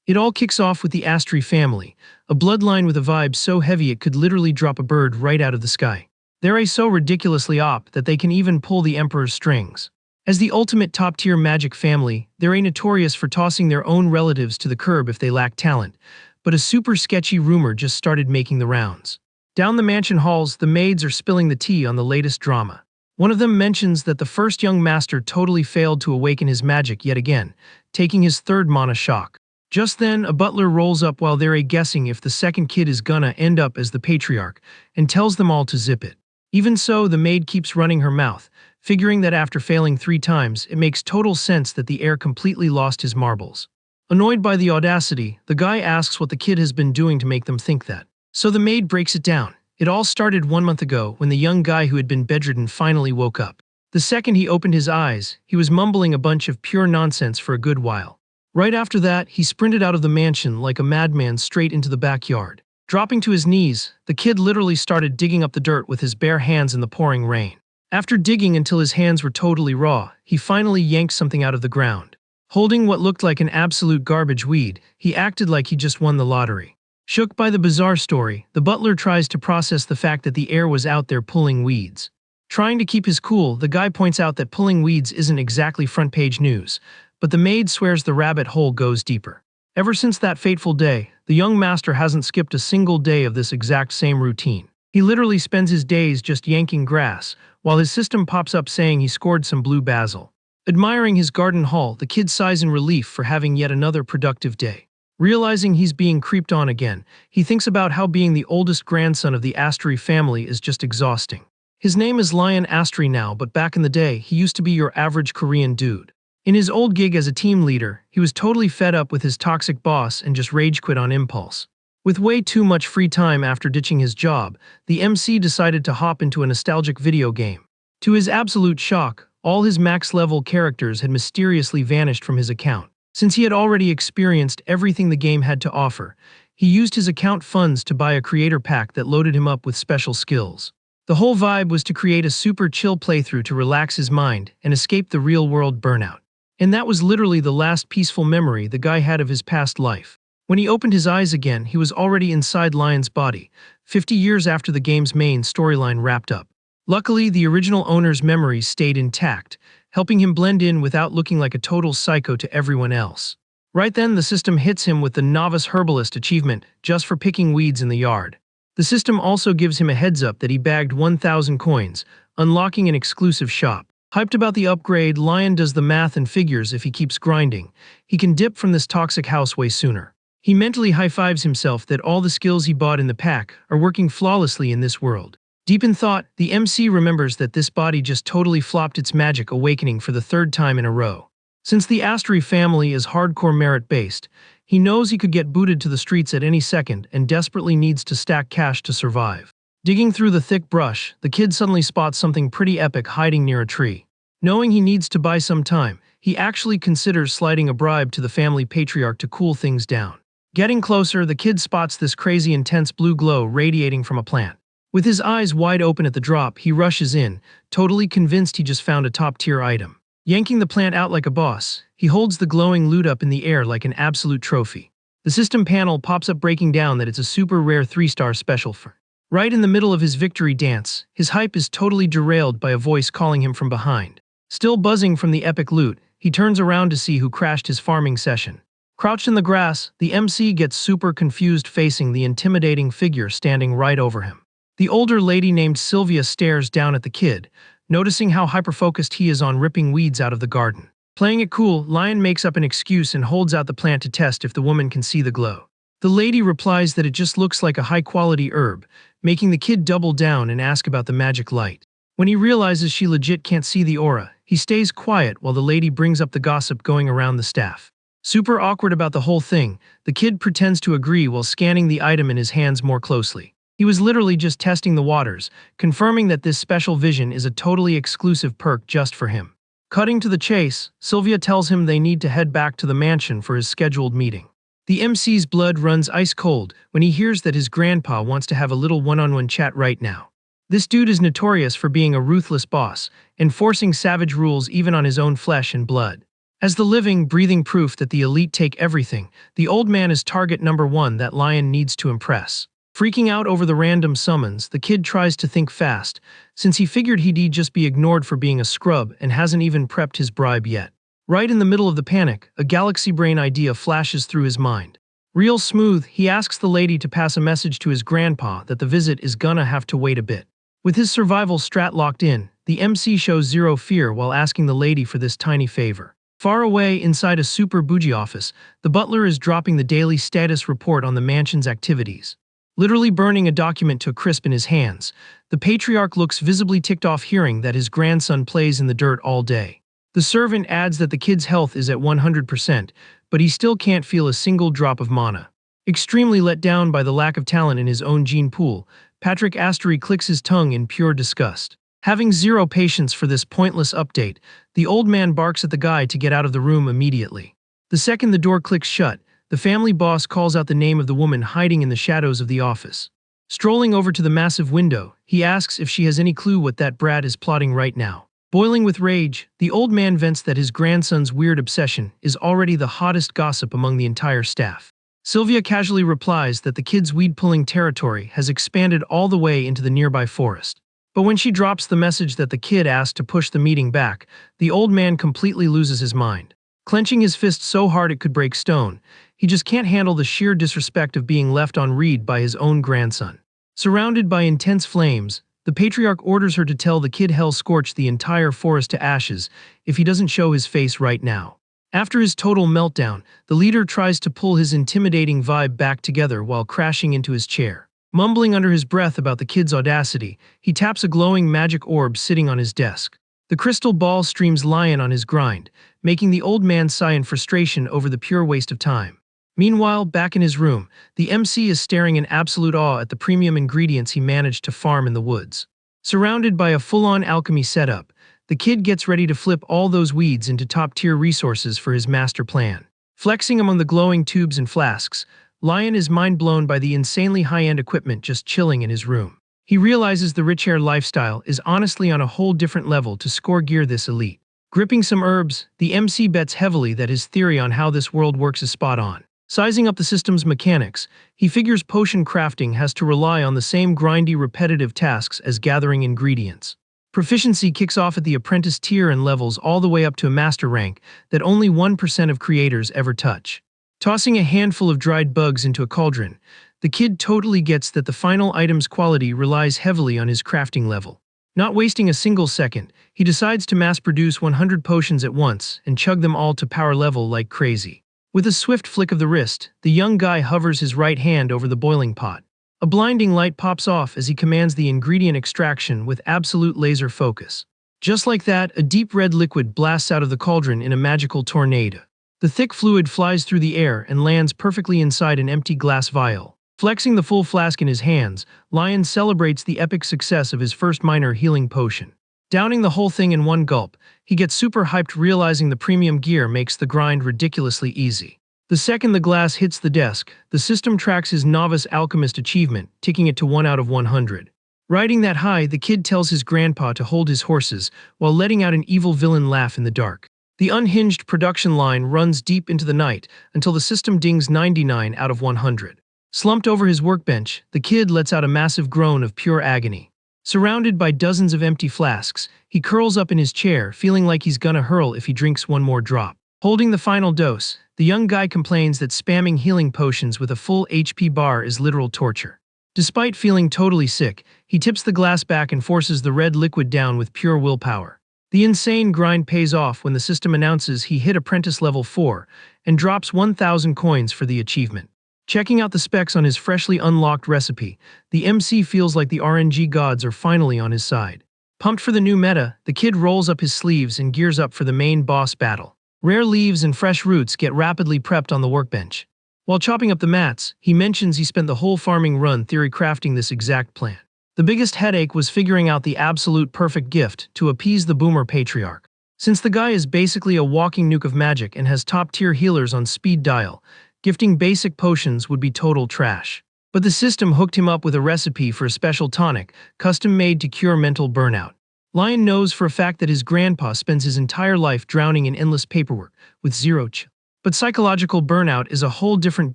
It all kicks off with the Astri family, a bloodline with a vibe so heavy it could literally drop a bird right out of the sky. They're so ridiculously op that they can even pull the Emperor's strings. As the ultimate top-tier magic family, they're notorious for tossing their own relatives to the curb if they lack talent, but a super sketchy rumor just started making the rounds. Down the mansion halls, the maids are spilling the tea on the latest drama. One of them mentions that the first young master totally failed to awaken his magic yet again, taking his third mana shock. Just then, a butler rolls up while they're guessing if the second kid is gonna end up as the patriarch, and tells them all to zip it. Even so, the maid keeps running her mouth, figuring that after failing 3 times, it makes total sense that the heir completely lost his marbles. Annoyed by the audacity, the guy asks what the kid has been doing to make them think that. So the maid breaks it down. It all started 1 month ago when the young guy who had been bedridden finally woke up. The second he opened his eyes, he was mumbling a bunch of pure nonsense for a good while. Right after that, he sprinted out of the mansion like a madman straight into the backyard. Dropping to his knees, the kid literally started digging up the dirt with his bare hands in the pouring rain. After digging until his hands were totally raw, he finally yanked something out of the ground. Holding what looked like an absolute garbage weed, he acted like he just won the lottery. Shook by the bizarre story, the butler tries to process the fact that the heir was out there pulling weeds. Trying to keep his cool, the guy points out that pulling weeds isn't exactly front-page news, but the maid swears the rabbit hole goes deeper. Ever since that fateful day, the young master hasn't skipped a single day of this exact same routine. He literally spends his days just yanking grass, while his system pops up saying he scored some blue basil. Admiring his garden haul, the kid sighs in relief for having yet another productive day. Realizing he's being creeped on again, he thinks about how being the oldest grandson of the Astri family is just exhausting. His name is Lion Astri now, but back in the day, he used to be your average Korean dude. In his old gig as a team leader, he was totally fed up with his toxic boss and just rage quit on impulse. With way too much free time after ditching his job, the MC decided to hop into a nostalgic video game. To his absolute shock, all his max-level characters had mysteriously vanished from his account. Since he had already experienced everything the game had to offer, he used his account funds to buy a creator pack that loaded him up with special skills. The whole vibe was to create a super chill playthrough to relax his mind and escape the real-world burnout. And that was literally the last peaceful memory the guy had of his past life. When he opened his eyes again, he was already inside Lion's body, 50 years after the game's main storyline wrapped up. Luckily, the original owner's memories stayed intact, helping him blend in without looking like a total psycho to everyone else. Right then, the system hits him with the Novice Herbalist achievement just for picking weeds in the yard. The system also gives him a heads up that he bagged 1,000 coins, unlocking an exclusive shop. Hyped about the upgrade, Lion does the math and figures if he keeps grinding, he can dip from this toxic house way sooner. He mentally high-fives himself that all the skills he bought in the pack are working flawlessly in this world. Deep in thought, the MC remembers that this body just totally flopped its magic awakening for the 3rd time in a row. Since the Astri family is hardcore merit-based, he knows he could get booted to the streets at any second and desperately needs to stack cash to survive. Digging through the thick brush, the kid suddenly spots something pretty epic hiding near a tree. Knowing he needs to buy some time, he actually considers sliding a bribe to the family patriarch to cool things down. Getting closer, the kid spots this crazy intense blue glow radiating from a plant. With his eyes wide open at the drop, he rushes in, totally convinced he just found a top-tier item. Yanking the plant out like a boss, he holds the glowing loot up in the air like an absolute trophy. The system panel pops up breaking down that it's a super rare 3-star special for. Right in the middle of his victory dance, his hype is totally derailed by a voice calling him from behind. Still buzzing from the epic loot, he turns around to see who crashed his farming session. Crouched in the grass, the MC gets super confused facing the intimidating figure standing right over him. The older lady named Sylvia stares down at the kid, noticing how hyper-focused he is on ripping weeds out of the garden. Playing it cool, Lion makes up an excuse and holds out the plant to test if the woman can see the glow. The lady replies that it just looks like a high-quality herb, making the kid double down and ask about the magic light. When he realizes she legit can't see the aura, he stays quiet while the lady brings up the gossip going around the staff. Super awkward about the whole thing, the kid pretends to agree while scanning the item in his hands more closely. He was literally just testing the waters, confirming that this special vision is a totally exclusive perk just for him. Cutting to the chase, Sylvia tells him they need to head back to the mansion for his scheduled meeting. The MC's blood runs ice cold when he hears that his grandpa wants to have a little one-on-one chat right now. This dude is notorious for being a ruthless boss, enforcing savage rules even on his own flesh and blood. As the living, breathing proof that the elite take everything, the old man is target number one that Lion needs to impress. Freaking out over the random summons, the kid tries to think fast, since he figured he'd just be ignored for being a scrub and hasn't even prepped his bribe yet. Right in the middle of the panic, a galaxy brain idea flashes through his mind. Real smooth, he asks the lady to pass a message to his grandpa that the visit is gonna have to wait a bit. With his survival strat locked in, the MC shows zero fear while asking the lady for this tiny favor. Far away inside a super bougie office, the butler is dropping the daily status report on the mansion's activities. Literally burning a document to a crisp in his hands, the patriarch looks visibly ticked off hearing that his grandson plays in the dirt all day. The servant adds that the kid's health is at 100%, but he still can't feel a single drop of mana. Extremely let down by the lack of talent in his own gene pool, Patrick Astery clicks his tongue in pure disgust. Having zero patience for this pointless update, the old man barks at the guy to get out of the room immediately. The second the door clicks shut, the family boss calls out the name of the woman hiding in the shadows of the office. Strolling over to the massive window, he asks if she has any clue what that brat is plotting right now. Boiling with rage, the old man vents that his grandson's weird obsession is already the hottest gossip among the entire staff. Sylvia casually replies that the kid's weed-pulling territory has expanded all the way into the nearby forest. But when she drops the message that the kid asked to push the meeting back, the old man completely loses his mind. Clenching his fist so hard it could break stone, he just can't handle the sheer disrespect of being left on read by his own grandson. Surrounded by intense flames, the patriarch orders her to tell the kid hell scorch the entire forest to ashes if he doesn't show his face right now. After his total meltdown, the leader tries to pull his intimidating vibe back together while crashing into his chair. Mumbling under his breath about the kid's audacity, he taps a glowing magic orb sitting on his desk. The crystal ball streams Lion on his grind, making the old man sigh in frustration over the pure waste of time. Meanwhile, back in his room, the MC is staring in absolute awe at the premium ingredients he managed to farm in the woods. Surrounded by a full-on alchemy setup, the kid gets ready to flip all those weeds into top-tier resources for his master plan. Flexing among the glowing tubes and flasks, Lion is mind-blown by the insanely high-end equipment just chilling in his room. He realizes the rich hair lifestyle is honestly on a whole different level to score gear this elite. Gripping some herbs, the MC bets heavily that his theory on how this world works is spot on. Sizing up the system's mechanics, he figures potion crafting has to rely on the same grindy, repetitive tasks as gathering ingredients. Proficiency kicks off at the apprentice tier and levels all the way up to a master rank that only 1% of creators ever touch. Tossing a handful of dried bugs into a cauldron, the kid totally gets that the final item's quality relies heavily on his crafting level. Not wasting a single second, he decides to mass-produce 100 potions at once and chug them all to power level like crazy. With a swift flick of the wrist, the young guy hovers his right hand over the boiling pot. A blinding light pops off as he commands the ingredient extraction with absolute laser focus. Just like that, a deep red liquid blasts out of the cauldron in a magical tornado. The thick fluid flies through the air and lands perfectly inside an empty glass vial. Flexing the full flask in his hands, Lion celebrates the epic success of his first minor healing potion. Downing the whole thing in one gulp, he gets super hyped realizing the premium gear makes the grind ridiculously easy. The second the glass hits the desk, the system tracks his novice alchemist achievement, ticking it to 1 out of 100. Riding that high, the kid tells his grandpa to hold his horses while letting out an evil villain laugh in the dark. The unhinged production line runs deep into the night until the system dings 99 out of 100. Slumped over his workbench, the kid lets out a massive groan of pure agony. Surrounded by dozens of empty flasks, he curls up in his chair, feeling like he's gonna hurl if he drinks one more drop. Holding the final dose, the young guy complains that spamming healing potions with a full HP bar is literal torture. Despite feeling totally sick, he tips the glass back and forces the red liquid down with pure willpower. The insane grind pays off when the system announces he hit apprentice level 4 and drops 1,000 coins for the achievement. Checking out the specs on his freshly unlocked recipe, the MC feels like the RNG gods are finally on his side. Pumped for the new meta, the kid rolls up his sleeves and gears up for the main boss battle. Rare leaves and fresh roots get rapidly prepped on the workbench. While chopping up the mats, he mentions he spent the whole farming run theory crafting this exact plan. The biggest headache was figuring out the absolute perfect gift to appease the boomer patriarch. Since the guy is basically a walking nuke of magic and has top-tier healers on speed dial, gifting basic potions would be total trash. But the system hooked him up with a recipe for a special tonic, custom-made to cure mental burnout. Lion knows for a fact that his grandpa spends his entire life drowning in endless paperwork, with zero chill. But psychological burnout is a whole different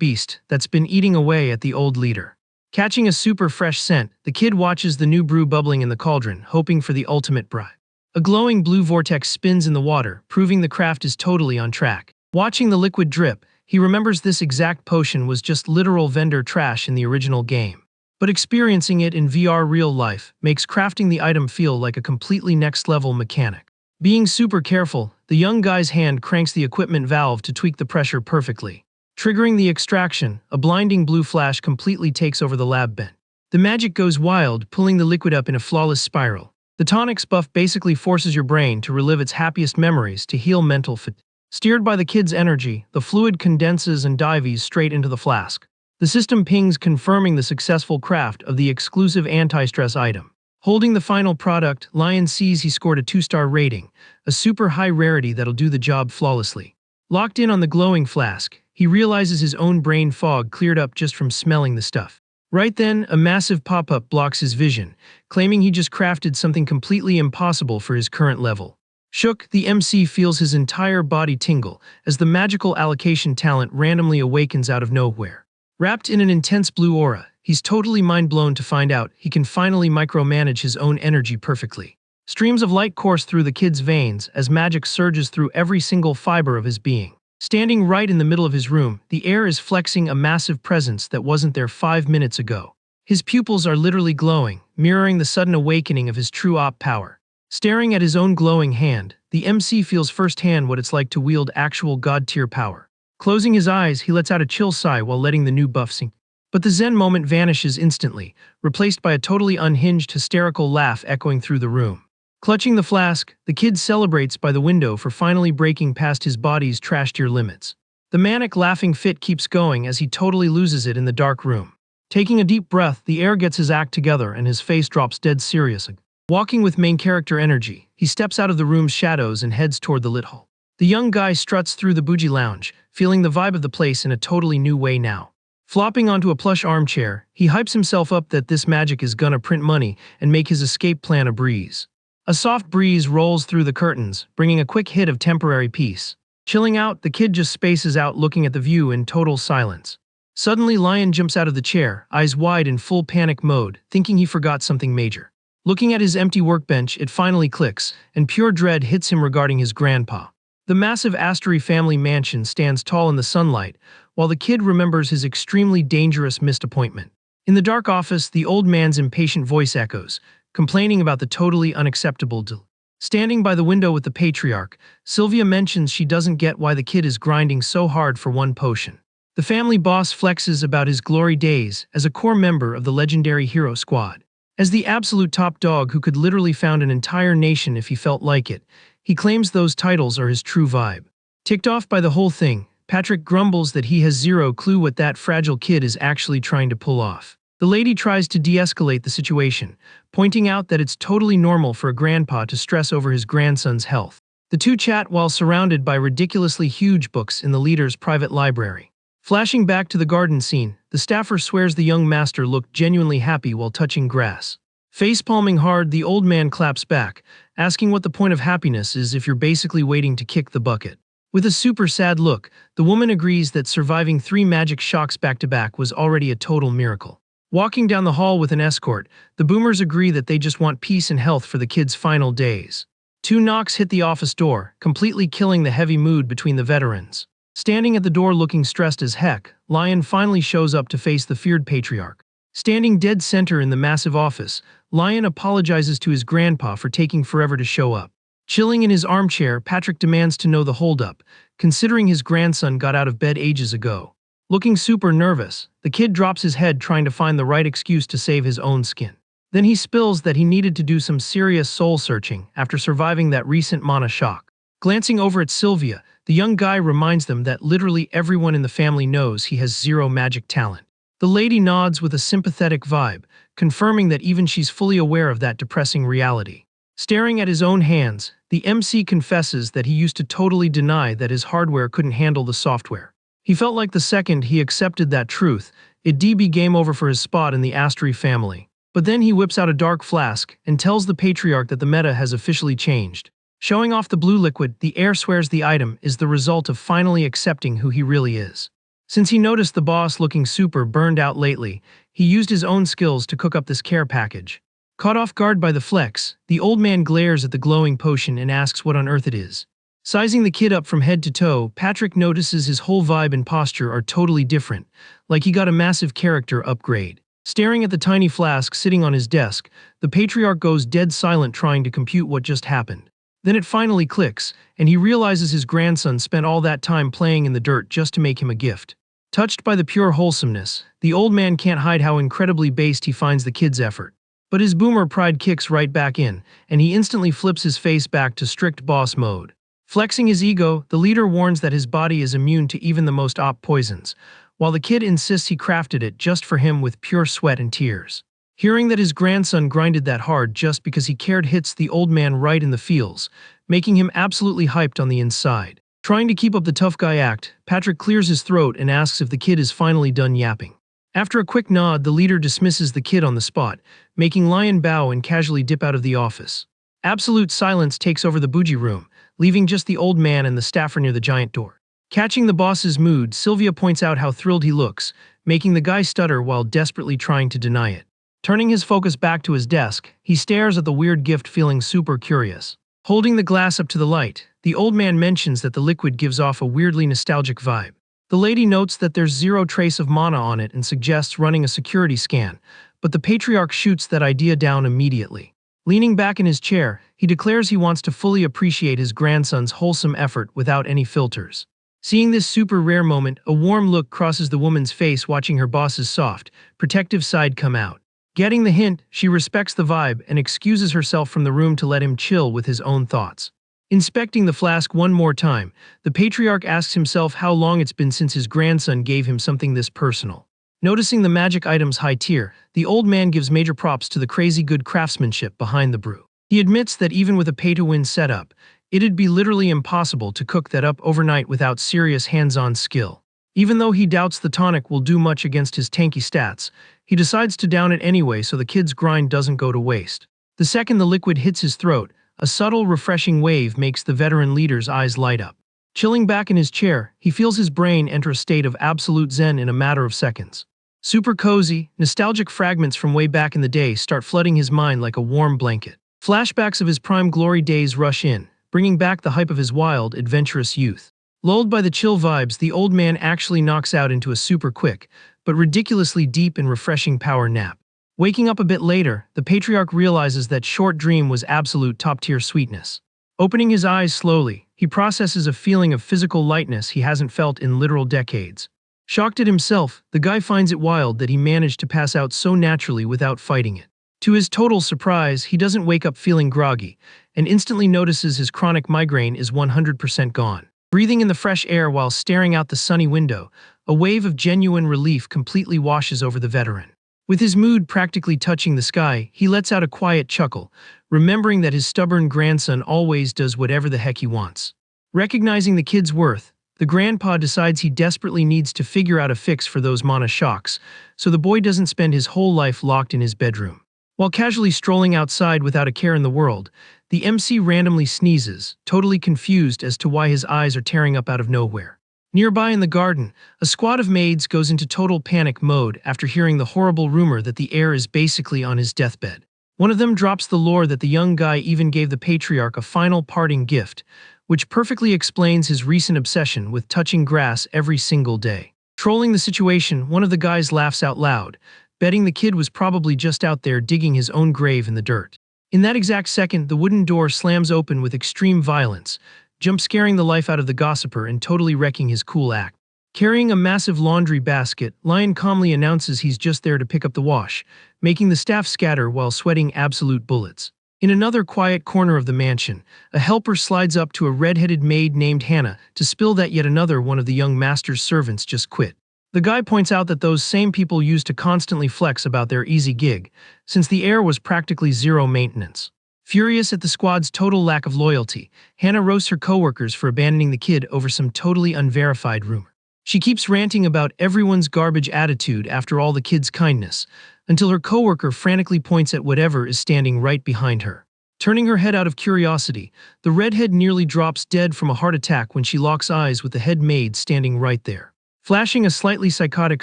beast that's been eating away at the old leader. Catching a super fresh scent, the kid watches the new brew bubbling in the cauldron, hoping for the ultimate bribe. A glowing blue vortex spins in the water, proving the craft is totally on track. Watching the liquid drip, he remembers this exact potion was just literal vendor trash in the original game. But experiencing it in VR real life makes crafting the item feel like a completely next-level mechanic. Being super careful, the young guy's hand cranks the equipment valve to tweak the pressure perfectly. Triggering the extraction, a blinding blue flash completely takes over the lab bench. The magic goes wild, pulling the liquid up in a flawless spiral. The tonics buff basically forces your brain to relive its happiest memories to heal mental fatigue. Steered by the kid's energy, the fluid condenses and dives straight into the flask. The system pings confirming the successful craft of the exclusive anti-stress item. Holding the final product, Lion sees he scored a 2-star rating, a super high rarity that'll do the job flawlessly. Locked in on the glowing flask, he realizes his own brain fog cleared up just from smelling the stuff. Right then, a massive pop-up blocks his vision, claiming he just crafted something completely impossible for his current level. Shook, the MC feels his entire body tingle as the magical allocation talent randomly awakens out of nowhere. Wrapped in an intense blue aura, he's totally mind-blown to find out he can finally micromanage his own energy perfectly. Streams of light course through the kid's veins as magic surges through every single fiber of his being. Standing right in the middle of his room, the air is flexing a massive presence that wasn't there 5 minutes ago. His pupils are literally glowing, mirroring the sudden awakening of his true op power. Staring at his own glowing hand, the MC feels firsthand what it's like to wield actual god-tier power. Closing his eyes, he lets out a chill sigh while letting the new buff sink. But the zen moment vanishes instantly, replaced by a totally unhinged, hysterical laugh echoing through the room. Clutching the flask, the kid celebrates by the window for finally breaking past his body's trash-tier limits. The manic laughing fit keeps going as he totally loses it in the dark room. Taking a deep breath, the air gets his act together and his face drops dead serious. Walking with main character energy, he steps out of the room's shadows and heads toward the lit hall. The young guy struts through the bougie lounge, feeling the vibe of the place in a totally new way now. Flopping onto a plush armchair, he hypes himself up that this magic is gonna print money and make his escape plan a breeze. A soft breeze rolls through the curtains, bringing a quick hit of temporary peace. Chilling out, the kid just spaces out looking at the view in total silence. Suddenly, Lion jumps out of the chair, eyes wide in full panic mode, thinking he forgot something major. Looking at his empty workbench, it finally clicks, and pure dread hits him regarding his grandpa. The massive Asura family mansion stands tall in the sunlight, while the kid remembers his extremely dangerous missed appointment. In the dark office, the old man's impatient voice echoes, complaining about the totally unacceptable delay. Standing by the window with the patriarch, Sylvia mentions she doesn't get why the kid is grinding so hard for one potion. The family boss flexes about his glory days as a core member of the legendary hero squad. As the absolute top dog who could literally found an entire nation if he felt like it, he claims those titles are his true vibe. Ticked off by the whole thing, Patrick grumbles that he has zero clue what that fragile kid is actually trying to pull off. The lady tries to de-escalate the situation, pointing out that it's totally normal for a grandpa to stress over his grandson's health. The two chat while surrounded by ridiculously huge books in the leader's private library. Flashing back to the garden scene, the staffer swears the young master looked genuinely happy while touching grass. Facepalming hard, the old man claps back, asking what the point of happiness is if you're basically waiting to kick the bucket. With a super sad look, the woman agrees that surviving 3 magic shocks back-to-back was already a total miracle. Walking down the hall with an escort, the boomers agree that they just want peace and health for the kids' final days. 2 knocks hit the office door, completely killing the heavy mood between the veterans. Standing at the door looking stressed as heck, Lion finally shows up to face the feared patriarch. Standing dead center in the massive office, Lion apologizes to his grandpa for taking forever to show up. Chilling in his armchair, Patrick demands to know the holdup, considering his grandson got out of bed ages ago. Looking super nervous, the kid drops his head trying to find the right excuse to save his own skin. Then he spills that he needed to do some serious soul-searching after surviving that recent mana shock. Glancing over at Sylvia, the young guy reminds them that literally everyone in the family knows he has zero magic talent. The lady nods with a sympathetic vibe, confirming that even she's fully aware of that depressing reality. Staring at his own hands, the MC confesses that he used to totally deny that his hardware couldn't handle the software. He felt like the second he accepted that truth, it'd be game over for his spot in the Asura family. But then he whips out a dark flask and tells the patriarch that the meta has officially changed. Showing off the blue liquid, the heir swears the item is the result of finally accepting who he really is. Since he noticed the boss looking super burned out lately, he used his own skills to cook up this care package. Caught off guard by the flex, the old man glares at the glowing potion and asks what on earth it is. Sizing the kid up from head to toe, Patrick notices his whole vibe and posture are totally different, like he got a massive character upgrade. Staring at the tiny flask sitting on his desk, the patriarch goes dead silent trying to compute what just happened. Then it finally clicks, and he realizes his grandson spent all that time playing in the dirt just to make him a gift. Touched by the pure wholesomeness, the old man can't hide how incredibly based he finds the kid's effort. But his boomer pride kicks right back in, and he instantly flips his face back to strict boss mode. Flexing his ego, the leader warns that his body is immune to even the most op poisons, while the kid insists he crafted it just for him with pure sweat and tears. Hearing that his grandson grinded that hard just because he cared hits the old man right in the feels, making him absolutely hyped on the inside. Trying to keep up the tough guy act, Patrick clears his throat and asks if the kid is finally done yapping. After a quick nod, the leader dismisses the kid on the spot, making Lion bow and casually dip out of the office. Absolute silence takes over the bougie room, leaving just the old man and the staffer near the giant door. Catching the boss's mood, Sylvia points out how thrilled he looks, making the guy stutter while desperately trying to deny it. Turning his focus back to his desk, he stares at the weird gift feeling super curious. Holding the glass up to the light, the old man mentions that the liquid gives off a weirdly nostalgic vibe. The lady notes that there's zero trace of mana on it and suggests running a security scan, but the patriarch shoots that idea down immediately. Leaning back in his chair, he declares he wants to fully appreciate his grandson's wholesome effort without any filters. Seeing this super rare moment, a warm look crosses the woman's face watching her boss's soft, protective side come out. Getting the hint, she respects the vibe and excuses herself from the room to let him chill with his own thoughts. Inspecting the flask one more time, the patriarch asks himself how long it's been since his grandson gave him something this personal. Noticing the magic item's high tier, the old man gives major props to the crazy good craftsmanship behind the brew. He admits that even with a pay-to-win setup, it'd be literally impossible to cook that up overnight without serious hands-on skill. Even though he doubts the tonic will do much against his tanky stats, he decides to down it anyway so the kid's grind doesn't go to waste. The second the liquid hits his throat, a subtle, refreshing wave makes the veteran leader's eyes light up. Chilling back in his chair, he feels his brain enter a state of absolute zen in a matter of seconds. Super cozy, nostalgic fragments from way back in the day start flooding his mind like a warm blanket. Flashbacks of his prime glory days rush in, bringing back the hype of his wild, adventurous youth. Lulled by the chill vibes, the old man actually knocks out into a super quick, but ridiculously deep and refreshing power nap. Waking up a bit later, the patriarch realizes that short dream was absolute top-tier sweetness. Opening his eyes slowly, he processes a feeling of physical lightness he hasn't felt in literal decades. Shocked at himself, the guy finds it wild that he managed to pass out so naturally without fighting it. To his total surprise, he doesn't wake up feeling groggy, and instantly notices his chronic migraine is 100% gone. Breathing in the fresh air while staring out the sunny window, a wave of genuine relief completely washes over the veteran. With his mood practically touching the sky, he lets out a quiet chuckle, remembering that his stubborn grandson always does whatever the heck he wants. Recognizing the kid's worth, the grandpa decides he desperately needs to figure out a fix for those mana shocks, so the boy doesn't spend his whole life locked in his bedroom. While casually strolling outside without a care in the world, the MC randomly sneezes, totally confused as to why his eyes are tearing up out of nowhere. Nearby in the garden, a squad of maids goes into total panic mode after hearing the horrible rumor that the heir is basically on his deathbed. One of them drops the lore that the young guy even gave the patriarch a final parting gift, which perfectly explains his recent obsession with touching grass every single day. Trolling the situation, one of the guys laughs out loud, betting the kid was probably just out there digging his own grave in the dirt. In that exact second, the wooden door slams open with extreme violence, jump-scaring the life out of the gossiper and totally wrecking his cool act. Carrying a massive laundry basket, Lion calmly announces he's just there to pick up the wash, making the staff scatter while sweating absolute bullets. In another quiet corner of the mansion, a helper slides up to a red-headed maid named Hannah to spill that yet another one of the young master's servants just quit. The guy points out that those same people used to constantly flex about their easy gig, since the heir was practically zero maintenance. Furious at the squad's total lack of loyalty, Hannah roasts her coworkers for abandoning the kid over some totally unverified rumor. She keeps ranting about everyone's garbage attitude after all the kids' kindness, until her coworker frantically points at whatever is standing right behind her. Turning her head out of curiosity, the redhead nearly drops dead from a heart attack when she locks eyes with the head maid standing right there. Flashing a slightly psychotic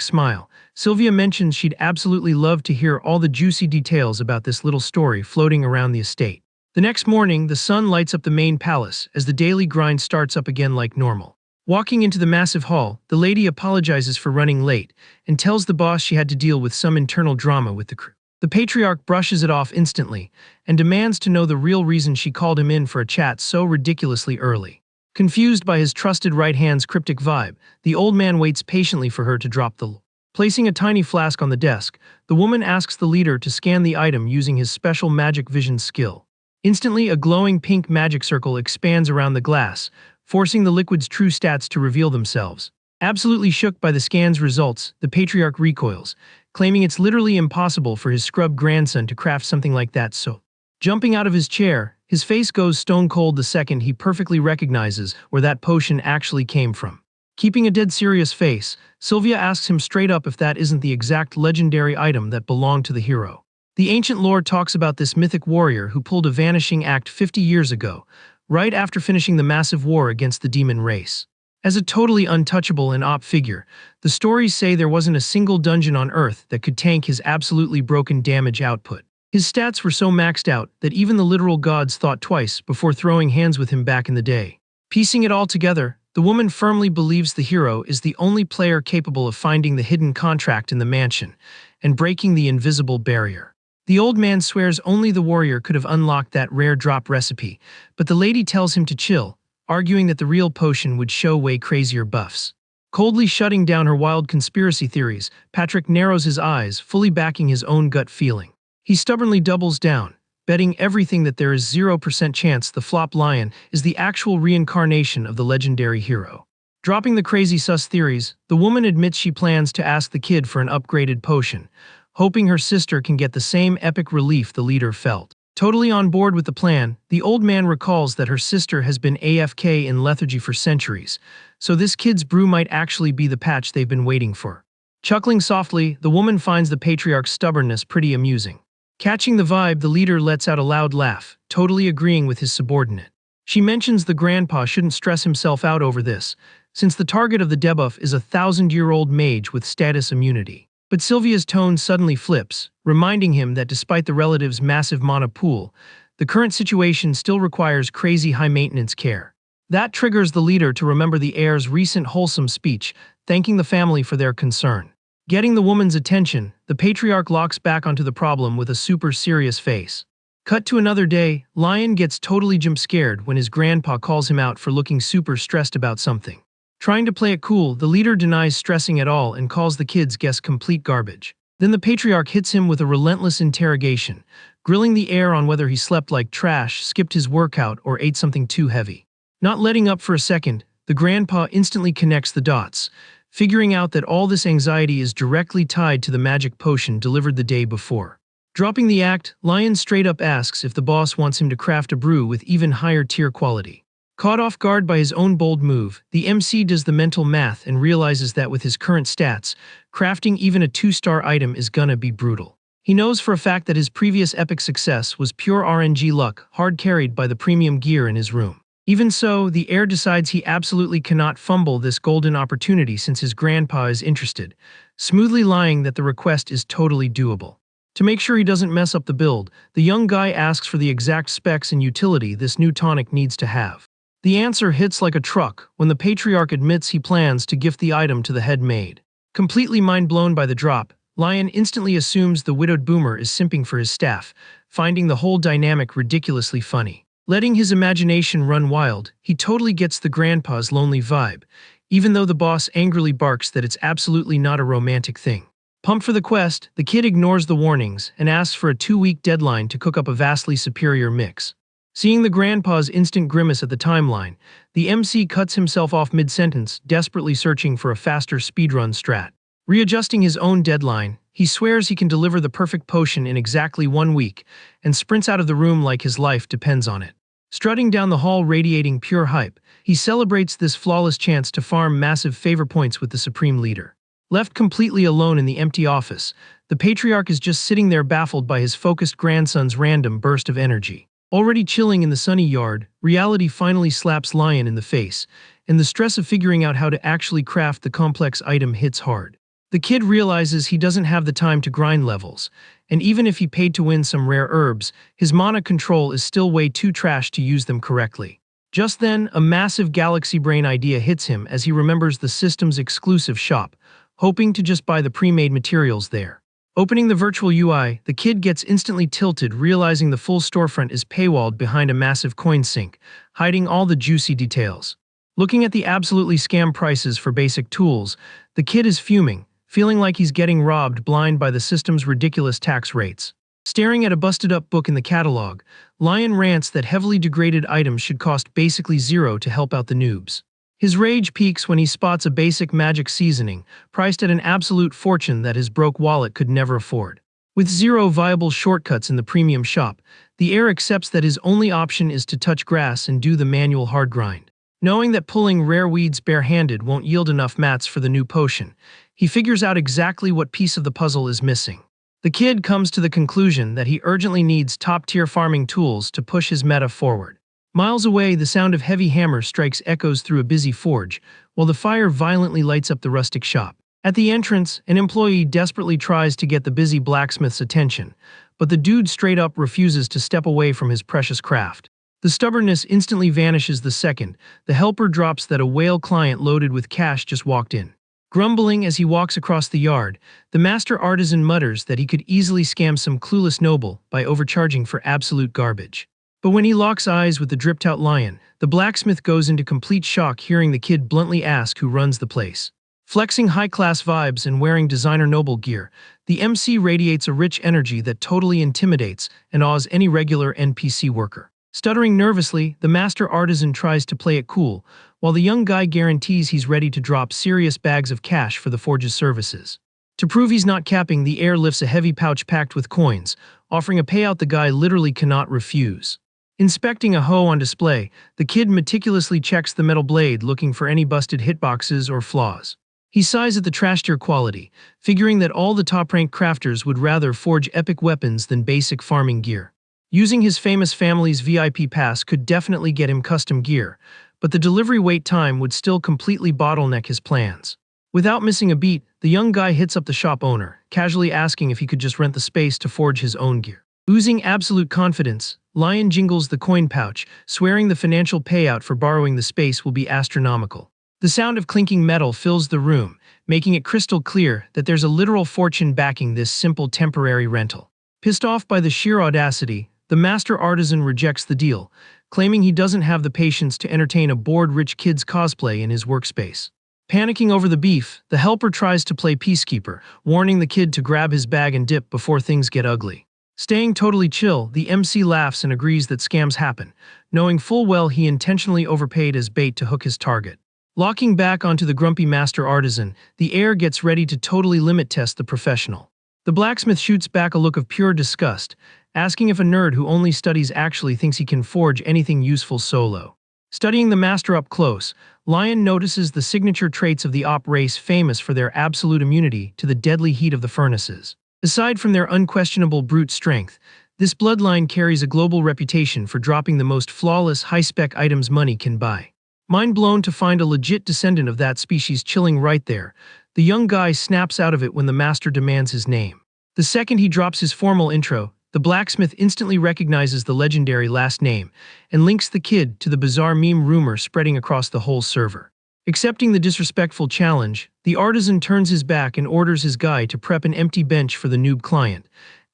smile, Sylvia mentions she'd absolutely love to hear all the juicy details about this little story floating around the estate. The next morning, the sun lights up the main palace as the daily grind starts up again like normal. Walking into the massive hall, the lady apologizes for running late and tells the boss she had to deal with some internal drama with the crew. The patriarch brushes it off instantly and demands to know the real reason she called him in for a chat so ridiculously early. Confused by his trusted right hand's cryptic vibe, the old man waits patiently for her to drop the lore. Placing a tiny flask on the desk, the woman asks the leader to scan the item using his special magic vision skill. Instantly, a glowing pink magic circle expands around the glass, forcing the liquid's true stats to reveal themselves. Absolutely shook by the scan's results, the patriarch recoils, claiming it's literally impossible for his scrub grandson to craft something like that. So, jumping out of his chair, his face goes stone cold the second he perfectly recognizes where that potion actually came from. Keeping a dead serious face, Sylvia asks him straight up if that isn't the exact legendary item that belonged to the hero. The ancient lore talks about this mythic warrior who pulled a vanishing act 50 years ago, right after finishing the massive war against the demon race. As a totally untouchable and op figure, the stories say there wasn't a single dungeon on Earth that could tank his absolutely broken damage output. His stats were so maxed out that even the literal gods thought twice before throwing hands with him back in the day. Piecing it all together, the woman firmly believes the hero is the only player capable of finding the hidden contract in the mansion and breaking the invisible barrier. The old man swears only the warrior could have unlocked that rare drop recipe, but the lady tells him to chill, arguing that the real potion would show way crazier buffs. Coldly shutting down her wild conspiracy theories, Patrick narrows his eyes, fully backing his own gut feeling. He stubbornly doubles down, betting everything that there is 0% chance the flop lion is the actual reincarnation of the legendary hero. Dropping the crazy sus theories, the woman admits she plans to ask the kid for an upgraded potion, hoping her sister can get the same epic relief the leader felt. Totally on board with the plan, the old man recalls that her sister has been AFK in lethargy for centuries, so this kid's brew might actually be the patch they've been waiting for. Chuckling softly, the woman finds the patriarch's stubbornness pretty amusing. Catching the vibe, the leader lets out a loud laugh, totally agreeing with his subordinate. She mentions the grandpa shouldn't stress himself out over this, since the target of the debuff is a 1,000-year-old mage with status immunity. But Sylvia's tone suddenly flips, reminding him that despite the relative's massive mana pool, the current situation still requires crazy high-maintenance care. That triggers the leader to remember the heir's recent wholesome speech, thanking the family for their concern. Getting the woman's attention, the patriarch locks back onto the problem with a super serious face. Cut to another day, Lion gets totally jump-scared when his grandpa calls him out for looking super stressed about something. Trying to play it cool, the leader denies stressing at all and calls the kid's guess complete garbage. Then the patriarch hits him with a relentless interrogation, grilling the heir on whether he slept like trash, skipped his workout, or ate something too heavy. Not letting up for a second, the grandpa instantly connects the dots, figuring out that all this anxiety is directly tied to the magic potion delivered the day before. Dropping the act, Lion straight up asks if the boss wants him to craft a brew with even higher tier quality. Caught off guard by his own bold move, the MC does the mental math and realizes that with his current stats, crafting even a 2-star item is gonna be brutal. He knows for a fact that his previous epic success was pure RNG luck, hard carried by the premium gear in his room. Even so, the heir decides he absolutely cannot fumble this golden opportunity since his grandpa is interested, smoothly lying that the request is totally doable. To make sure he doesn't mess up the build, the young guy asks for the exact specs and utility this new tonic needs to have. The answer hits like a truck when the patriarch admits he plans to gift the item to the head maid. Completely mind-blown by the drop, Lion instantly assumes the widowed boomer is simping for his staff, finding the whole dynamic ridiculously funny. Letting his imagination run wild, he totally gets the grandpa's lonely vibe, even though the boss angrily barks that it's absolutely not a romantic thing. Pumped for the quest, the kid ignores the warnings and asks for a 2-week deadline to cook up a vastly superior mix. Seeing the grandpa's instant grimace at the timeline, the MC cuts himself off mid-sentence, desperately searching for a faster speedrun strat. Readjusting his own deadline, he swears he can deliver the perfect potion in exactly 1 week, and sprints out of the room like his life depends on it. Strutting down the hall radiating pure hype, he celebrates this flawless chance to farm massive favor points with the Supreme Leader. Left completely alone in the empty office, the Patriarch is just sitting there baffled by his focused grandson's random burst of energy. Already chilling in the sunny yard, reality finally slaps Lion in the face, and the stress of figuring out how to actually craft the complex item hits hard. The kid realizes he doesn't have the time to grind levels, and even if he paid to win some rare herbs, his mana control is still way too trash to use them correctly. Just then, a massive galaxy brain idea hits him as he remembers the system's exclusive shop, hoping to just buy the pre-made materials there. Opening the virtual UI, the kid gets instantly tilted, realizing the full storefront is paywalled behind a massive coin sink, hiding all the juicy details. Looking at the absolutely scam prices for basic tools, the kid is fuming, feeling like he's getting robbed blind by the system's ridiculous tax rates. Staring at a busted-up book in the catalog, Lion rants that heavily degraded items should cost basically zero to help out the noobs. His rage peaks when he spots a basic magic seasoning, priced at an absolute fortune that his broke wallet could never afford. With zero viable shortcuts in the premium shop, the heir accepts that his only option is to touch grass and do the manual hard grind. Knowing that pulling rare weeds barehanded won't yield enough mats for the new potion, he figures out exactly what piece of the puzzle is missing. The kid comes to the conclusion that he urgently needs top-tier farming tools to push his meta forward. Miles away, the sound of heavy hammer strikes echoes through a busy forge, while the fire violently lights up the rustic shop. At the entrance, an employee desperately tries to get the busy blacksmith's attention, but the dude straight up refuses to step away from his precious craft. The stubbornness instantly vanishes the second the helper drops that a whale client loaded with cash just walked in. Grumbling as he walks across the yard, the master artisan mutters that he could easily scam some clueless noble by overcharging for absolute garbage. But when he locks eyes with the dripped-out Lion, the blacksmith goes into complete shock hearing the kid bluntly ask who runs the place. Flexing high-class vibes and wearing designer noble gear, the MC radiates a rich energy that totally intimidates and awes any regular NPC worker. Stuttering nervously, the master artisan tries to play it cool, while the young guy guarantees he's ready to drop serious bags of cash for the forge's services. To prove he's not capping, the heir lifts a heavy pouch packed with coins, offering a payout the guy literally cannot refuse. Inspecting a hoe on display, the kid meticulously checks the metal blade looking for any busted hitboxes or flaws. He sighs at the trash-tier quality, figuring that all the top-ranked crafters would rather forge epic weapons than basic farming gear. Using his famous family's VIP pass could definitely get him custom gear, but the delivery wait time would still completely bottleneck his plans. Without missing a beat, the young guy hits up the shop owner, casually asking if he could just rent the space to forge his own gear. Oozing absolute confidence, Lion jingles the coin pouch, swearing the financial payout for borrowing the space will be astronomical. The sound of clinking metal fills the room, making it crystal clear that there's a literal fortune backing this simple temporary rental. Pissed off by the sheer audacity, the master artisan rejects the deal, claiming he doesn't have the patience to entertain a bored rich kid's cosplay in his workspace. Panicking over the beef, the helper tries to play peacekeeper, warning the kid to grab his bag and dip before things get ugly. Staying totally chill, the MC laughs and agrees that scams happen, knowing full well he intentionally overpaid as bait to hook his target. Locking back onto the grumpy master artisan, the heir gets ready to totally limit test the professional. The blacksmith shoots back a look of pure disgust, asking if a nerd who only studies actually thinks he can forge anything useful solo. Studying the master up close, Lion notices the signature traits of the op race famous for their absolute immunity to the deadly heat of the furnaces. Aside from their unquestionable brute strength, this bloodline carries a global reputation for dropping the most flawless, high-spec items money can buy. Mind blown to find a legit descendant of that species chilling right there, the young guy snaps out of it when the master demands his name. The second he drops his formal intro, the blacksmith instantly recognizes the legendary last name and links the kid to the bizarre meme rumor spreading across the whole server. Accepting the disrespectful challenge, the artisan turns his back and orders his guy to prep an empty bench for the noob client,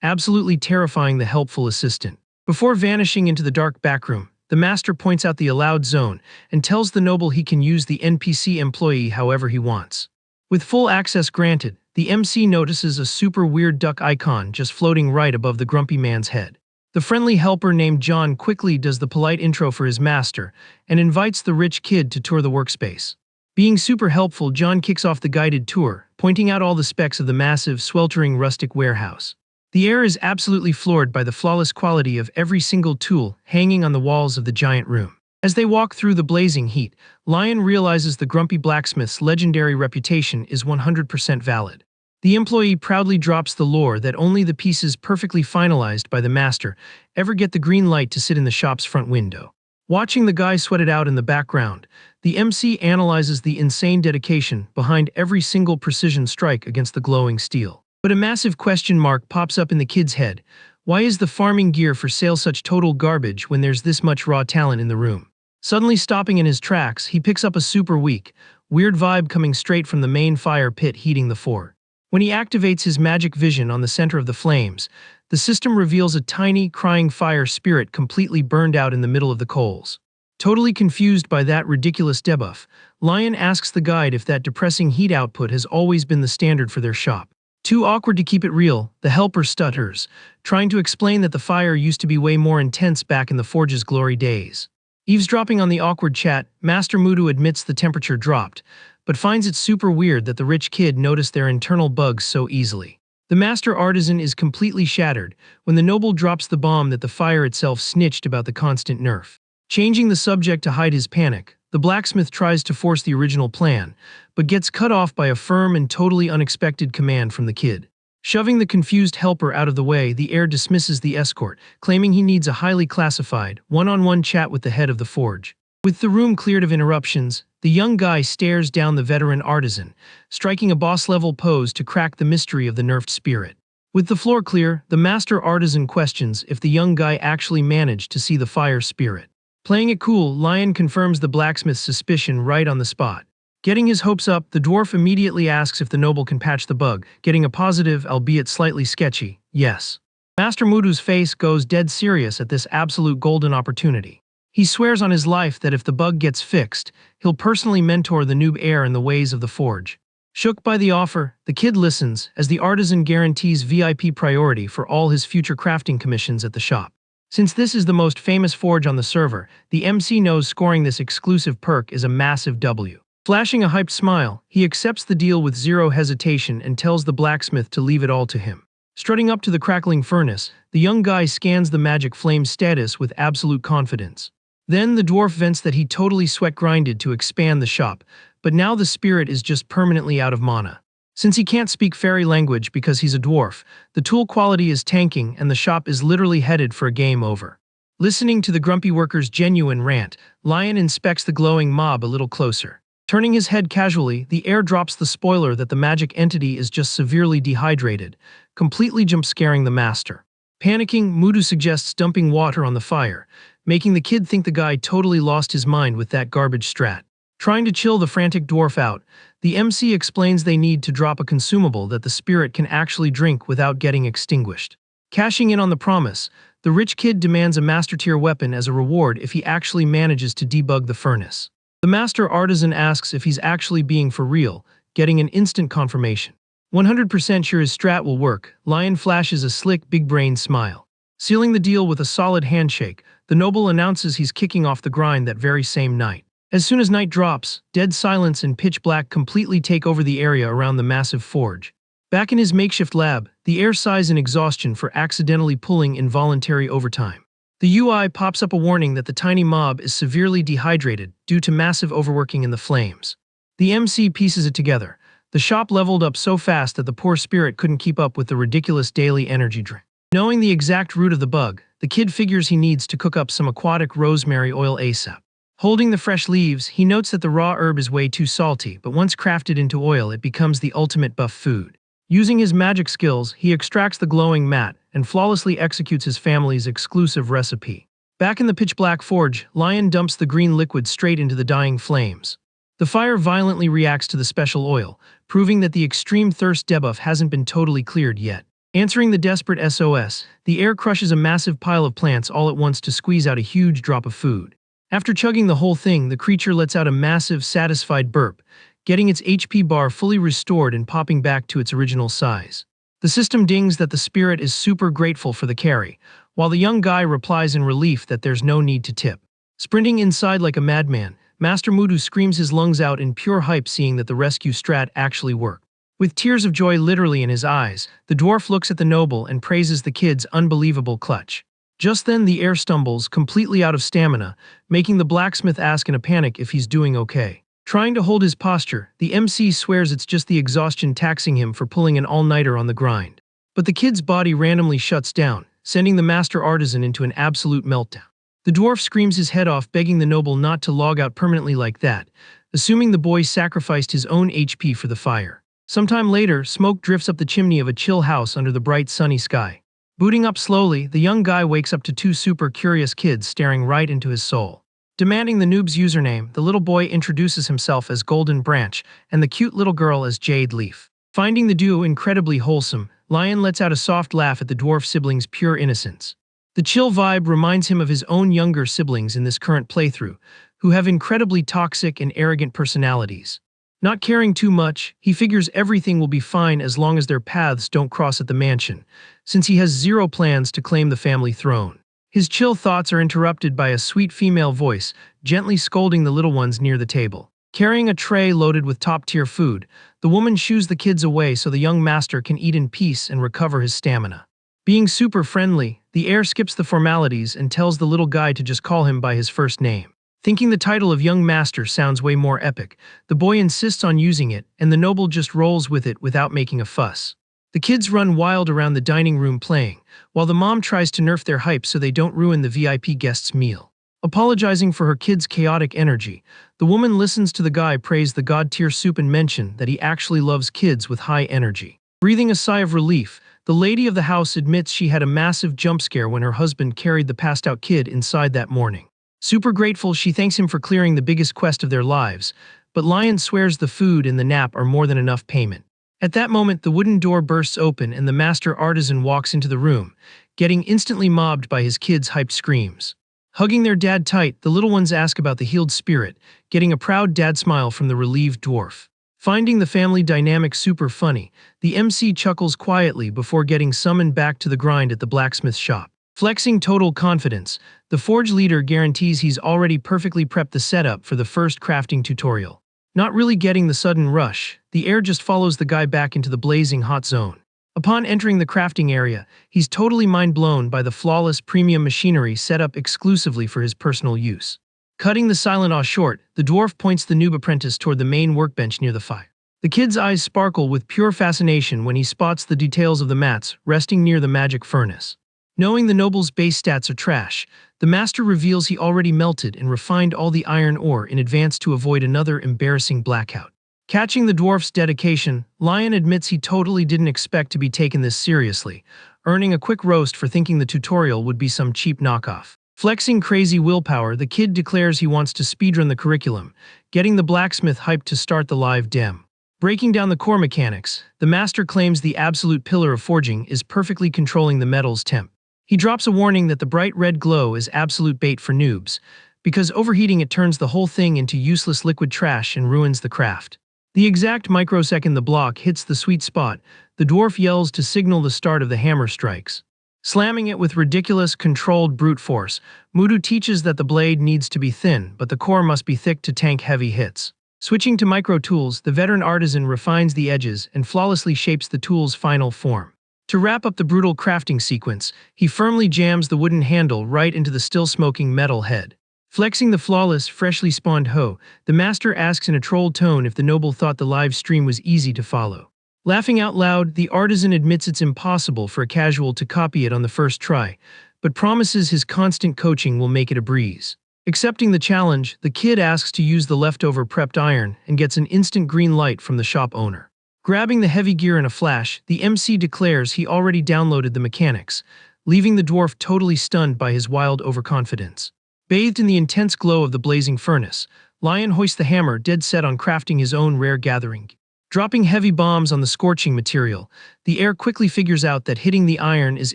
absolutely terrifying the helpful assistant. Before vanishing into the dark backroom, the master points out the allowed zone and tells the noble he can use the NPC employee however he wants. With full access granted, the MC notices a super weird duck icon just floating right above the grumpy man's head. The friendly helper named John quickly does the polite intro for his master and invites the rich kid to tour the workspace. Being super helpful, John kicks off the guided tour, pointing out all the specs of the massive, sweltering rustic warehouse. The heir is absolutely floored by the flawless quality of every single tool hanging on the walls of the giant room. As they walk through the blazing heat, Lion realizes the grumpy blacksmith's legendary reputation is 100% valid. The employee proudly drops the lore that only the pieces perfectly finalized by the master ever get the green light to sit in the shop's front window. Watching the guy sweat it out in the background, the MC analyzes the insane dedication behind every single precision strike against the glowing steel. But a massive question mark pops up in the kid's head. Why is the farming gear for sale such total garbage when there's this much raw talent in the room? Suddenly stopping in his tracks, he picks up a super weak, weird vibe coming straight from the main fire pit heating the fort. When he activates his magic vision on the center of the flames, the system reveals a tiny, crying fire spirit completely burned out in the middle of the coals. Totally confused by that ridiculous debuff, Lion asks the guide if that depressing heat output has always been the standard for their shop. Too awkward to keep it real, the helper stutters, trying to explain that the fire used to be way more intense back in the forge's glory days. Eavesdropping on the awkward chat, Master Mudu admits the temperature dropped, but finds it super weird that the rich kid noticed their internal bugs so easily. The master artisan is completely shattered when the noble drops the bomb that the fire itself snitched about the constant nerf. Changing the subject to hide his panic, the blacksmith tries to force the original plan, but gets cut off by a firm and totally unexpected command from the kid. Shoving the confused helper out of the way, the heir dismisses the escort, claiming he needs a highly classified, one-on-one chat with the head of the forge. With the room cleared of interruptions, the young guy stares down the veteran artisan, striking a boss-level pose to crack the mystery of the nerfed spirit. With the floor clear, the master artisan questions if the young guy actually managed to see the fire spirit. Playing it cool, Lion confirms the blacksmith's suspicion right on the spot. Getting his hopes up, the dwarf immediately asks if the noble can patch the bug, getting a positive, albeit slightly sketchy, yes. Master Mudu's face goes dead serious at this absolute golden opportunity. He swears on his life that if the bug gets fixed, he'll personally mentor the noob heir in the ways of the forge. Shook by the offer, the kid listens, as the artisan guarantees VIP priority for all his future crafting commissions at the shop. Since this is the most famous forge on the server, the MC knows scoring this exclusive perk is a massive W. Flashing a hyped smile, he accepts the deal with zero hesitation and tells the blacksmith to leave it all to him. Strutting up to the crackling furnace, the young guy scans the magic flame status with absolute confidence. Then the dwarf vents that he totally sweat-grinded to expand the shop, but now the spirit is just permanently out of mana. Since he can't speak fairy language because he's a dwarf, the tool quality is tanking and the shop is literally headed for a game over. Listening to the grumpy worker's genuine rant, Lion inspects the glowing mob a little closer. Turning his head casually, the heir drops the spoiler that the magic entity is just severely dehydrated, completely jump-scaring the master. Panicking, Mudu suggests dumping water on the fire, making the kid think the guy totally lost his mind with that garbage strat. Trying to chill the frantic dwarf out, the MC explains they need to drop a consumable that the spirit can actually drink without getting extinguished. Cashing in on the promise, the rich kid demands a master-tier weapon as a reward if he actually manages to debug the furnace. The master artisan asks if he's actually being for real, getting an instant confirmation. 100% sure his strat will work, Lion flashes a slick, big-brained smile. Sealing the deal with a solid handshake, the noble announces he's kicking off the grind that very same night. As soon as night drops, dead silence and pitch black completely take over the area around the massive forge. Back in his makeshift lab, the heir sighs in exhaustion for accidentally pulling involuntary overtime. The UI pops up a warning that the tiny mob is severely dehydrated due to massive overworking in the flames. The MC pieces it together. The shop leveled up so fast that the poor spirit couldn't keep up with the ridiculous daily energy drain. Knowing the exact root of the bug, the kid figures he needs to cook up some aquatic rosemary oil ASAP. Holding the fresh leaves, he notes that the raw herb is way too salty, but once crafted into oil, it becomes the ultimate buff food. Using his magic skills, he extracts the glowing mat and flawlessly executes his family's exclusive recipe. Back in the pitch-black forge, Lion dumps the green liquid straight into the dying flames. The fire violently reacts to the special oil, proving that the extreme thirst debuff hasn't been totally cleared yet. Answering the desperate SOS, the heir crushes a massive pile of plants all at once to squeeze out a huge drop of food. After chugging the whole thing, the creature lets out a massive, satisfied burp, getting its HP bar fully restored and popping back to its original size. The system dings that the spirit is super grateful for the carry, while the young guy replies in relief that there's no need to tip. Sprinting inside like a madman, Master Mudu screams his lungs out in pure hype seeing that the rescue strat actually worked. With tears of joy literally in his eyes, the dwarf looks at the noble and praises the kid's unbelievable clutch. Just then the heir stumbles, completely out of stamina, making the blacksmith ask in a panic if he's doing okay. Trying to hold his posture, the MC swears it's just the exhaustion taxing him for pulling an all-nighter on the grind. But the kid's body randomly shuts down, sending the master artisan into an absolute meltdown. The dwarf screams his head off, begging the noble not to log out permanently like that, assuming the boy sacrificed his own HP for the fire. Sometime later, smoke drifts up the chimney of a chill house under the bright sunny sky. Booting up slowly, the young guy wakes up to two super curious kids staring right into his soul. Demanding the noob's username, the little boy introduces himself as Golden Branch and the cute little girl as Jade Leaf. Finding the duo incredibly wholesome, Lion lets out a soft laugh at the dwarf siblings' pure innocence. The chill vibe reminds him of his own younger siblings in this current playthrough, who have incredibly toxic and arrogant personalities. Not caring too much, he figures everything will be fine as long as their paths don't cross at the mansion, since he has zero plans to claim the family throne. His chill thoughts are interrupted by a sweet female voice, gently scolding the little ones near the table. Carrying a tray loaded with top-tier food, the woman shoos the kids away so the young master can eat in peace and recover his stamina. Being super friendly, the heir skips the formalities and tells the little guy to just call him by his first name. Thinking the title of Young Master sounds way more epic, the boy insists on using it, and the noble just rolls with it without making a fuss. The kids run wild around the dining room playing, while the mom tries to nerf their hype so they don't ruin the VIP guest's meal. Apologizing for her kids' chaotic energy, the woman listens to the guy praise the god-tier soup and mention that he actually loves kids with high energy. Breathing a sigh of relief, the lady of the house admits she had a massive jump scare when her husband carried the passed-out kid inside that morning. Super grateful, she thanks him for clearing the biggest quest of their lives, but Lion swears the food and the nap are more than enough payment. At that moment, the wooden door bursts open and the master artisan walks into the room, getting instantly mobbed by his kids' hyped screams. Hugging their dad tight, the little ones ask about the healed spirit, getting a proud dad smile from the relieved dwarf. Finding the family dynamic super funny, the MC chuckles quietly before getting summoned back to the grind at the blacksmith shop. Flexing total confidence, the Forge leader guarantees he's already perfectly prepped the setup for the first crafting tutorial. Not really getting the sudden rush, the heir just follows the guy back into the blazing hot zone. Upon entering the crafting area, he's totally mind-blown by the flawless premium machinery set up exclusively for his personal use. Cutting the silent awe short, the dwarf points the noob apprentice toward the main workbench near the fire. The kid's eyes sparkle with pure fascination when he spots the details of the mats resting near the magic furnace. Knowing the noble's base stats are trash, the master reveals he already melted and refined all the iron ore in advance to avoid another embarrassing blackout. Catching the dwarf's dedication, Lion admits he totally didn't expect to be taken this seriously, earning a quick roast for thinking the tutorial would be some cheap knockoff. Flexing crazy willpower, the kid declares he wants to speedrun the curriculum, getting the blacksmith hyped to start the live dem. Breaking down the core mechanics, the master claims the absolute pillar of forging is perfectly controlling the metal's temp. He drops a warning that the bright red glow is absolute bait for noobs, because overheating it turns the whole thing into useless liquid trash and ruins the craft. The exact microsecond the block hits the sweet spot, the dwarf yells to signal the start of the hammer strikes. Slamming it with ridiculous, controlled brute force, Mudu teaches that the blade needs to be thin, but the core must be thick to tank heavy hits. Switching to micro tools, the veteran artisan refines the edges and flawlessly shapes the tool's final form. To wrap up the brutal crafting sequence, he firmly jams the wooden handle right into the still-smoking metal head. Flexing the flawless, freshly spawned hoe, the master asks in a trolled tone if the noble thought the live stream was easy to follow. Laughing out loud, the artisan admits it's impossible for a casual to copy it on the first try, but promises his constant coaching will make it a breeze. Accepting the challenge, the kid asks to use the leftover prepped iron and gets an instant green light from the shop owner. Grabbing the heavy gear in a flash, the MC declares he already downloaded the mechanics, leaving the dwarf totally stunned by his wild overconfidence. Bathed in the intense glow of the blazing furnace, Lion hoists the hammer, dead set on crafting his own rare gathering. Dropping heavy bombs on the scorching material, the heir quickly figures out that hitting the iron is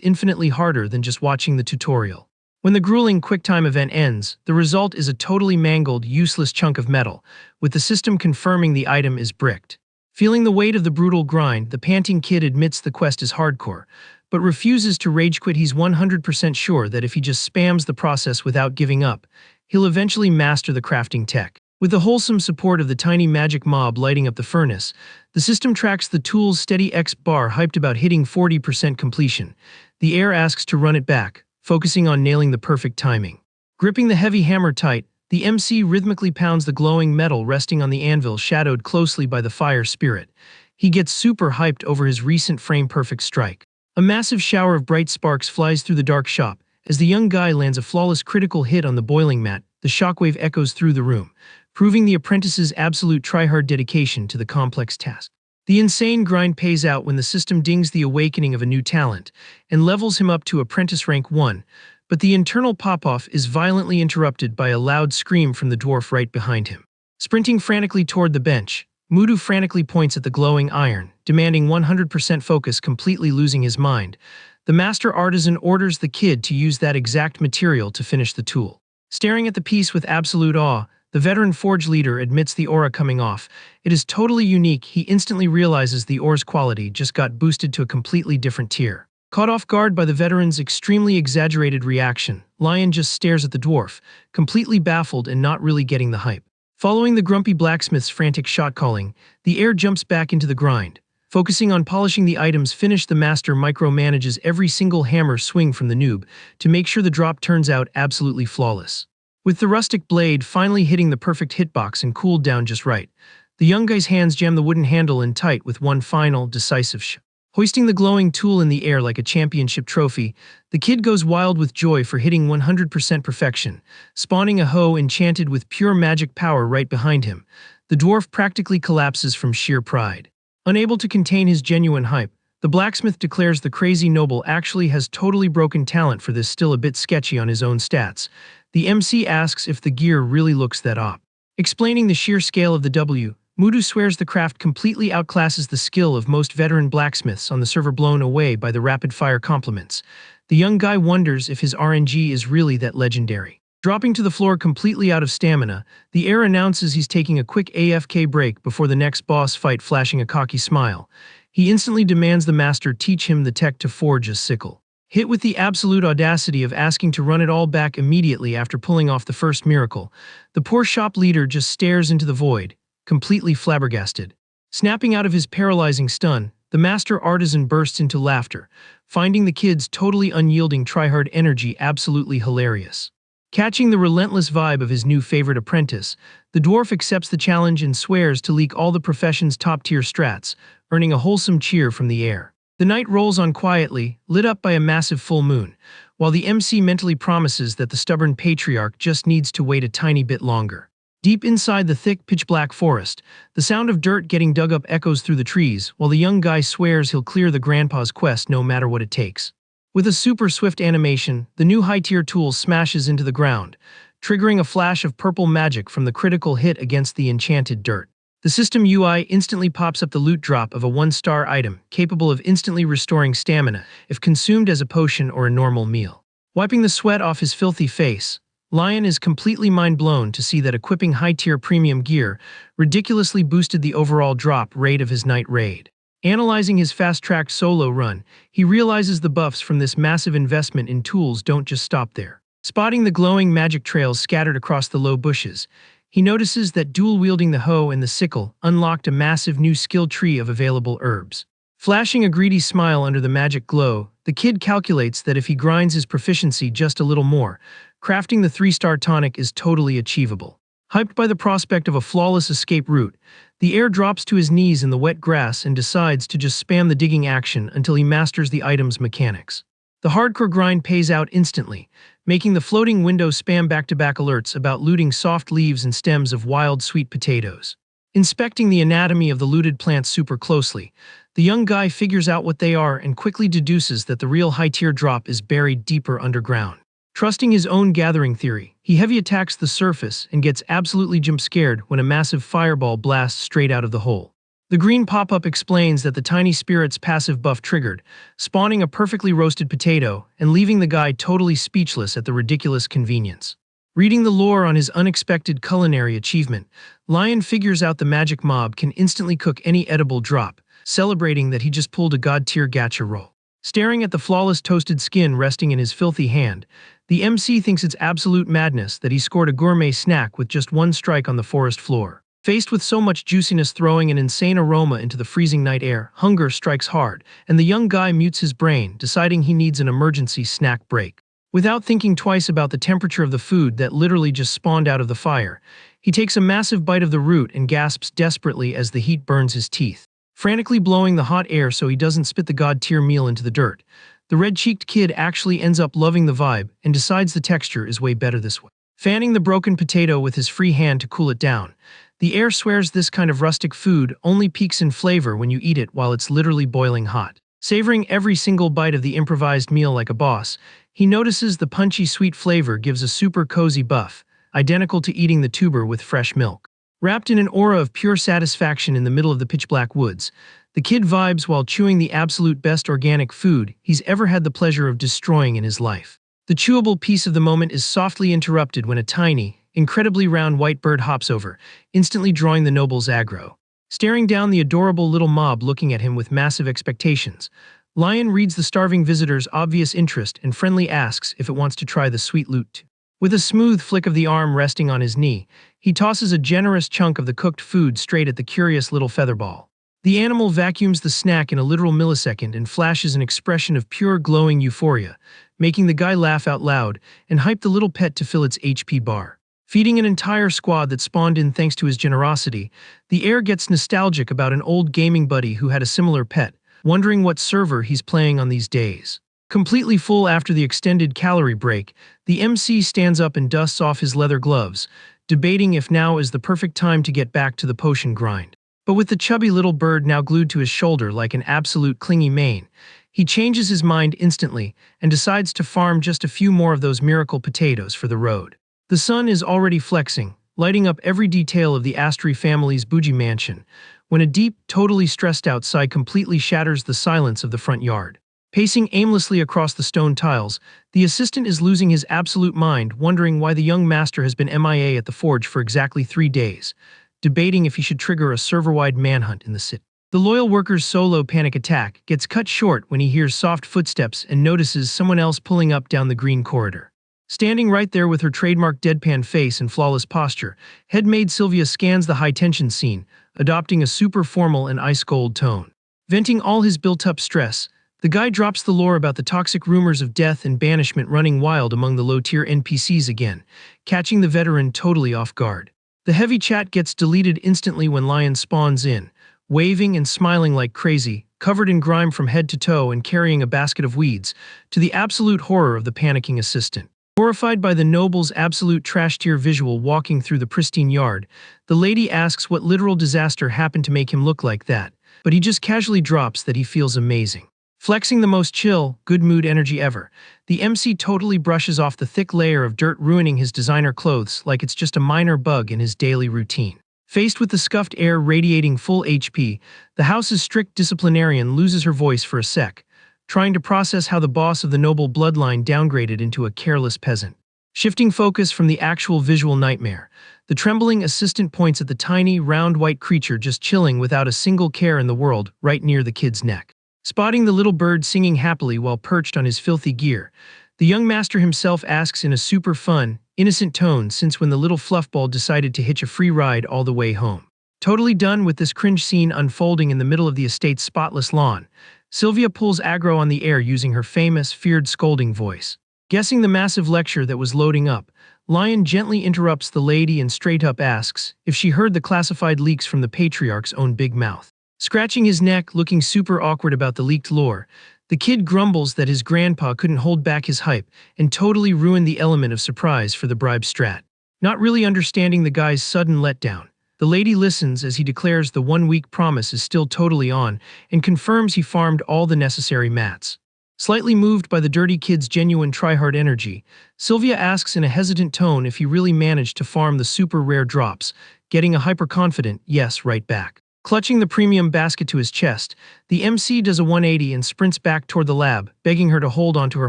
infinitely harder than just watching the tutorial. When the grueling QuickTime event ends, the result is a totally mangled, useless chunk of metal, with the system confirming the item is bricked. Feeling the weight of the brutal grind, the panting kid admits the quest is hardcore, but refuses to rage quit. He's 100% sure that if he just spams the process without giving up, he'll eventually master the crafting tech. With the wholesome support of the tiny magic mob lighting up the furnace, the system tracks the tool's steady X bar hyped about hitting 40% completion. The air asks to run it back, focusing on nailing the perfect timing. Gripping the heavy hammer tight, the MC rhythmically pounds the glowing metal resting on the anvil shadowed closely by the fire spirit. He gets super hyped over his recent frame-perfect strike. A massive shower of bright sparks flies through the dark shop. As the young guy lands a flawless critical hit on the boiling mat, the shockwave echoes through the room, proving the apprentice's absolute try-hard dedication to the complex task. The insane grind pays out when the system dings the awakening of a new talent and levels him up to apprentice rank 1, but the internal pop-off is violently interrupted by a loud scream from the dwarf right behind him. Sprinting frantically toward the bench, Mudu frantically points at the glowing iron, demanding 100% focus, completely losing his mind. The master artisan orders the kid to use that exact material to finish the tool. Staring at the piece with absolute awe, the veteran forge leader admits the aura coming off. It is totally unique. He instantly realizes the ore's quality just got boosted to a completely different tier. Caught off guard by the veteran's extremely exaggerated reaction, Lion just stares at the dwarf, completely baffled and not really getting the hype. Following the grumpy blacksmith's frantic shot-calling, the heir jumps back into the grind. Focusing on polishing the items finished, the master micromanages every single hammer swing from the noob to make sure the drop turns out absolutely flawless. With the rustic blade finally hitting the perfect hitbox and cooled down just right, the young guy's hands jam the wooden handle in tight with one final, decisive shot. Hoisting the glowing tool in the air like a championship trophy, the kid goes wild with joy for hitting 100% perfection, spawning a hoe enchanted with pure magic power right behind him. The dwarf practically collapses from sheer pride. Unable to contain his genuine hype, the blacksmith declares the crazy noble actually has totally broken talent for this, still a bit sketchy on his own stats. The MC asks if the gear really looks that op. Explaining the sheer scale of the W, Mudu swears the craft completely outclasses the skill of most veteran blacksmiths on the server, blown away by the rapid-fire compliments. The young guy wonders if his RNG is really that legendary. Dropping to the floor completely out of stamina, the heir announces he's taking a quick AFK break before the next boss fight, flashing a cocky smile. He instantly demands the master teach him the tech to forge a sickle. Hit with the absolute audacity of asking to run it all back immediately after pulling off the first miracle, the poor shop leader just stares into the void, completely flabbergasted. Snapping out of his paralyzing stun, the master artisan bursts into laughter, finding the kid's totally unyielding tryhard energy absolutely hilarious. Catching the relentless vibe of his new favorite apprentice, the dwarf accepts the challenge and swears to leak all the profession's top-tier strats, earning a wholesome cheer from the air. The night rolls on quietly, lit up by a massive full moon, while the MC mentally promises that the stubborn patriarch just needs to wait a tiny bit longer. Deep inside the thick, pitch-black forest, the sound of dirt getting dug up echoes through the trees, while the young guy swears he'll clear the grandpa's quest no matter what it takes. With a super swift animation, the new high-tier tool smashes into the ground, triggering a flash of purple magic from the critical hit against the enchanted dirt. The system UI instantly pops up the loot drop of a 1-star item, capable of instantly restoring stamina if consumed as a potion or a normal meal. Wiping the sweat off his filthy face, Lion is completely mind-blown to see that equipping high-tier premium gear ridiculously boosted the overall drop rate of his night raid. Analyzing his fast-tracked solo run, he realizes the buffs from this massive investment in tools don't just stop there. Spotting the glowing magic trails scattered across the low bushes, he notices that dual-wielding the hoe and the sickle unlocked a massive new skill tree of available herbs. Flashing a greedy smile under the magic glow, the kid calculates that if he grinds his proficiency just a little more, crafting the 3-star tonic is totally achievable. Hyped by the prospect of a flawless escape route, the heir drops to his knees in the wet grass and decides to just spam the digging action until he masters the item's mechanics. The hardcore grind pays out instantly, making the floating window spam back-to-back alerts about looting soft leaves and stems of wild sweet potatoes. Inspecting the anatomy of the looted plants super closely, the young guy figures out what they are and quickly deduces that the real high-tier drop is buried deeper underground. Trusting his own gathering theory, he heavy attacks the surface and gets absolutely jump-scared when a massive fireball blasts straight out of the hole. The green pop-up explains that the tiny spirit's passive buff triggered, spawning a perfectly roasted potato and leaving the guy totally speechless at the ridiculous convenience. Reading the lore on his unexpected culinary achievement, Lion figures out the magic mob can instantly cook any edible drop, celebrating that he just pulled a god-tier gacha roll. Staring at the flawless toasted skin resting in his filthy hand, the MC thinks it's absolute madness that he scored a gourmet snack with just one strike on the forest floor. Faced with so much juiciness throwing an insane aroma into the freezing night air, hunger strikes hard, and the young guy mutes his brain, deciding he needs an emergency snack break. Without thinking twice about the temperature of the food that literally just spawned out of the fire, he takes a massive bite of the root and gasps desperately as the heat burns his teeth. Frantically blowing the hot air so he doesn't spit the god-tier meal into the dirt, the red-cheeked kid actually ends up loving the vibe and decides the texture is way better this way. Fanning the broken potato with his free hand to cool it down, the heir swears this kind of rustic food only peaks in flavor when you eat it while it's literally boiling hot. Savoring every single bite of the improvised meal like a boss, he notices the punchy sweet flavor gives a super cozy buff, identical to eating the tuber with fresh milk. Wrapped in an aura of pure satisfaction in the middle of the pitch-black woods, the kid vibes while chewing the absolute best organic food he's ever had the pleasure of destroying in his life. The chewable piece of the moment is softly interrupted when a tiny, incredibly round white bird hops over, instantly drawing the noble's aggro. Staring down the adorable little mob looking at him with massive expectations, Lion reads the starving visitor's obvious interest and friendly asks if it wants to try the sweet loot too. With a smooth flick of the arm resting on his knee, he tosses a generous chunk of the cooked food straight at the curious little featherball. The animal vacuums the snack in a literal millisecond and flashes an expression of pure glowing euphoria, making the guy laugh out loud and hype the little pet to fill its HP bar. Feeding an entire squad that spawned in thanks to his generosity, the heir gets nostalgic about an old gaming buddy who had a similar pet, wondering what server he's playing on these days. Completely full after the extended calorie break, the MC stands up and dusts off his leather gloves, debating if now is the perfect time to get back to the potion grind. But with the chubby little bird now glued to his shoulder like an absolute clingy mane, he changes his mind instantly and decides to farm just a few more of those miracle potatoes for the road. The sun is already flexing, lighting up every detail of the Astra family's bougie mansion, when a deep, totally stressed out sigh completely shatters the silence of the front yard. Pacing aimlessly across the stone tiles, the assistant is losing his absolute mind, wondering why the young master has been MIA at the forge for exactly 3 days, debating if he should trigger a server-wide manhunt in the city. The loyal worker's solo panic attack gets cut short when he hears soft footsteps and notices someone else pulling up down the green corridor. Standing right there with her trademark deadpan face and flawless posture, headmaid Sylvia scans the high-tension scene, adopting a super formal and ice-cold tone. Venting all his built-up stress, the guy drops the lore about the toxic rumors of death and banishment running wild among the low-tier NPCs again, catching the veteran totally off guard. The heavy chat gets deleted instantly when Lion spawns in, waving and smiling like crazy, covered in grime from head to toe and carrying a basket of weeds, to the absolute horror of the panicking assistant. Horrified by the noble's absolute trash-tier visual walking through the pristine yard, the lady asks what literal disaster happened to make him look like that, but he just casually drops that he feels amazing. Flexing the most chill, good mood energy ever, the MC totally brushes off the thick layer of dirt ruining his designer clothes like it's just a minor bug in his daily routine. Faced with the scuffed air radiating full HP, the house's strict disciplinarian loses her voice for a sec, trying to process how the boss of the noble bloodline downgraded into a careless peasant. Shifting focus from the actual visual nightmare, the trembling assistant points at the tiny, round white creature just chilling without a single care in the world right near the kid's neck. Spotting the little bird singing happily while perched on his filthy gear, the young master himself asks in a super fun, innocent tone since when the little fluffball decided to hitch a free ride all the way home. Totally done with this cringe scene unfolding in the middle of the estate's spotless lawn, Sylvia pulls aggro on the air using her famous, feared scolding voice. Guessing the massive lecture that was loading up, Lion gently interrupts the lady and straight up asks if she heard the classified leaks from the patriarch's own big mouth. Scratching his neck, looking super awkward about the leaked lore, the kid grumbles that his grandpa couldn't hold back his hype and totally ruined the element of surprise for the bribe strat. Not really understanding the guy's sudden letdown, the lady listens as he declares the 1-week promise is still totally on and confirms he farmed all the necessary mats. Slightly moved by the dirty kid's genuine tryhard energy, Sylvia asks in a hesitant tone if he really managed to farm the super rare drops, getting a hyper-confident yes right back. Clutching the premium basket to his chest, the MC does a 180 and sprints back toward the lab, begging her to hold on to her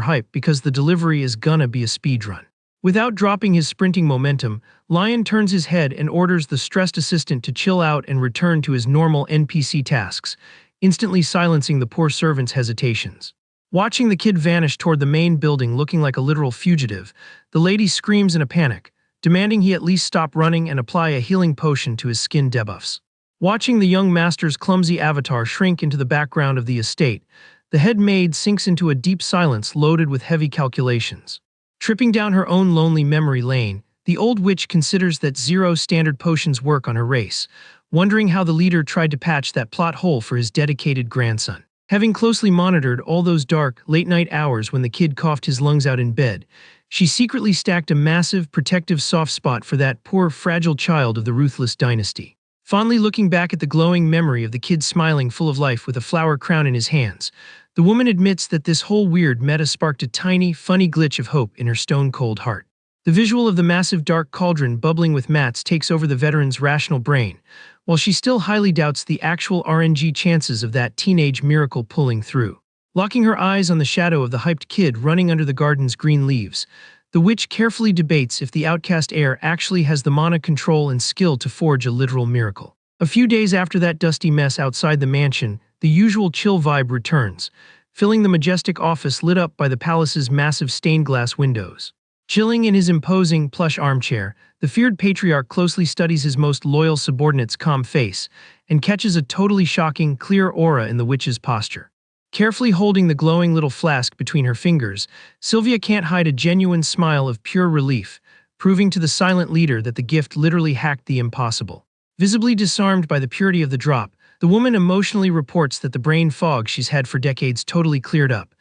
hype because the delivery is gonna be a speedrun. Without dropping his sprinting momentum, Lion turns his head and orders the stressed assistant to chill out and return to his normal NPC tasks, instantly silencing the poor servant's hesitations. Watching the kid vanish toward the main building looking like a literal fugitive, the lady screams in a panic, demanding he at least stop running and apply a healing potion to his skin debuffs. Watching the young master's clumsy avatar shrink into the background of the estate, the head maid sinks into a deep silence loaded with heavy calculations. Tripping down her own lonely memory lane, the old witch considers that 0 standard potions work on her race, wondering how the leader tried to patch that plot hole for his dedicated grandson. Having closely monitored all those dark, late-night hours when the kid coughed his lungs out in bed, she secretly stacked a massive, protective soft spot for that poor, fragile child of the ruthless dynasty. Fondly looking back at the glowing memory of the kid smiling full of life with a flower crown in his hands, the woman admits that this whole weird meta sparked a tiny, funny glitch of hope in her stone-cold heart. The visual of the massive dark cauldron bubbling with mats takes over the veteran's rational brain, while she still highly doubts the actual RNG chances of that teenage miracle pulling through. Locking her eyes on the shadow of the hyped kid running under the garden's green leaves, the witch carefully debates if the outcast heir actually has the mana control and skill to forge a literal miracle. A few days after that dusty mess outside the mansion, the usual chill vibe returns, filling the majestic office lit up by the palace's massive stained glass windows. Chilling in his imposing, plush armchair, the feared patriarch closely studies his most loyal subordinate's calm face and catches a totally shocking, clear aura in the witch's posture. Carefully holding the glowing little flask between her fingers, Sylvia can't hide a genuine smile of pure relief, proving to the silent leader that the gift literally hacked the impossible. Visibly disarmed by the purity of the drop, the woman emotionally reports that the brain fog she's had for decades totally cleared up,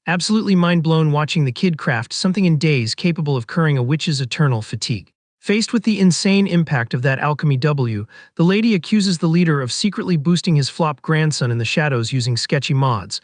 absolutely mind-blown watching the kid craft something in days capable of curing a witch's eternal fatigue. Faced with the insane impact of that alchemy W, the lady accuses the leader of secretly boosting his flop grandson in the shadows using sketchy mods,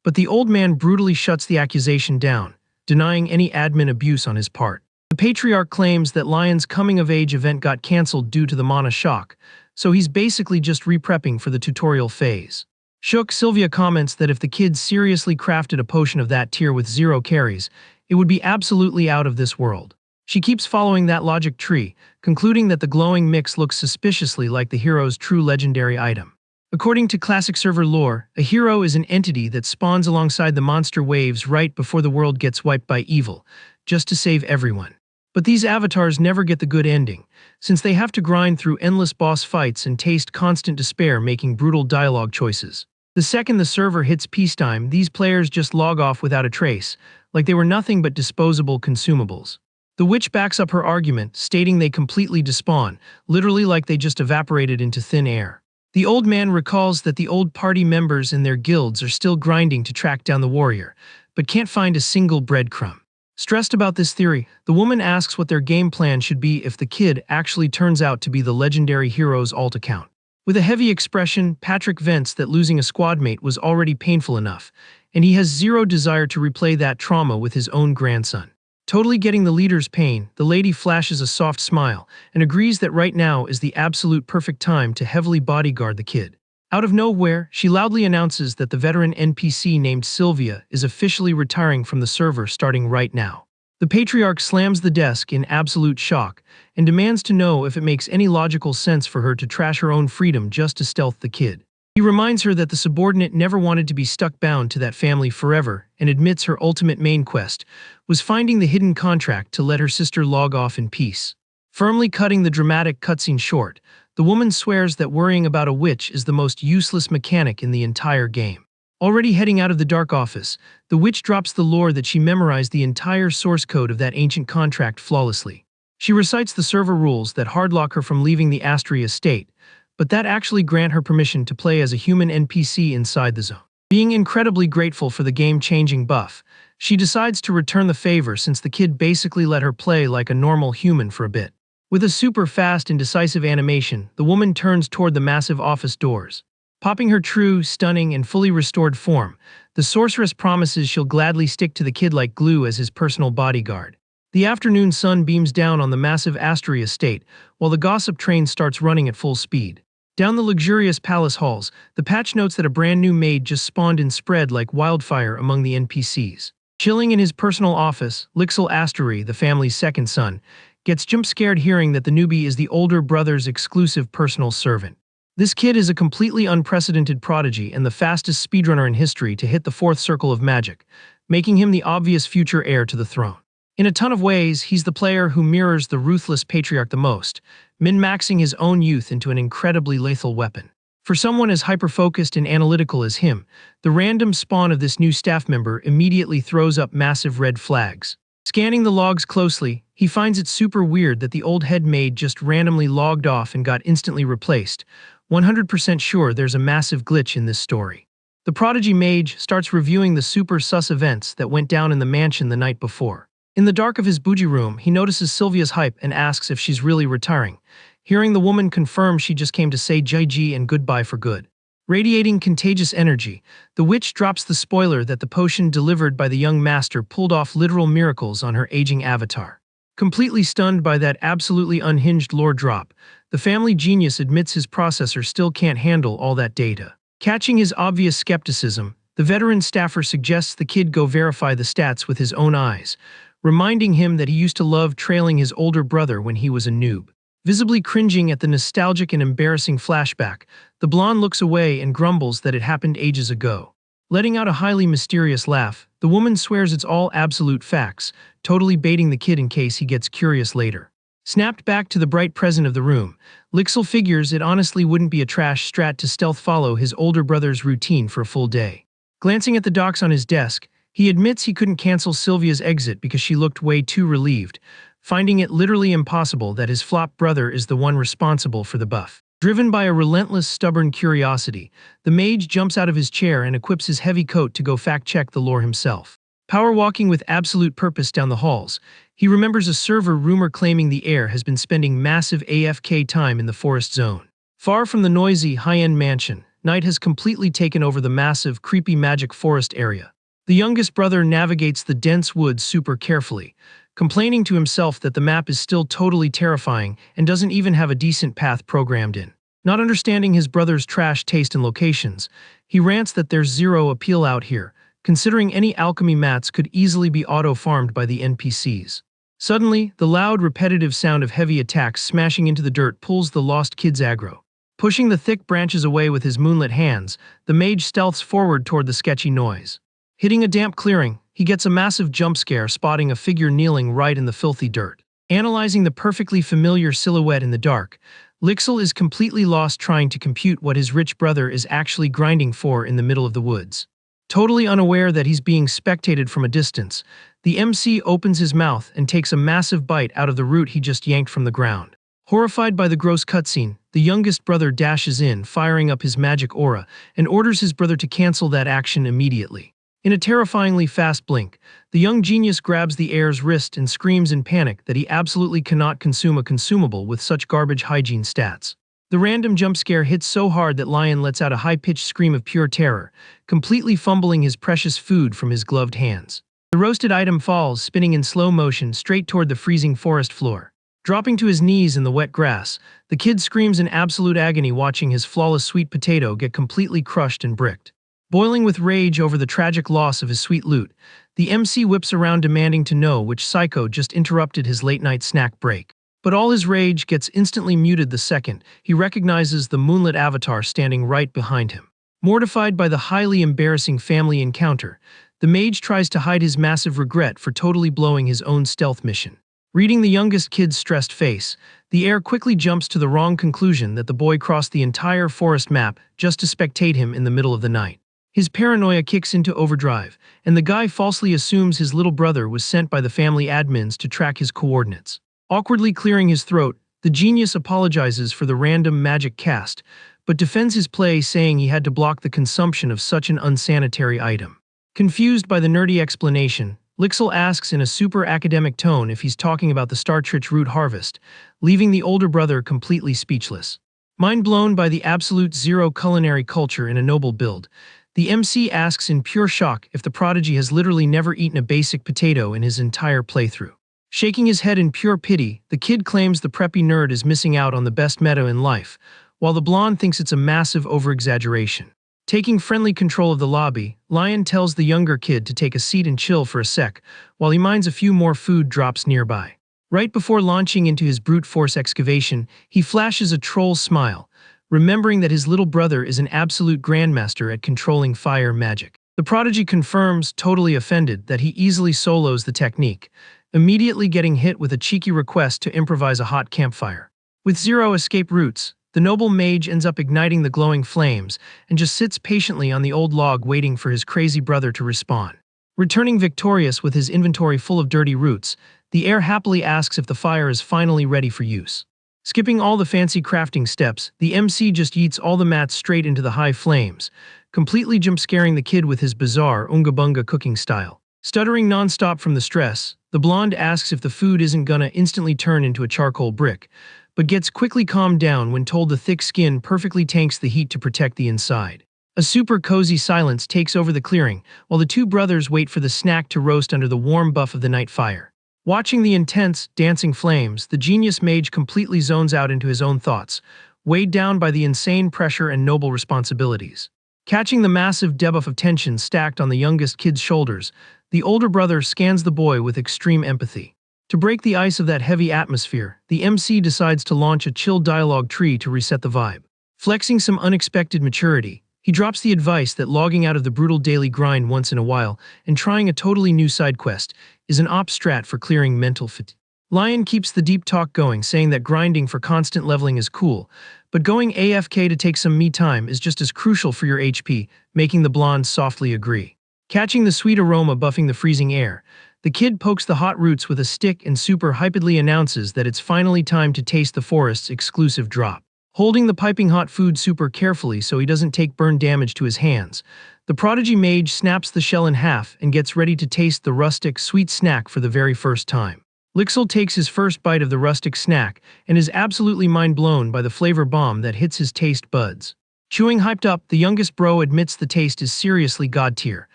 but the old man brutally shuts the accusation down, denying any admin abuse on his part. The patriarch claims that Lion's coming-of-age event got cancelled due to the mana shock, so he's basically just re-prepping for the tutorial phase. Shook, Sylvia comments that if the kid seriously crafted a potion of that tier with 0 carries, it would be absolutely out of this world. She keeps following that logic tree, concluding that the glowing mix looks suspiciously like the hero's true legendary item. According to classic server lore, a hero is an entity that spawns alongside the monster waves right before the world gets wiped by evil, just to save everyone. But these avatars never get the good ending, since they have to grind through endless boss fights and taste constant despair making brutal dialogue choices. The second the server hits peacetime, these players just log off without a trace, like they were nothing but disposable consumables. The witch backs up her argument, stating they completely despawn, literally like they just evaporated into thin air. The old man recalls that the old party members in their guilds are still grinding to track down the warrior, but can't find a single breadcrumb. Stressed about this theory, the woman asks what their game plan should be if the kid actually turns out to be the legendary hero's alt account. With a heavy expression, Patrick vents that losing a squadmate was already painful enough, and he has 0 desire to replay that trauma with his own grandson. Totally getting the leader's pain, the lady flashes a soft smile and agrees that right now is the absolute perfect time to heavily bodyguard the kid. Out of nowhere, she loudly announces that the veteran NPC named Sylvia is officially retiring from the server starting right now. The patriarch slams the desk in absolute shock and demands to know if it makes any logical sense for her to trash her own freedom just to stealth the kid. He reminds her that the subordinate never wanted to be stuck bound to that family forever and admits her ultimate main quest was finding the hidden contract to let her sister log off in peace. Firmly cutting the dramatic cutscene short, the woman swears that worrying about a witch is the most useless mechanic in the entire game. Already heading out of the dark office, the witch drops the lore that she memorized the entire source code of that ancient contract flawlessly. She recites the server rules that hardlock her from leaving the Astri estate, but that actually grant her permission to play as a human NPC inside the zone. Being incredibly grateful for the game-changing buff, she decides to return the favor since the kid basically let her play like a normal human for a bit. With a super fast and decisive animation, the woman turns toward the massive office doors. Popping her true, stunning, and fully restored form, the sorceress promises she'll gladly stick to the kid like glue as his personal bodyguard. The afternoon sun beams down on the massive Astri estate, while the gossip train starts running at full speed. Down the luxurious palace halls, the patch notes that a brand new maid just spawned and spread like wildfire among the NPCs. Chilling in his personal office, Lixel Asteri, the family's second son, gets jump-scared hearing that the newbie is the older brother's exclusive personal servant. This kid is a completely unprecedented prodigy and the fastest speedrunner in history to hit the fourth circle of magic, making him the obvious future heir to the throne. In a ton of ways, he's the player who mirrors the ruthless patriarch the most, min-maxing his own youth into an incredibly lethal weapon. For someone as hyper-focused and analytical as him, the random spawn of this new staff member immediately throws up massive red flags. Scanning the logs closely, he finds it super weird that the old head maid just randomly logged off and got instantly replaced, 100% sure there's a massive glitch in this story. The prodigy mage starts reviewing the super sus events that went down in the mansion the night before. In the dark of his bougie room, he notices Sylvia's hype and asks if she's really retiring. Hearing the woman confirm she just came to say GG and goodbye for good. Radiating contagious energy, the witch drops the spoiler that the potion delivered by the young master pulled off literal miracles on her aging avatar. Completely stunned by that absolutely unhinged lore drop, the family genius admits his processor still can't handle all that data. Catching his obvious skepticism, the veteran staffer suggests the kid go verify the stats with his own eyes, reminding him that he used to love trailing his older brother when he was a noob. Visibly cringing at the nostalgic and embarrassing flashback, the blonde looks away and grumbles that it happened ages ago. Letting out a highly mysterious laugh, the woman swears it's all absolute facts, totally baiting the kid in case he gets curious later. Snapped back to the bright present of the room, Lixel figures it honestly wouldn't be a trash strat to stealth follow his older brother's routine for a full day. Glancing at the docs on his desk, he admits he couldn't cancel Sylvia's exit because she looked way too relieved, finding it literally impossible that his flop brother is the one responsible for the buff. Driven by a relentless, stubborn curiosity, the mage jumps out of his chair and equips his heavy coat to go fact-check the lore himself. Power walking with absolute purpose down the halls, he remembers a server rumor claiming the heir has been spending massive AFK time in the forest zone. Far from the noisy, high-end mansion, night has completely taken over the massive, creepy magic forest area. The youngest brother navigates the dense woods super carefully, complaining to himself that the map is still totally terrifying and doesn't even have a decent path programmed in. Not understanding his brother's trash taste in locations, he rants that there's zero appeal out here, considering any alchemy mats could easily be auto-farmed by the NPCs. Suddenly, the loud, repetitive sound of heavy attacks smashing into the dirt pulls the lost kid's aggro. Pushing the thick branches away with his moonlit hands, the mage stealths forward toward the sketchy noise. Hitting a damp clearing, he gets a massive jump scare spotting a figure kneeling right in the filthy dirt. Analyzing the perfectly familiar silhouette in the dark, Lixel is completely lost trying to compute what his rich brother is actually grinding for in the middle of the woods. Totally unaware that he's being spectated from a distance, the MC opens his mouth and takes a massive bite out of the root he just yanked from the ground. Horrified by the gross cutscene, the youngest brother dashes in, firing up his magic aura, and orders his brother to cancel that action immediately. In a terrifyingly fast blink, the young genius grabs the heir's wrist and screams in panic that he absolutely cannot consume a consumable with such garbage hygiene stats. The random jump scare hits so hard that Lion lets out a high-pitched scream of pure terror, completely fumbling his precious food from his gloved hands. The roasted item falls, spinning in slow motion straight toward the freezing forest floor. Dropping to his knees in the wet grass, the kid screams in absolute agony watching his flawless sweet potato get completely crushed and bricked. Boiling with rage over the tragic loss of his sweet loot, the MC whips around demanding to know which psycho just interrupted his late-night snack break. But all his rage gets instantly muted the second he recognizes the moonlit avatar standing right behind him. Mortified by the highly embarrassing family encounter, the mage tries to hide his massive regret for totally blowing his own stealth mission. Reading the youngest kid's stressed face, the heir quickly jumps to the wrong conclusion that the boy crossed the entire forest map just to spectate him in the middle of the night. His paranoia kicks into overdrive, and the guy falsely assumes his little brother was sent by the family admins to track his coordinates. Awkwardly clearing his throat, the genius apologizes for the random magic cast, but defends his play saying he had to block the consumption of such an unsanitary item. Confused by the nerdy explanation, Lixel asks in a super academic tone if he's talking about the Startrich root harvest, leaving the older brother completely speechless. Mind blown by the absolute zero culinary culture in a noble build, the MC asks in pure shock if the prodigy has literally never eaten a basic potato in his entire playthrough. Shaking his head in pure pity, the kid claims the preppy nerd is missing out on the best meta in life, while the blonde thinks it's a massive over-exaggeration. Taking friendly control of the lobby, Lion tells the younger kid to take a seat and chill for a sec, while he mines a few more food drops nearby. Right before launching into his brute force excavation, he flashes a troll smile, remembering that his little brother is an absolute grandmaster at controlling fire magic. The prodigy confirms, totally offended, that he easily solos the technique, immediately getting hit with a cheeky request to improvise a hot campfire. With zero escape routes, the noble mage ends up igniting the glowing flames and just sits patiently on the old log waiting for his crazy brother to respawn. Returning victorious with his inventory full of dirty roots, the heir happily asks if the fire is finally ready for use. Skipping all the fancy crafting steps, the MC just yeets all the mats straight into the high flames, completely jump-scaring the kid with his bizarre unga-bunga cooking style. Stuttering non-stop from the stress, the blonde asks if the food isn't gonna instantly turn into a charcoal brick, but gets quickly calmed down when told the thick skin perfectly tanks the heat to protect the inside. A super cozy silence takes over the clearing, while the two brothers wait for the snack to roast under the warm buff of the night fire. Watching the intense, dancing flames, the genius mage completely zones out into his own thoughts, weighed down by the insane pressure and noble responsibilities. Catching the massive debuff of tension stacked on the youngest kid's shoulders, the older brother scans the boy with extreme empathy. To break the ice of that heavy atmosphere, the MC decides to launch a chill dialogue tree to reset the vibe. Flexing some unexpected maturity, he drops the advice that logging out of the brutal daily grind once in a while and trying a totally new side quest is an op strat for clearing mental fatigue. Lion keeps the deep talk going, saying that grinding for constant leveling is cool, but going AFK to take some me time is just as crucial for your HP, making the blonde softly agree. Catching the sweet aroma buffing the freezing air, the kid pokes the hot roots with a stick and super hypedly announces that it's finally time to taste the forest's exclusive drop. Holding the piping hot food super carefully so he doesn't take burn damage to his hands, the prodigy mage snaps the shell in half and gets ready to taste the rustic, sweet snack for the very first time. Lixel takes his first bite of the rustic snack and is absolutely mind-blown by the flavor bomb that hits his taste buds. Chewing hyped up, the youngest bro admits the taste is seriously god-tier,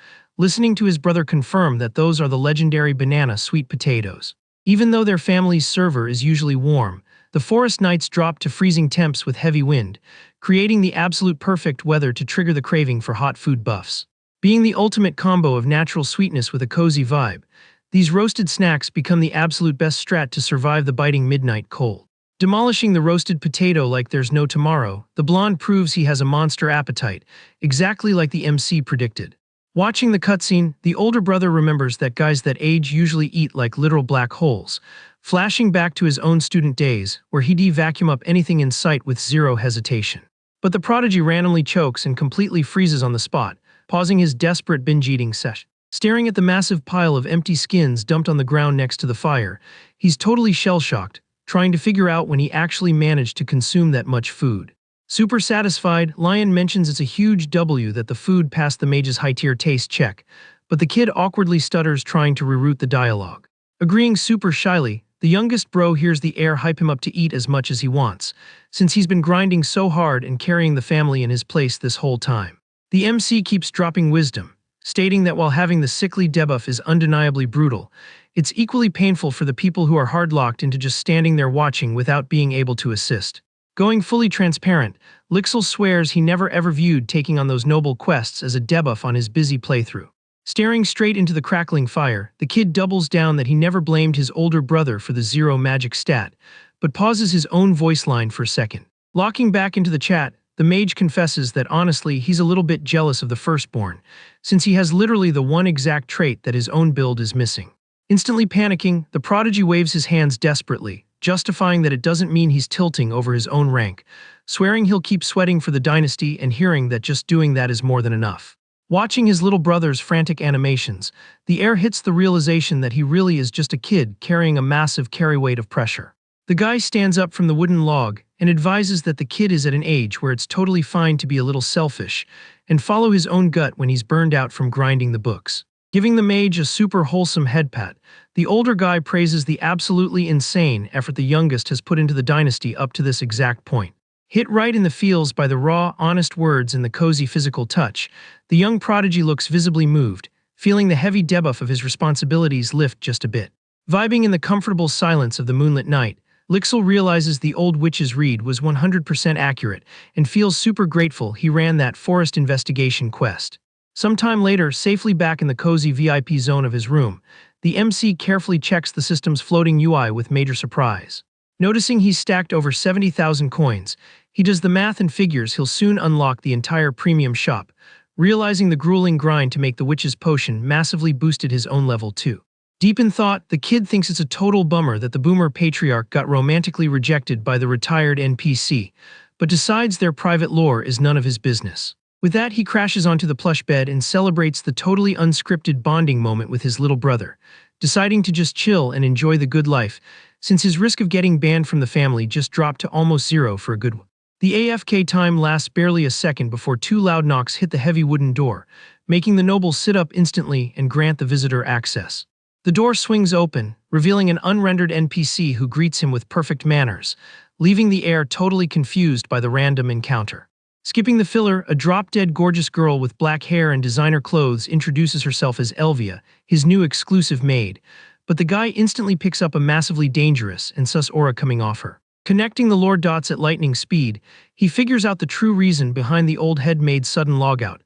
listening to his brother confirm that those are the legendary banana sweet potatoes. Even though their family's server is usually warm, the forest nights drop to freezing temps with heavy wind, creating the absolute perfect weather to trigger the craving for hot food buffs. Being the ultimate combo of natural sweetness with a cozy vibe, these roasted snacks become the absolute best strat to survive the biting midnight cold. Demolishing the roasted potato like there's no tomorrow, the blonde proves he has a monster appetite, exactly like the MC predicted. Watching the cutscene, the older brother remembers that guys that age usually eat like literal black holes, flashing back to his own student days, where he'd vacuum up anything in sight with zero hesitation. But the prodigy randomly chokes and completely freezes on the spot, pausing his desperate binge-eating session. Staring at the massive pile of empty skins dumped on the ground next to the fire, he's totally shell-shocked, trying to figure out when he actually managed to consume that much food. Super satisfied, Lion mentions it's a huge W that the food passed the mage's high-tier taste check, but the kid awkwardly stutters trying to reroute the dialogue. Agreeing super shyly, the youngest bro hears the heir hype him up to eat as much as he wants, since he's been grinding so hard and carrying the family in his place this whole time. The MC keeps dropping wisdom, stating that while having the sickly debuff is undeniably brutal, it's equally painful for the people who are hard-locked into just standing there watching without being able to assist. Going fully transparent, Lixel swears he never ever viewed taking on those noble quests as a debuff on his busy playthrough. Staring straight into the crackling fire, the kid doubles down that he never blamed his older brother for the zero magic stat, but pauses his own voice line for a second. Locking back into the chat, the mage confesses that honestly he's a little bit jealous of the firstborn, since he has literally the one exact trait that his own build is missing. Instantly panicking, the prodigy waves his hands desperately, justifying that it doesn't mean he's tilting over his own rank, swearing he'll keep sweating for the dynasty and hearing that just doing that is more than enough. Watching his little brother's frantic animations, the heir hits the realization that he really is just a kid carrying a massive carry-weight of pressure. The guy stands up from the wooden log and advises that the kid is at an age where it's totally fine to be a little selfish and follow his own gut when he's burned out from grinding the books. Giving the mage a super wholesome head pat, the older guy praises the absolutely insane effort the youngest has put into the dynasty up to this exact point. Hit right in the feels by the raw, honest words and the cozy physical touch, the young prodigy looks visibly moved, feeling the heavy debuff of his responsibilities lift just a bit. Vibing in the comfortable silence of the moonlit night, Lixel realizes the old witch's read was 100% accurate and feels super grateful he ran that forest investigation quest. Sometime later, safely back in the cozy VIP zone of his room, the MC carefully checks the system's floating UI with major surprise. Noticing he's stacked over 70,000 coins, He does the math and figures he'll soon unlock the entire premium shop, realizing the grueling grind to make the witch's potion massively boosted his own level too. Deep in thought, the kid thinks it's a total bummer that the boomer patriarch got romantically rejected by the retired NPC, but decides their private lore is none of his business. With that, he crashes onto the plush bed and celebrates the totally unscripted bonding moment with his little brother, deciding to just chill and enjoy the good life, since his risk of getting banned from the family just dropped to almost zero for a good one. The AFK time lasts barely a second before two loud knocks hit the heavy wooden door, making the noble sit up instantly and grant the visitor access. The door swings open, revealing an unrendered NPC who greets him with perfect manners, leaving the heir totally confused by the random encounter. Skipping the filler, a drop-dead gorgeous girl with black hair and designer clothes introduces herself as Elvia, his new exclusive maid, but the guy instantly picks up a massively dangerous and sus aura coming off her. Connecting the lore dots at lightning speed, he figures out the true reason behind the old head maid's sudden logout,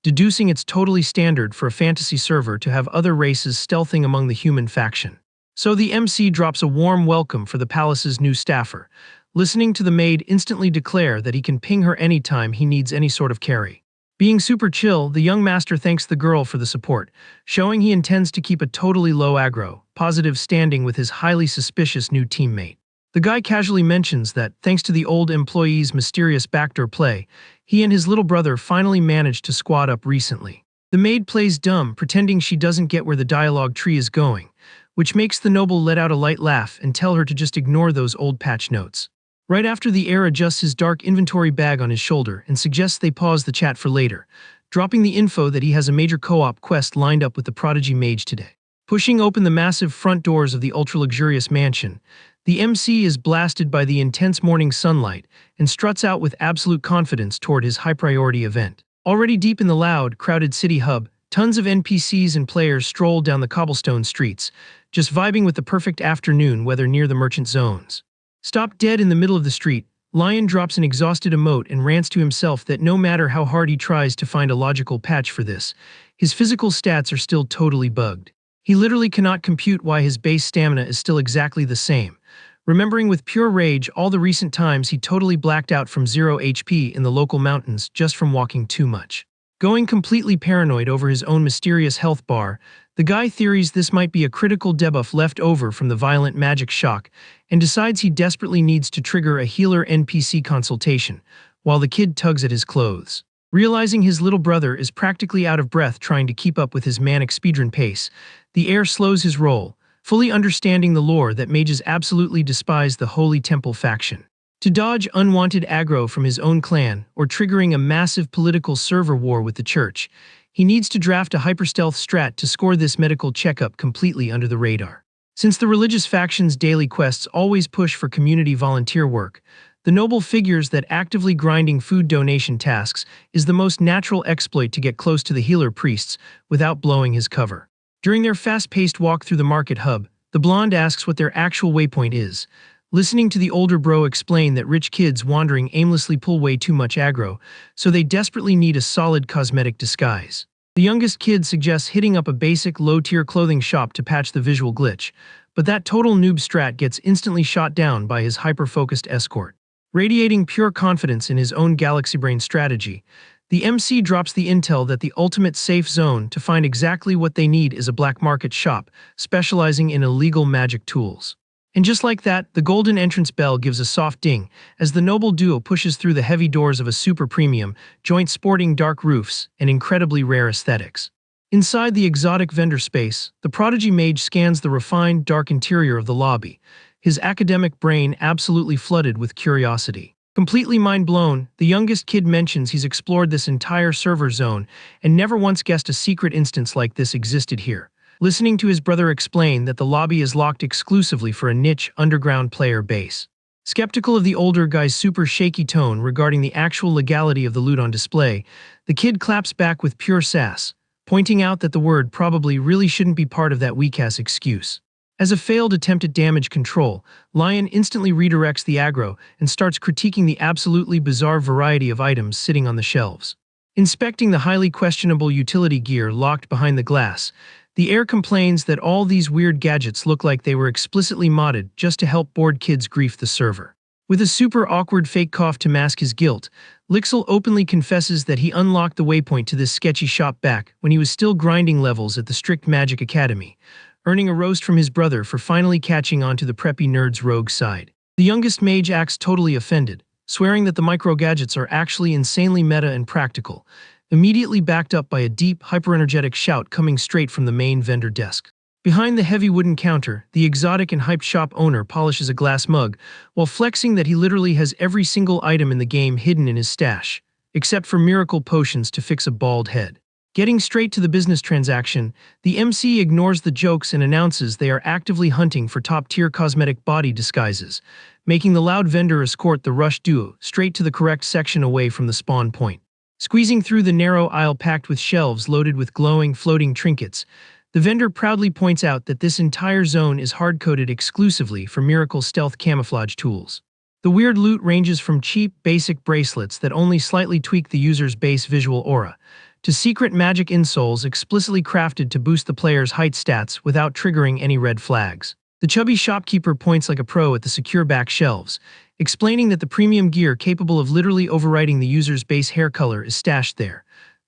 deducing it's totally standard for a fantasy server to have other races stealthing among the human faction. So the MC drops a warm welcome for the palace's new staffer, listening to the maid instantly declare that he can ping her anytime he needs any sort of carry. Being super chill, the young master thanks the girl for the support, showing he intends to keep a totally low aggro, positive standing with his highly suspicious new teammate. The guy casually mentions that, thanks to the old employee's mysterious backdoor play, he and his little brother finally managed to squad up recently. The maid plays dumb, pretending she doesn't get where the dialogue tree is going, which makes the noble let out a light laugh and tell her to just ignore those old patch notes. Right after, the heir adjusts his dark inventory bag on his shoulder and suggests they pause the chat for later, dropping the info that he has a major co-op quest lined up with the prodigy mage today. Pushing open the massive front doors of the ultra-luxurious mansion, the MC is blasted by the intense morning sunlight and struts out with absolute confidence toward his high-priority event. Already deep in the loud, crowded city hub, tons of NPCs and players stroll down the cobblestone streets, just vibing with the perfect afternoon weather near the merchant zones. Stopped dead in the middle of the street, Lion drops an exhausted emote and rants to himself that no matter how hard he tries to find a logical patch for this, his physical stats are still totally bugged. He literally cannot compute why his base stamina is still exactly the same, remembering with pure rage all the recent times he totally blacked out from 0 HP in the local mountains just from walking too much. Going completely paranoid over his own mysterious health bar, the guy theories this might be a critical debuff left over from the violent magic shock and decides he desperately needs to trigger a healer NPC consultation, while the kid tugs at his clothes. Realizing his little brother is practically out of breath trying to keep up with his manic speedrun pace, the heir slows his roll, fully understanding the lore that mages absolutely despise the Holy Temple faction. To dodge unwanted aggro from his own clan or triggering a massive political server war with the church, he needs to draft a hyperstealth strat to score this medical checkup completely under the radar. Since the religious faction's daily quests always push for community volunteer work, the noble figures that actively grinding food donation tasks is the most natural exploit to get close to the healer priests without blowing his cover. During their fast-paced walk through the market hub, the blonde asks what their actual waypoint is, listening to the older bro explain that rich kids wandering aimlessly pull way too much aggro, so they desperately need a solid cosmetic disguise. The youngest kid suggests hitting up a basic low-tier clothing shop to patch the visual glitch, but that total noob strat gets instantly shot down by his hyper-focused escort. Radiating pure confidence in his own galaxy brain strategy, the MC drops the intel that the ultimate safe zone to find exactly what they need is a black market shop specializing in illegal magic tools. And just like that, the golden entrance bell gives a soft ding as the noble duo pushes through the heavy doors of a super premium joint sporting dark roofs and incredibly rare aesthetics. Inside the exotic vendor space, the prodigy mage scans the refined, dark interior of the lobby, his academic brain absolutely flooded with curiosity. Completely mind-blown, the youngest kid mentions he's explored this entire server zone and never once guessed a secret instance like this existed here. Listening to his brother explain that the lobby is locked exclusively for a niche underground player base. Skeptical of the older guy's super shaky tone regarding the actual legality of the loot on display, the kid claps back with pure sass, pointing out that the word probably really shouldn't be part of that weak-ass excuse. As a failed attempt at damage control, Lion instantly redirects the aggro and starts critiquing the absolutely bizarre variety of items sitting on the shelves. Inspecting the highly questionable utility gear locked behind the glass, the heir complains that all these weird gadgets look like they were explicitly modded just to help bored kids grief the server. With a super awkward fake cough to mask his guilt, Lixel openly confesses that he unlocked the waypoint to this sketchy shop back when he was still grinding levels at the Strict Magic Academy, earning a roast from his brother for finally catching on to the preppy nerd's rogue side. The youngest mage acts totally offended, swearing that the micro-gadgets are actually insanely meta and practical, immediately backed up by a deep, hyper-energetic shout coming straight from the main vendor desk. Behind the heavy wooden counter, the exotic and hyped shop owner polishes a glass mug, while flexing that he literally has every single item in the game hidden in his stash, except for miracle potions to fix a bald head. Getting straight to the business transaction, the MC ignores the jokes and announces they are actively hunting for top-tier cosmetic body disguises, making the loud vendor escort the Rush duo straight to the correct section away from the spawn point. Squeezing through the narrow aisle packed with shelves loaded with glowing, floating trinkets, the vendor proudly points out that this entire zone is hard-coded exclusively for miracle stealth camouflage tools. The weird loot ranges from cheap, basic bracelets that only slightly tweak the user's base visual aura, to secret magic insoles explicitly crafted to boost the player's height stats without triggering any red flags. The chubby shopkeeper points like a pro at the secure back shelves, explaining that the premium gear capable of literally overwriting the user's base hair color is stashed there,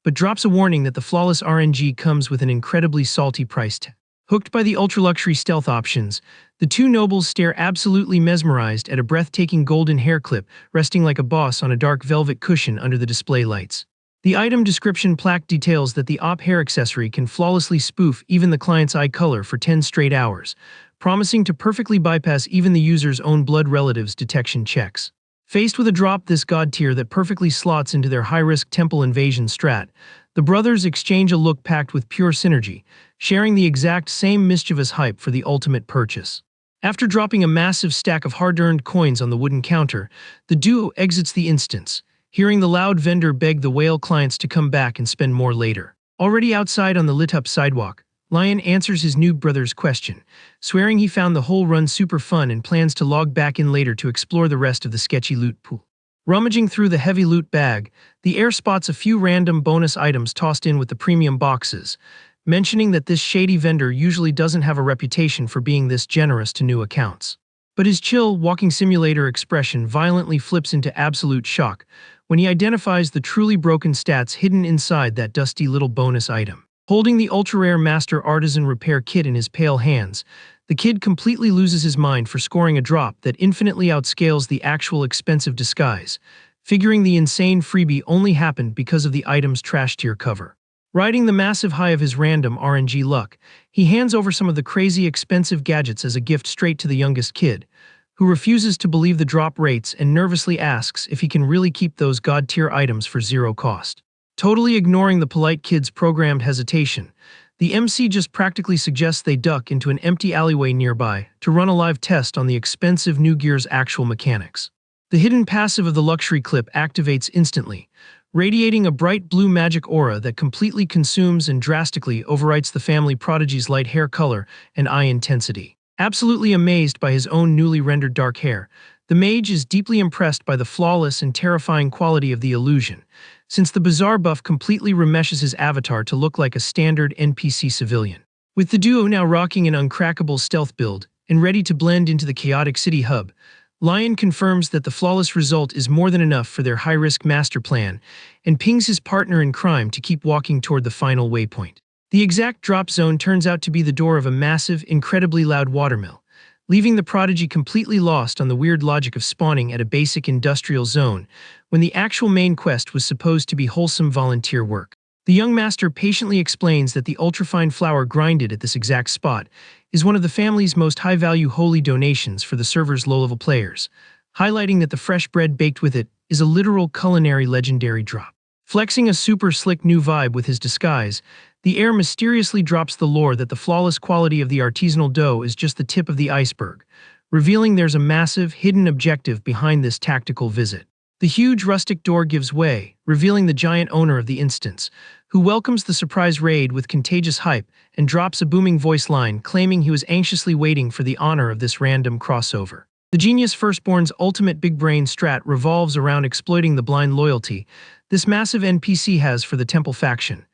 but drops a warning that the flawless RNG comes with an incredibly salty price tag. Hooked by the ultra-luxury stealth options, the two nobles stare absolutely mesmerized at a breathtaking golden hair clip resting like a boss on a dark velvet cushion under the display lights. The item description plaque details that the op hair accessory can flawlessly spoof even the client's eye color for 10 straight hours, promising to perfectly bypass even the user's own blood relatives' detection checks. Faced with a drop this god tier that perfectly slots into their high-risk temple invasion strat, the brothers exchange a look packed with pure synergy, sharing the exact same mischievous hype for the ultimate purchase. After dropping a massive stack of hard-earned coins on the wooden counter, the duo exits the instance, hearing the loud vendor beg the whale clients to come back and spend more later. Already outside on the lit-up sidewalk, Lion answers his new brother's question, swearing he found the whole run super fun and plans to log back in later to explore the rest of the sketchy loot pool. Rummaging through the heavy loot bag, the heir spots a few random bonus items tossed in with the premium boxes, mentioning that this shady vendor usually doesn't have a reputation for being this generous to new accounts. But his chill, walking simulator expression violently flips into absolute shock when he identifies the truly broken stats hidden inside that dusty little bonus item. Holding the ultra-rare Master Artisan Repair Kit in his pale hands, the kid completely loses his mind for scoring a drop that infinitely outscales the actual expensive disguise, figuring the insane freebie only happened because of the item's trash tier cover. Riding the massive high of his random RNG luck, he hands over some of the crazy expensive gadgets as a gift straight to the youngest kid, who refuses to believe the drop rates and nervously asks if he can really keep those god-tier items for zero cost. Totally ignoring the polite kid's programmed hesitation, the MC just practically suggests they duck into an empty alleyway nearby to run a live test on the expensive new gear's actual mechanics. The hidden passive of the luxury clip activates instantly, radiating a bright blue magic aura that completely consumes and drastically overwrites the family prodigy's light hair color and eye intensity. Absolutely amazed by his own newly rendered dark hair, the mage is deeply impressed by the flawless and terrifying quality of the illusion, since the bizarre buff completely remeshes his avatar to look like a standard NPC civilian. With the duo now rocking an uncrackable stealth build and ready to blend into the chaotic city hub, Lion confirms that the flawless result is more than enough for their high-risk master plan and pings his partner in crime to keep walking toward the final waypoint. The exact drop zone turns out to be the door of a massive, incredibly loud watermill, leaving the prodigy completely lost on the weird logic of spawning at a basic industrial zone when the actual main quest was supposed to be wholesome volunteer work. The young master patiently explains that the ultrafine flour grinded at this exact spot is one of the family's most high-value holy donations for the server's low-level players, highlighting that the fresh bread baked with it is a literal culinary legendary drop. Flexing a super slick new vibe with his disguise, the heir mysteriously drops the lore that the flawless quality of the artisanal dough is just the tip of the iceberg, revealing there's a massive, hidden objective behind this tactical visit. The huge rustic door gives way, revealing the giant owner of the instance, who welcomes the surprise raid with contagious hype and drops a booming voice line claiming he was anxiously waiting for the honor of this random crossover. The genius firstborn's ultimate big brain strat revolves around exploiting the blind loyalty this massive NPC has for the temple faction,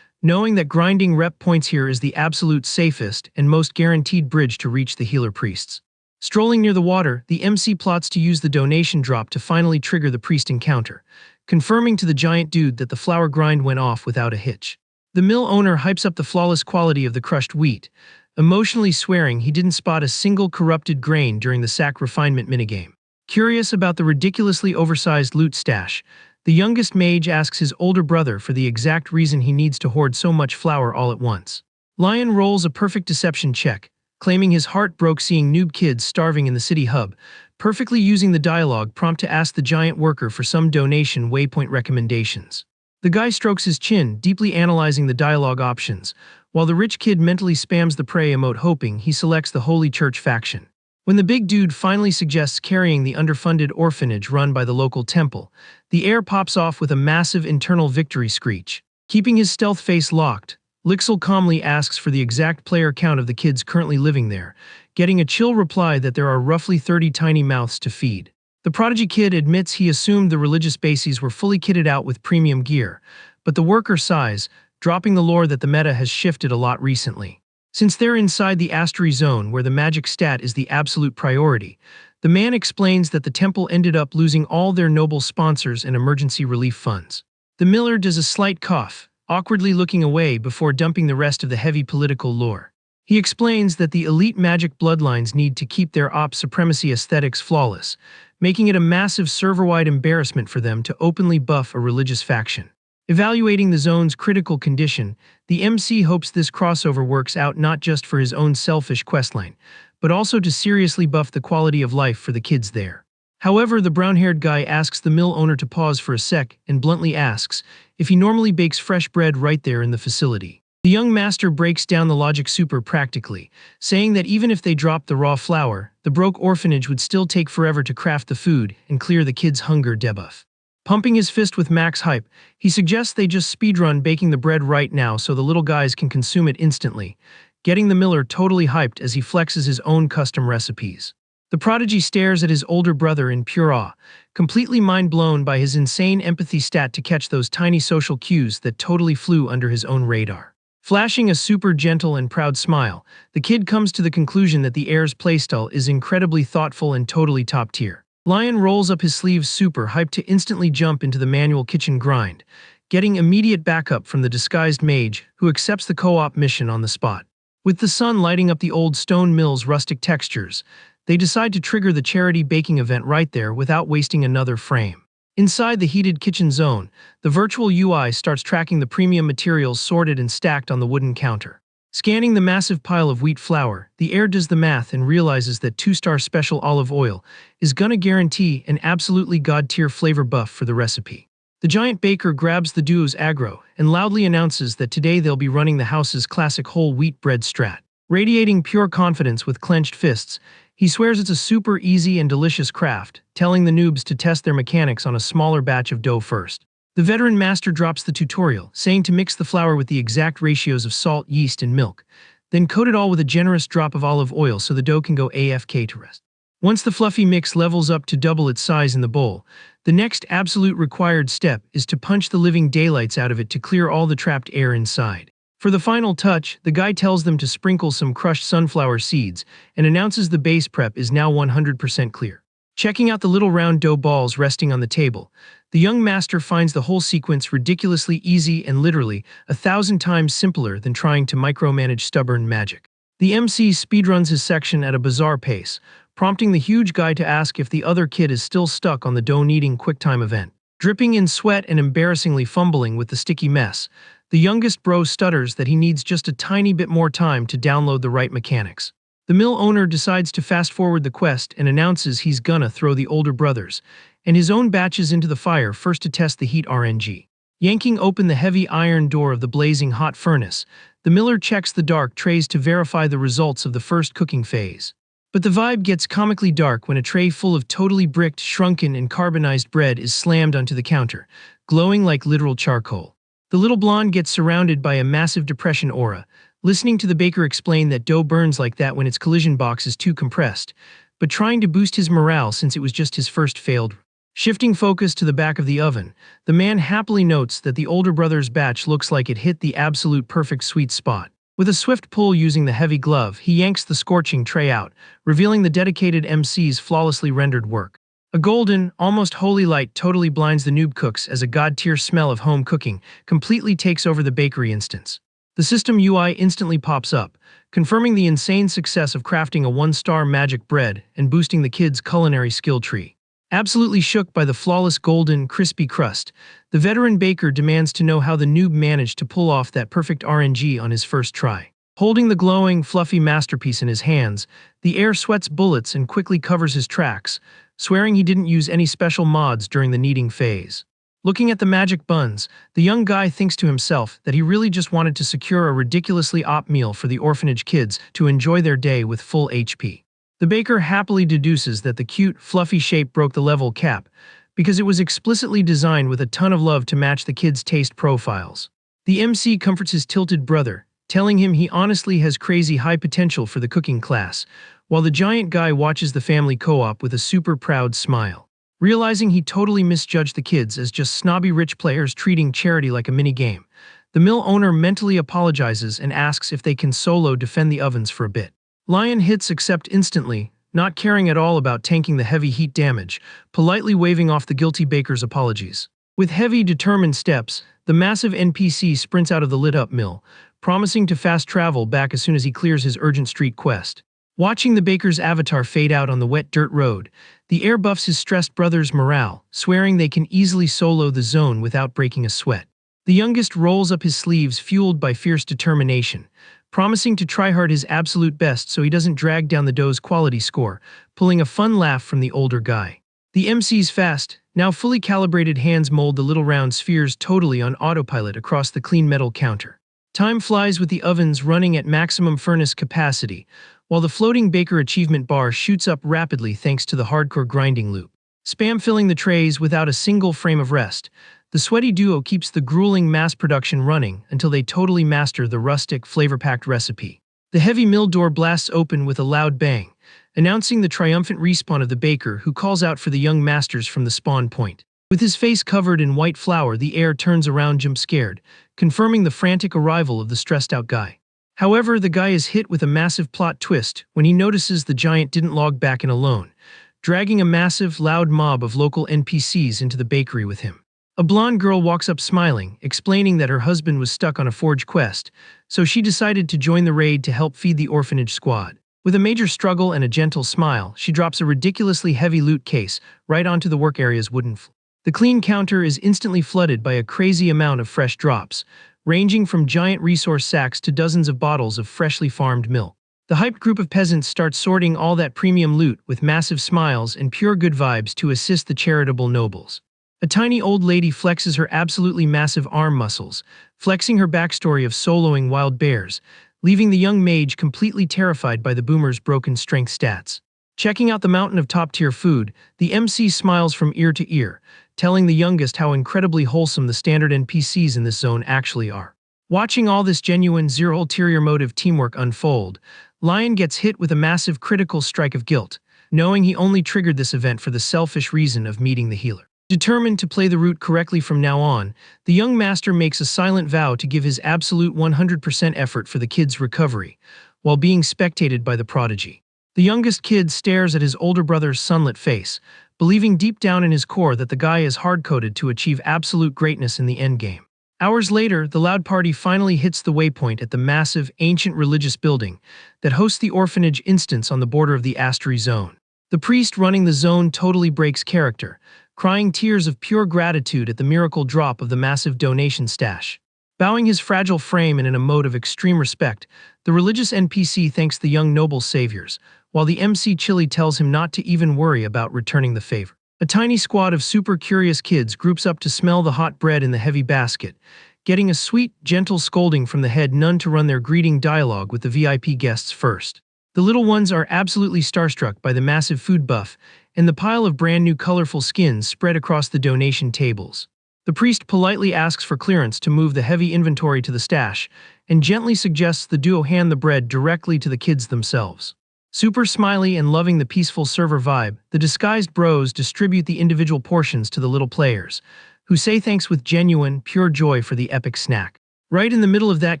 knowing that grinding rep points here is the absolute safest and most guaranteed bridge to reach the healer priests. Strolling near the water, the MC plots to use the donation drop to finally trigger the priest encounter, confirming to the giant dude that the flour grind went off without a hitch. The mill owner hypes up the flawless quality of the crushed wheat, emotionally swearing he didn't spot a single corrupted grain during the sack refinement minigame. Curious about the ridiculously oversized loot stash, the youngest mage asks his older brother for the exact reason he needs to hoard so much flour all at once. Lion rolls a perfect deception check, claiming his heart broke seeing noob kids starving in the city hub, perfectly using the dialogue prompt to ask the giant worker for some donation waypoint recommendations. The guy strokes his chin, deeply analyzing the dialogue options, while the rich kid mentally spams the pray emote hoping he selects the Holy Church faction. When the big dude finally suggests carrying the underfunded orphanage run by the local temple, the air pops off with a massive internal victory screech. Keeping his stealth face locked, Lixel calmly asks for the exact player count of the kids currently living there, getting a chill reply that there are roughly 30 tiny mouths to feed. The prodigy kid admits he assumed the religious bases were fully kitted out with premium gear, but the worker sighs, dropping the lore that the meta has shifted a lot recently. Since they're inside the Astery zone where the magic stat is the absolute priority, the man explains that the temple ended up losing all their noble sponsors and emergency relief funds. The miller does a slight cough, awkwardly looking away before dumping the rest of the heavy political lore. He explains that the elite magic bloodlines need to keep their op supremacy aesthetics flawless, making it a massive server-wide embarrassment for them to openly buff a religious faction. Evaluating the zone's critical condition, the MC hopes this crossover works out not just for his own selfish questline, but also to seriously buff the quality of life for the kids there. However, the brown-haired guy asks the mill owner to pause for a sec and bluntly asks if he normally bakes fresh bread right there in the facility. The young master breaks down the logic super practically, saying that even if they dropped the raw flour, the broke orphanage would still take forever to craft the food and clear the kids' hunger debuff. Pumping his fist with max hype, he suggests they just speedrun baking the bread right now so the little guys can consume it instantly, getting the miller totally hyped as he flexes his own custom recipes. The prodigy stares at his older brother in pure awe, completely mind-blown by his insane empathy stat to catch those tiny social cues that totally flew under his own radar. Flashing a super gentle and proud smile, the kid comes to the conclusion that the heir's playstyle is incredibly thoughtful and totally top tier. Lion rolls up his sleeves super hyped to instantly jump into the manual kitchen grind, getting immediate backup from the disguised mage who accepts the co-op mission on the spot. With the sun lighting up the old stone mill's rustic textures, they decide to trigger the charity baking event right there without wasting another frame. Inside the heated kitchen zone, the virtual UI starts tracking the premium materials sorted and stacked on the wooden counter. Scanning the massive pile of wheat flour, the heir does the math and realizes that 2-star special olive oil is gonna guarantee an absolutely god-tier flavor buff for the recipe. The giant baker grabs the duo's aggro and loudly announces that today they'll be running the house's classic whole wheat bread strat. Radiating pure confidence with clenched fists, he swears it's a super easy and delicious craft, telling the noobs to test their mechanics on a smaller batch of dough first. The veteran master drops the tutorial, saying to mix the flour with the exact ratios of salt, yeast, and milk, then coat it all with a generous drop of olive oil so the dough can go AFK to rest. Once the fluffy mix levels up to double its size in the bowl, the next absolute required step is to punch the living daylights out of it to clear all the trapped air inside. For the final touch, the guy tells them to sprinkle some crushed sunflower seeds and announces the base prep is now 100% clear. Checking out the little round dough balls resting on the table, the young master finds the whole sequence ridiculously easy and literally 1,000 times simpler than trying to micromanage stubborn magic. The MC speedruns his section at a bizarre pace, prompting the huge guy to ask if the other kid is still stuck on the dough-kneading QuickTime event. Dripping in sweat and embarrassingly fumbling with the sticky mess, the youngest bro stutters that he needs just a tiny bit more time to download the right mechanics. The mill owner decides to fast-forward the quest and announces he's gonna throw the older brothers and his own batches into the fire first to test the heat RNG. Yanking open the heavy iron door of the blazing hot furnace, the miller checks the dark trays to verify the results of the first cooking phase. But the vibe gets comically dark when a tray full of totally bricked, shrunken, and carbonized bread is slammed onto the counter, glowing like literal charcoal. The little blonde gets surrounded by a massive depression aura, listening to the baker explain that dough burns like that when its collision box is too compressed, but trying to boost his morale since it was just his first failed. Shifting focus to the back of the oven, the man happily notes that the older brother's batch looks like it hit the absolute perfect sweet spot. With a swift pull using the heavy glove, he yanks the scorching tray out, revealing the dedicated MC's flawlessly rendered work. A golden, almost holy light totally blinds the noob cooks as a god-tier smell of home cooking completely takes over the bakery instance. The system UI instantly pops up, confirming the insane success of crafting a one-star magic bread and boosting the kids' culinary skill tree. Absolutely shook by the flawless golden, crispy crust, the veteran baker demands to know how the noob managed to pull off that perfect RNG on his first try. Holding the glowing, fluffy masterpiece in his hands, the heir sweats bullets and quickly covers his tracks, swearing he didn't use any special mods during the kneading phase. Looking at the magic buns, the young guy thinks to himself that he really just wanted to secure a ridiculously op meal for the orphanage kids to enjoy their day with full HP. The baker happily deduces that the cute, fluffy shape broke the level cap, because it was explicitly designed with a ton of love to match the kids' taste profiles. The MC comforts his tilted brother, telling him he honestly has crazy high potential for the cooking class, while the giant guy watches the family co-op with a super proud smile. Realizing he totally misjudged the kids as just snobby rich players treating charity like a mini-game, the mill owner mentally apologizes and asks if they can solo defend the ovens for a bit. Lion hits accept instantly, not caring at all about tanking the heavy heat damage, politely waving off the guilty baker's apologies. With heavy, determined steps, the massive NPC sprints out of the lit-up mill, promising to fast travel back as soon as he clears his urgent street quest. Watching the baker's avatar fade out on the wet dirt road, the heir buffs his stressed brother's morale, swearing they can easily solo the zone without breaking a sweat. The youngest rolls up his sleeves fueled by fierce determination, promising to try hard his absolute best so he doesn't drag down the dough's quality score, pulling a fun laugh from the older guy. The MC's fast, now fully calibrated hands mold the little round spheres totally on autopilot across the clean metal counter. Time flies with the ovens running at maximum furnace capacity, while the floating baker achievement bar shoots up rapidly thanks to the hardcore grinding loop. Spam filling the trays without a single frame of rest, the sweaty duo keeps the grueling mass production running until they totally master the rustic, flavor-packed recipe. The heavy mill door blasts open with a loud bang, announcing the triumphant respawn of the baker who calls out for the young masters from the spawn point. With his face covered in white flour, the heir turns around jump-scared, confirming the frantic arrival of the stressed-out guy. However, the guy is hit with a massive plot twist when he notices the giant didn't log back in alone, dragging a massive, loud mob of local NPCs into the bakery with him. A blonde girl walks up smiling, explaining that her husband was stuck on a forge quest, so she decided to join the raid to help feed the orphanage squad. With a major struggle and a gentle smile, she drops a ridiculously heavy loot case right onto the work area's wooden floor. The clean counter is instantly flooded by a crazy amount of fresh drops, ranging from giant resource sacks to dozens of bottles of freshly farmed milk. The hyped group of peasants starts sorting all that premium loot with massive smiles and pure good vibes to assist the charitable nobles. A tiny old lady flexes her absolutely massive arm muscles, flexing her backstory of soloing wild bears, leaving the young mage completely terrified by the boomer's broken strength stats. Checking out the mountain of top-tier food, the MC smiles from ear to ear, telling the youngest how incredibly wholesome the standard NPCs in this zone actually are. Watching all this genuine, zero-ulterior motive teamwork unfold, Lion gets hit with a massive critical strike of guilt, knowing he only triggered this event for the selfish reason of meeting the healer. Determined to play the route correctly from now on, the young master makes a silent vow to give his absolute 100% effort for the kid's recovery, while being spectated by the prodigy. The youngest kid stares at his older brother's sunlit face, believing deep down in his core that the guy is hard-coded to achieve absolute greatness in the endgame. Hours later, the loud party finally hits the waypoint at the massive, ancient religious building that hosts the orphanage instance on the border of the Astri zone. The priest running the zone totally breaks character, crying tears of pure gratitude at the miracle drop of the massive donation stash. Bowing his fragile frame and in a mode of extreme respect, the religious NPC thanks the young noble saviors, while the MC Chili tells him not to even worry about returning the favor. A tiny squad of super curious kids groups up to smell the hot bread in the heavy basket, getting a sweet, gentle scolding from the head nun to run their greeting dialogue with the VIP guests first. The little ones are absolutely starstruck by the massive food buff and the pile of brand new colorful skins spread across the donation tables. The priest politely asks for clearance to move the heavy inventory to the stash and gently suggests the duo hand the bread directly to the kids themselves. Super smiley and loving the peaceful server vibe, the disguised bros distribute the individual portions to the little players, who say thanks with genuine, pure joy for the epic snack. Right in the middle of that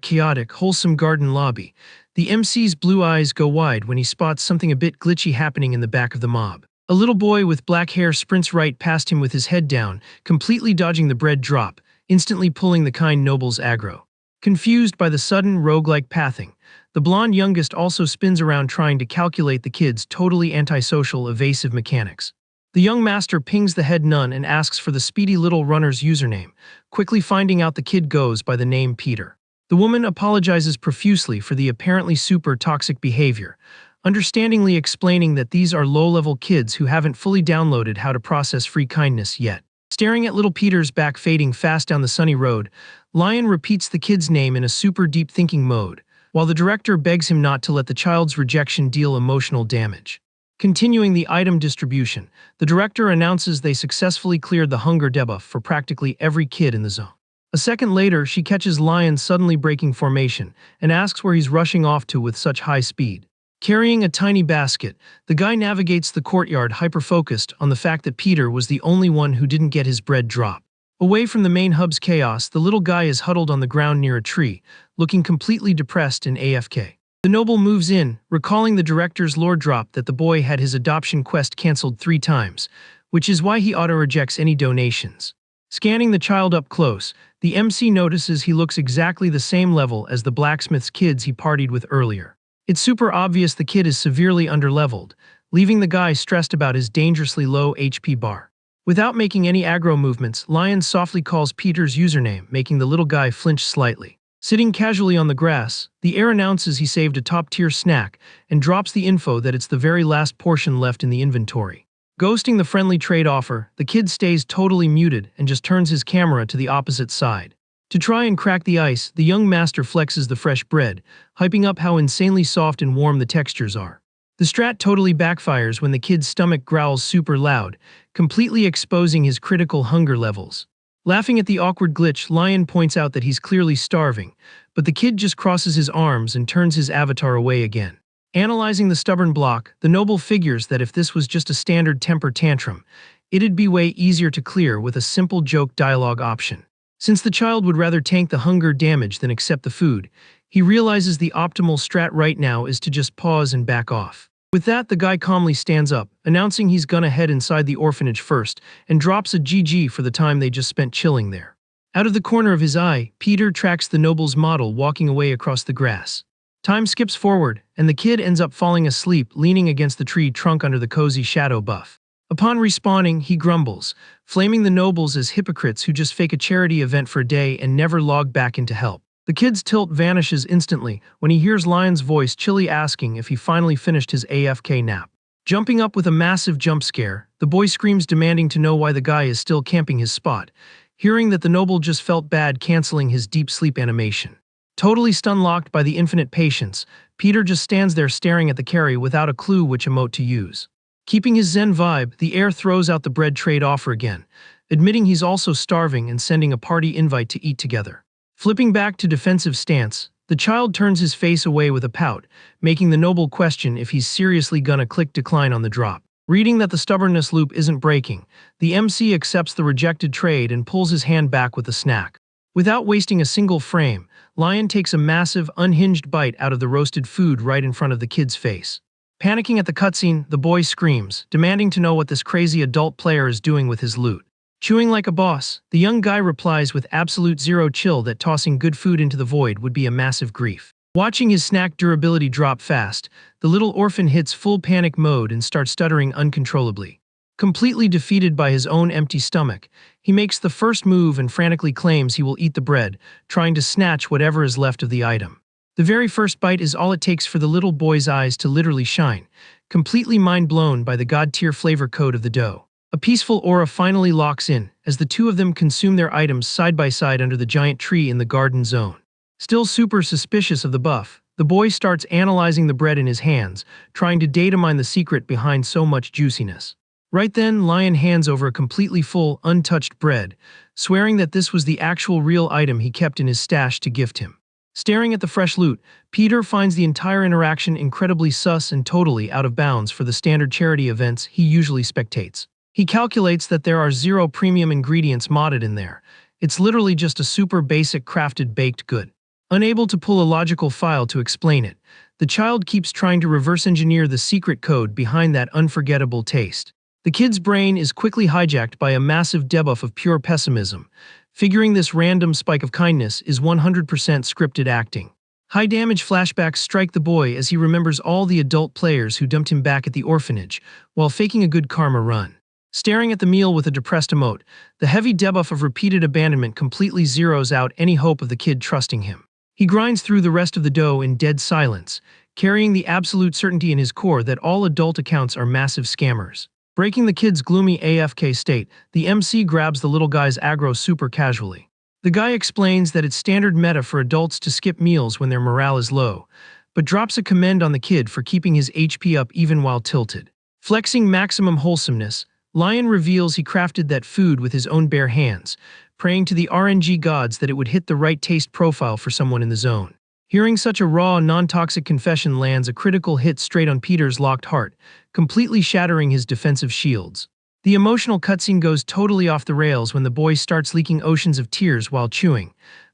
chaotic, wholesome garden lobby, the MC's blue eyes go wide when he spots something a bit glitchy happening in the back of the mob. A little boy with black hair sprints right past him with his head down, completely dodging the bread drop, instantly pulling the kind noble's aggro. Confused by the sudden, roguelike pathing, the blonde youngest also spins around trying to calculate the kid's totally antisocial, evasive mechanics. The young master pings the head nun and asks for the speedy little runner's username, quickly finding out the kid goes by the name Peter. The woman apologizes profusely for the apparently super toxic behavior, understandingly explaining that these are low-level kids who haven't fully downloaded how to process free kindness yet. Staring at little Peter's back fading fast down the sunny road, Lion repeats the kid's name in a super deep thinking mode, while the director begs him not to let the child's rejection deal emotional damage. Continuing the item distribution, the director announces they successfully cleared the hunger debuff for practically every kid in the zone. A second later, she catches Lion suddenly breaking formation and asks where he's rushing off to with such high speed. Carrying a tiny basket, the guy navigates the courtyard hyper-focused on the fact that Peter was the only one who didn't get his bread drop. Away from the main hub's chaos, the little guy is huddled on the ground near a tree, looking completely depressed and AFK. The noble moves in, recalling the director's lore drop that the boy had his adoption quest cancelled 3 times, which is why he auto-rejects any donations. Scanning the child up close, the MC notices he looks exactly the same level as the blacksmith's kids he partied with earlier. It's super obvious the kid is severely underleveled, leaving the guy stressed about his dangerously low HP bar. Without making any aggro movements, Lion softly calls Peter's username, making the little guy flinch slightly. Sitting casually on the grass, the heir announces he saved a top-tier snack and drops the info that it's the very last portion left in the inventory. Ghosting the friendly trade offer, the kid stays totally muted and just turns his camera to the opposite side. To try and crack the ice, the young master flexes the fresh bread, hyping up how insanely soft and warm the textures are. The strat totally backfires when the kid's stomach growls super loud, completely exposing his critical hunger levels. Laughing at the awkward glitch, Lion points out that he's clearly starving, but the kid just crosses his arms and turns his avatar away again. Analyzing the stubborn block, the noble figures that if this was just a standard temper tantrum, it'd be way easier to clear with a simple joke dialogue option. Since the child would rather tank the hunger damage than accept the food, he realizes the optimal strat right now is to just pause and back off. With that, the guy calmly stands up, announcing he's gonna head inside the orphanage first, and drops a GG for the time they just spent chilling there. Out of the corner of his eye, Peter tracks the noble's model walking away across the grass. Time skips forward, and the kid ends up falling asleep, leaning against the tree trunk under the cozy shadow buff. Upon respawning, he grumbles, flaming the nobles as hypocrites who just fake a charity event for a day and never log back in to help. The kid's tilt vanishes instantly when he hears Lion's voice chilly asking if he finally finished his AFK nap. Jumping up with a massive jump scare, the boy screams demanding to know why the guy is still camping his spot, hearing that the noble just felt bad canceling his deep sleep animation. Totally stun-locked by the infinite patience, Peter just stands there staring at the carry without a clue which emote to use. Keeping his zen vibe, the heir throws out the bread trade offer again, admitting he's also starving and sending a party invite to eat together. Flipping back to defensive stance, the child turns his face away with a pout, making the noble question if he's seriously gonna click decline on the drop. Reading that the stubbornness loop isn't breaking, the MC accepts the rejected trade and pulls his hand back with a snack. Without wasting a single frame, Lion takes a massive, unhinged bite out of the roasted food right in front of the kid's face. Panicking at the cutscene, the boy screams, demanding to know what this crazy adult player is doing with his loot. Chewing like a boss, the young guy replies with absolute zero chill that tossing good food into the void would be a massive grief. Watching his snack durability drop fast, the little orphan hits full panic mode and starts stuttering uncontrollably. Completely defeated by his own empty stomach, he makes the first move and frantically claims he will eat the bread, trying to snatch whatever is left of the item. The very first bite is all it takes for the little boy's eyes to literally shine, completely mind-blown by the god-tier flavor code of the dough. A peaceful aura finally locks in, as the two of them consume their items side by side under the giant tree in the garden zone. Still super suspicious of the buff, the boy starts analyzing the bread in his hands, trying to data mine the secret behind so much juiciness. Right then, Lion hands over a completely full, untouched bread, swearing that this was the actual real item he kept in his stash to gift him. Staring at the fresh loot, Peter finds the entire interaction incredibly sus and totally out of bounds for the standard charity events he usually spectates. He calculates that there are 0 premium ingredients modded in there, It's literally just a super basic crafted baked good. Unable to pull a logical file to explain it, the child keeps trying to reverse engineer the secret code behind that unforgettable taste. The kid's brain is quickly hijacked by a massive debuff of pure pessimism, figuring this random spike of kindness is 100% scripted acting. High-damage flashbacks strike the boy as he remembers all the adult players who dumped him back at the orphanage, while faking a good karma run. Staring at the meal with a depressed emote, the heavy debuff of repeated abandonment completely zeroes out any hope of the kid trusting him. He grinds through the rest of the dough in dead silence, carrying the absolute certainty in his core that all adult accounts are massive scammers. Breaking the kid's gloomy AFK state, the MC grabs the little guy's aggro super casually. The guy explains that it's standard meta for adults to skip meals when their morale is low, but drops a commend on the kid for keeping his HP up even while tilted. Flexing maximum wholesomeness, Lion reveals he crafted that food with his own bare hands, praying to the RNG gods that it would hit the right taste profile for someone in the zone. Hearing such a raw, non-toxic confession lands a critical hit straight on Peter's locked heart, completely shattering his defensive shields. The emotional cutscene goes totally off the rails when the boy starts leaking oceans of tears while chewing,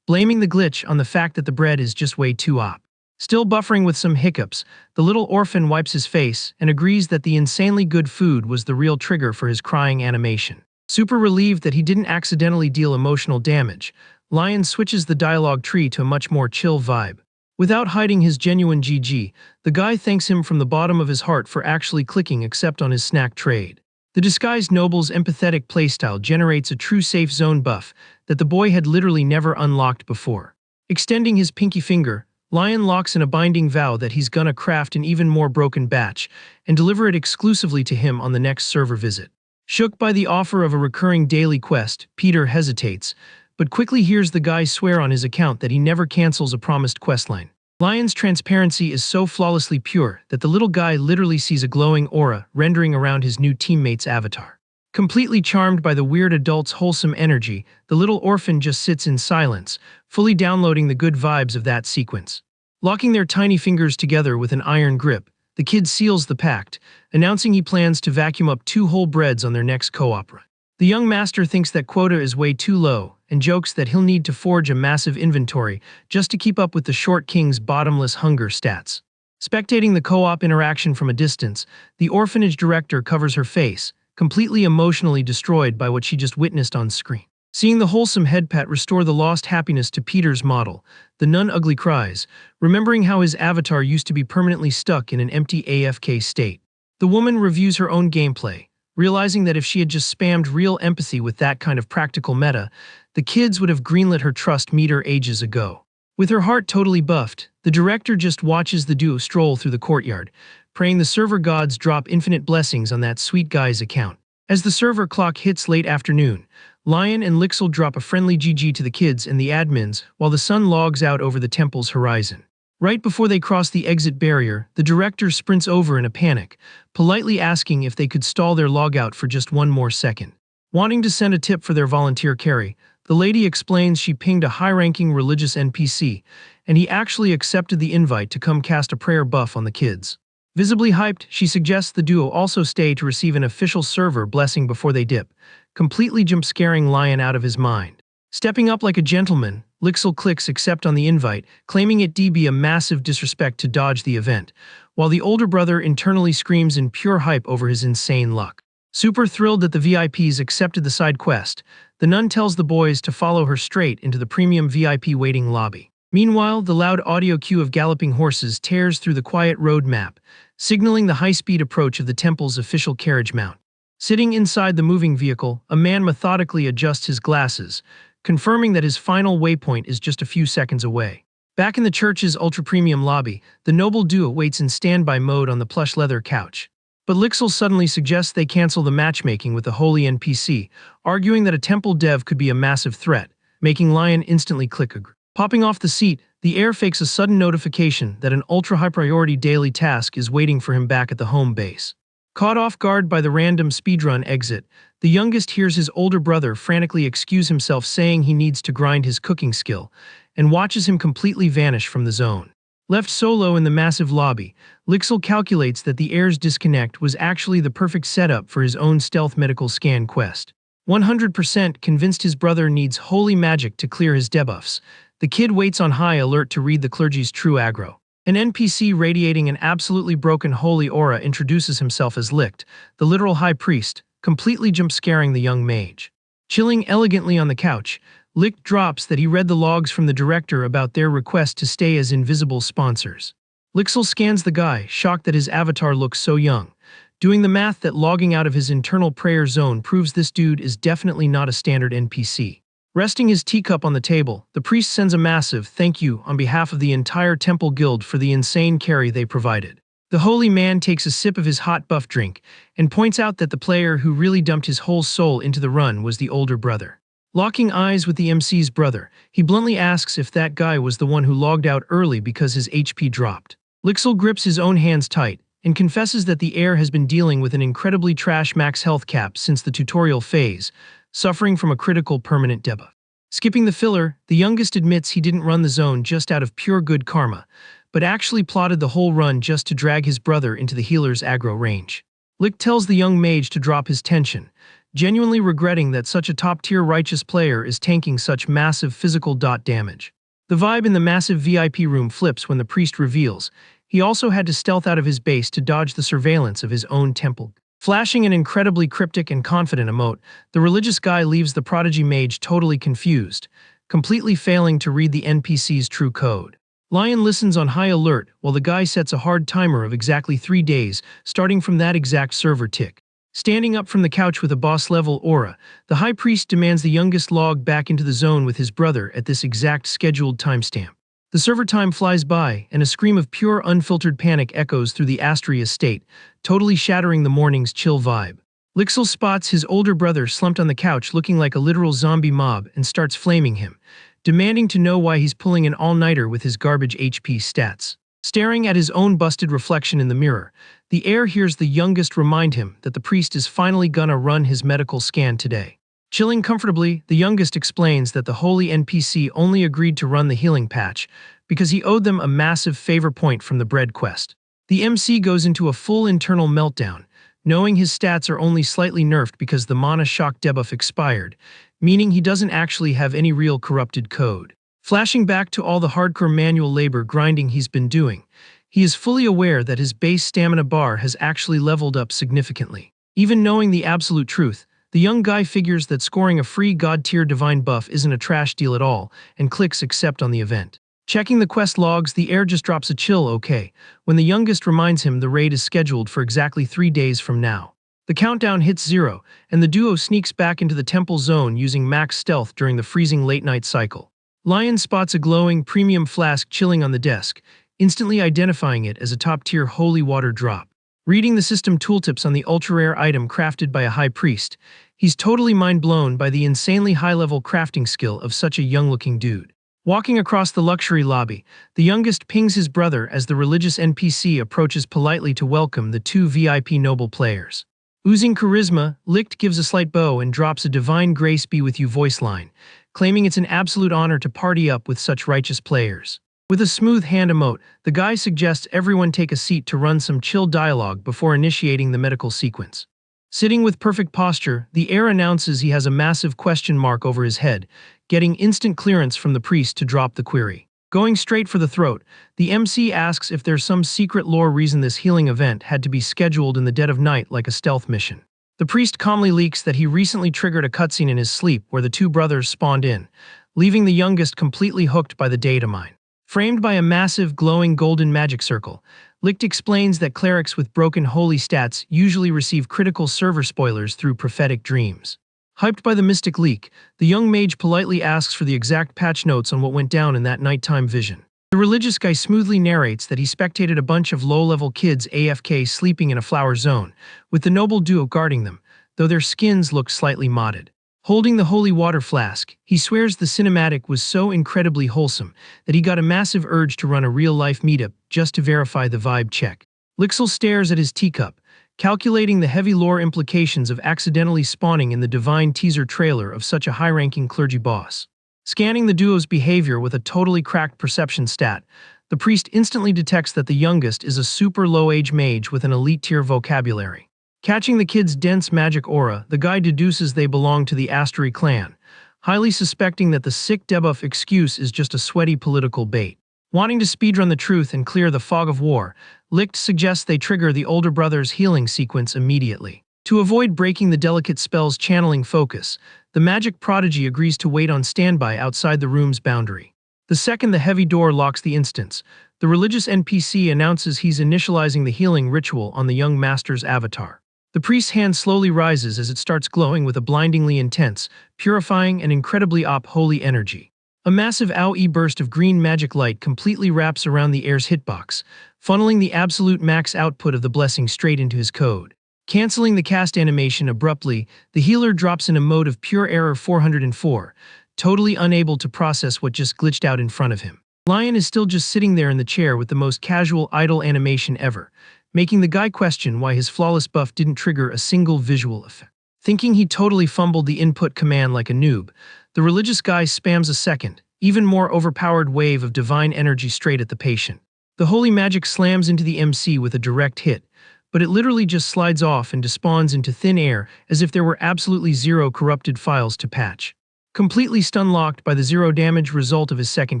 blaming the glitch on the fact that the bread is just way too op. Still buffering with some hiccups, the little orphan wipes his face and agrees that the insanely good food was the real trigger for his crying animation. Super relieved that he didn't accidentally deal emotional damage, Lion switches the dialogue tree to a much more chill vibe. Without hiding his genuine GG, the guy thanks him from the bottom of his heart for actually clicking accept on his snack trade. The disguised noble's empathetic playstyle generates a true safe zone buff that the boy had literally never unlocked before. Extending his pinky finger, Lion locks in a binding vow that he's gonna craft an even more broken batch and deliver it exclusively to him on the next server visit. Shook by the offer of a recurring daily quest, Peter hesitates, but quickly hears the guy swear on his account that he never cancels a promised questline. Lion's transparency is so flawlessly pure that the little guy literally sees a glowing aura rendering around his new teammate's avatar. Completely charmed by the weird adult's wholesome energy, the little orphan just sits in silence, fully downloading the good vibes of that sequence. Locking their tiny fingers together with an iron grip, the kid seals the pact, announcing he plans to vacuum up 2 whole breads on their next co-op run. The young master thinks that quota is way too low, and jokes that he'll need to forge a massive inventory just to keep up with the short king's bottomless hunger stats. Spectating the co-op interaction from a distance, the orphanage director covers her face, completely emotionally destroyed by what she just witnessed on screen. Seeing the wholesome head pat restore the lost happiness to Peter's model, the nun ugly cries, remembering how his avatar used to be permanently stuck in an empty AFK state. The woman reviews her own gameplay, realizing that if she had just spammed real empathy with that kind of practical meta, the kids would have greenlit her trust meter ages ago. With her heart totally buffed, the director just watches the duo stroll through the courtyard, praying the server gods drop infinite blessings on that sweet guy's account. As the server clock hits late afternoon, Lion and Lixel drop a friendly GG to the kids and the admins while the sun logs out over the temple's horizon. Right before they cross the exit barrier, the director sprints over in a panic, politely asking if they could stall their logout for just one more second. Wanting to send a tip for their volunteer carry, the lady explains she pinged a high-ranking religious NPC, and he actually accepted the invite to come cast a prayer buff on the kids. Visibly hyped, she suggests the duo also stay to receive an official server blessing before they dip, completely jump-scaring Lion out of his mind. Stepping up like a gentleman, Lixel clicks accept on the invite, claiming it'd be a massive disrespect to dodge the event, while the older brother internally screams in pure hype over his insane luck. Super thrilled that the VIPs accepted the side quest, the nun tells the boys to follow her straight into the premium VIP waiting lobby. Meanwhile, the loud audio cue of galloping horses tears through the quiet road map, signaling the high-speed approach of the temple's official carriage mount. Sitting inside the moving vehicle, a man methodically adjusts his glasses, confirming that his final waypoint is just a few seconds away. Back in the church's ultra-premium lobby, the noble duo waits in standby mode on the plush leather couch. But Lixel suddenly suggests they cancel the matchmaking with the holy NPC, arguing that a temple dev could be a massive threat, making Lion instantly click agree. Popping off the seat, the heir fakes a sudden notification that an ultra-high-priority daily task is waiting for him back at the home base. Caught off guard by the random speedrun exit, the youngest hears his older brother frantically excuse himself saying he needs to grind his cooking skill, and watches him completely vanish from the zone. Left solo in the massive lobby, Lixel calculates that the heir's disconnect was actually the perfect setup for his own stealth medical scan quest. 100% convinced his brother needs holy magic to clear his debuffs, the kid waits on high alert to read the clergy's true aggro. An NPC radiating an absolutely broken holy aura introduces himself as Licht, the literal high priest, completely jump-scaring the young mage. Chilling elegantly on the couch, Licht drops that he read the logs from the director about their request to stay as invisible sponsors. Lixel scans the guy, shocked that his avatar looks so young, doing the math that logging out of his internal prayer zone proves this dude is definitely not a standard NPC. Resting his teacup on the table, the priest sends a massive thank you on behalf of the entire temple guild for the insane carry they provided. The holy man takes a sip of his hot buff drink and points out that the player who really dumped his whole soul into the run was the older brother. Locking eyes with the MC's brother, he bluntly asks if that guy was the one who logged out early because his HP dropped. Lixel grips his own hands tight and confesses that the heir has been dealing with an incredibly trash max health cap since the tutorial phase, suffering from a critical permanent debuff. Skipping the filler, the youngest admits he didn't run the zone just out of pure good karma, but actually plotted the whole run just to drag his brother into the healer's aggro range. Licht tells the young mage to drop his tension, genuinely regretting that such a top-tier righteous player is tanking such massive physical damage. The vibe in the massive VIP room flips when the priest reveals he also had to stealth out of his base to dodge the surveillance of his own temple. Flashing an incredibly cryptic and confident emote, the religious guy leaves the prodigy mage totally confused, completely failing to read the NPC's true code. Lion listens on high alert while the guy sets a hard timer of exactly 3 days, starting from that exact server tick. Standing up from the couch with a boss-level aura, the high priest demands the youngest log back into the zone with his brother at this exact scheduled timestamp. The server time flies by, and a scream of pure unfiltered panic echoes through the Astri estate, totally shattering the morning's chill vibe. Lixel spots his older brother slumped on the couch looking like a literal zombie mob and starts flaming him, demanding to know why he's pulling an all-nighter with his garbage HP stats. Staring at his own busted reflection in the mirror, the heir hears the youngest remind him that the priest is finally gonna run his medical scan today. Chilling comfortably, the youngest explains that the holy NPC only agreed to run the healing patch because he owed them a massive favor point from the bread quest. The MC goes into a full internal meltdown, knowing his stats are only slightly nerfed because the mana shock debuff expired, meaning he doesn't actually have any real corrupted code. Flashing back to all the hardcore manual labor grinding he's been doing, he is fully aware that his base stamina bar has actually leveled up significantly. Even knowing the absolute truth, the young guy figures that scoring a free god-tier divine buff isn't a trash deal at all, and clicks accept on the event. Checking the quest logs, the heir just drops a chill okay when the youngest reminds him the raid is scheduled for exactly 3 days from now. The countdown hits 0, and the duo sneaks back into the temple zone using max stealth during the freezing late-night cycle. Lion spots a glowing premium flask chilling on the desk, instantly identifying it as a top-tier holy water drop. Reading the system tooltips on the ultra-rare item crafted by a high priest, he's totally mind-blown by the insanely high-level crafting skill of such a young-looking dude. Walking across the luxury lobby, the youngest pings his brother as the religious NPC approaches politely to welcome the 2 VIP noble players. Oozing charisma, Licht gives a slight bow and drops a divine grace be with you voice line, claiming it's an absolute honor to party up with such righteous players. With a smooth hand emote, the guy suggests everyone take a seat to run some chill dialogue before initiating the medical sequence. Sitting with perfect posture, the heir announces he has a massive question mark over his head, getting instant clearance from the priest to drop the query. Going straight for the throat, the MC asks if there's some secret lore reason this healing event had to be scheduled in the dead of night like a stealth mission. The priest calmly leaks that he recently triggered a cutscene in his sleep where the 2 brothers spawned in, leaving the youngest completely hooked by the data mine. Framed by a massive glowing golden magic circle, Licht explains that clerics with broken holy stats usually receive critical server spoilers through prophetic dreams. Hyped by the mystic leak, the young mage politely asks for the exact patch notes on what went down in that nighttime vision. The religious guy smoothly narrates that he spectated a bunch of low-level kids AFK sleeping in a flower zone, with the noble duo guarding them, though their skins looked slightly modded. Holding the holy water flask, he swears the cinematic was so incredibly wholesome that he got a massive urge to run a real-life meetup just to verify the vibe check. Lixel stares at his teacup, calculating the heavy lore implications of accidentally spawning in the divine teaser trailer of such a high-ranking clergy boss. Scanning the duo's behavior with a totally cracked perception stat, the priest instantly detects that the youngest is a super low-age mage with an elite-tier vocabulary. Catching the kid's dense magic aura, the guy deduces they belong to the Asura clan, highly suspecting that the sick debuff excuse is just a sweaty political bait. Wanting to speedrun the truth and clear the fog of war, Licht suggests they trigger the older brother's healing sequence immediately. To avoid breaking the delicate spell's channeling focus, the magic prodigy agrees to wait on standby outside the room's boundary. The second the heavy door locks the instance, the religious NPC announces he's initializing the healing ritual on the young master's avatar. The priest's hand slowly rises as it starts glowing with a blindingly intense, purifying, and incredibly holy energy. A massive AoE burst of green magic light completely wraps around the heir's hitbox, funneling the absolute max output of the blessing straight into his code. Canceling the cast animation abruptly, the healer drops in a mode of pure error 404, totally unable to process what just glitched out in front of him. Lion is still just sitting there in the chair with the most casual idle animation ever, making the guy question why his flawless buff didn't trigger a single visual effect. Thinking he totally fumbled the input command like a noob, the religious guy spams a second, even more overpowered wave of divine energy straight at the patient. The holy magic slams into the MC with a direct hit, but it literally just slides off and despawns into thin air as if there were absolutely zero corrupted files to patch. Completely stun-locked by the zero damage result of his second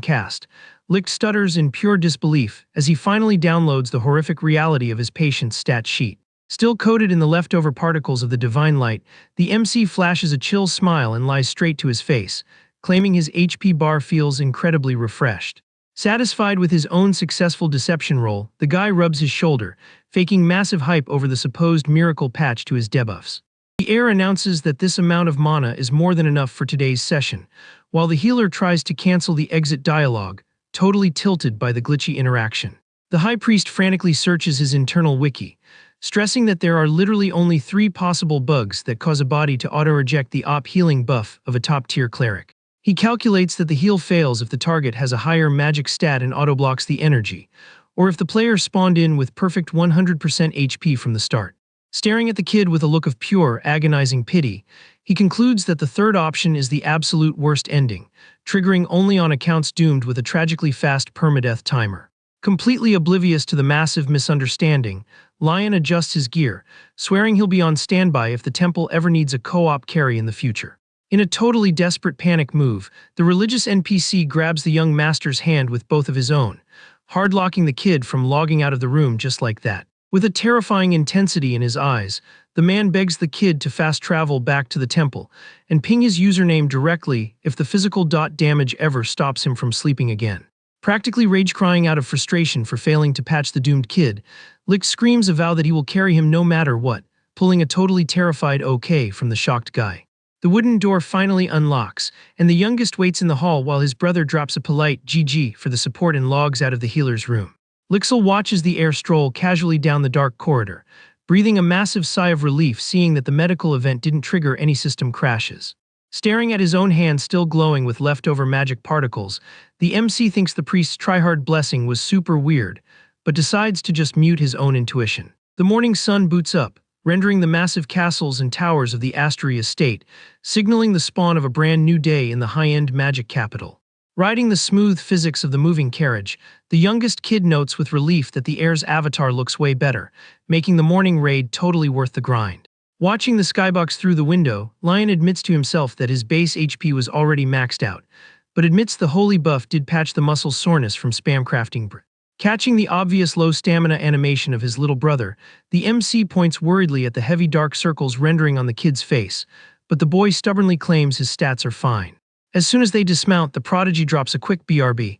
cast, Licht stutters in pure disbelief as he finally downloads the horrific reality of his patient's stat sheet. Still coated in the leftover particles of the divine light, the MC flashes a chill smile and lies straight to his face, claiming his HP bar feels incredibly refreshed. Satisfied with his own successful deception roll, the guy rubs his shoulder, faking massive hype over the supposed miracle patch to his debuffs. The heir announces that this amount of mana is more than enough for today's session, while the healer tries to cancel the exit dialogue, totally tilted by the glitchy interaction. The high priest frantically searches his internal wiki, stressing that there are literally only 3 possible bugs that cause a body to auto-reject the op healing buff of a top-tier cleric. He calculates that the heal fails if the target has a higher magic stat and auto-blocks the energy, or if the player spawned in with perfect 100% HP from the start. Staring at the kid with a look of pure, agonizing pity, he concludes that the third option is the absolute worst ending, triggering only on accounts doomed with a tragically fast permadeath timer. Completely oblivious to the massive misunderstanding, Lion adjusts his gear, swearing he'll be on standby if the temple ever needs a co-op carry in the future. In a totally desperate panic move, the religious NPC grabs the young master's hand with both of his own, hard-locking the kid from logging out of the room just like that. With a terrifying intensity in his eyes, the man begs the kid to fast travel back to the temple and ping his username directly if the physical damage ever stops him from sleeping again. Practically rage-crying out of frustration for failing to patch the doomed kid, Licht screams a vow that he will carry him no matter what, pulling a totally terrified okay from the shocked guy. The wooden door finally unlocks, and the youngest waits in the hall while his brother drops a polite GG for the support and logs out of the healer's room. Lixel watches the heir stroll casually down the dark corridor, breathing a massive sigh of relief seeing that the medical event didn't trigger any system crashes. Staring at his own hand still glowing with leftover magic particles, the MC thinks the priest's tryhard blessing was super weird, but decides to just mute his own intuition. The morning sun boots up, rendering the massive castles and towers of the Asura estate, signaling the spawn of a brand new day in the high-end magic capital. Riding the smooth physics of the moving carriage, the youngest kid notes with relief that the heir's avatar looks way better, making the morning raid totally worth the grind. Watching the skybox through the window, Lion admits to himself that his base HP was already maxed out, but admits the holy buff did patch the muscle soreness from spam crafting. Catching the obvious low stamina animation of his little brother, the MC points worriedly at the heavy dark circles rendering on the kid's face, but the boy stubbornly claims his stats are fine. As soon as they dismount, the prodigy drops a quick BRB,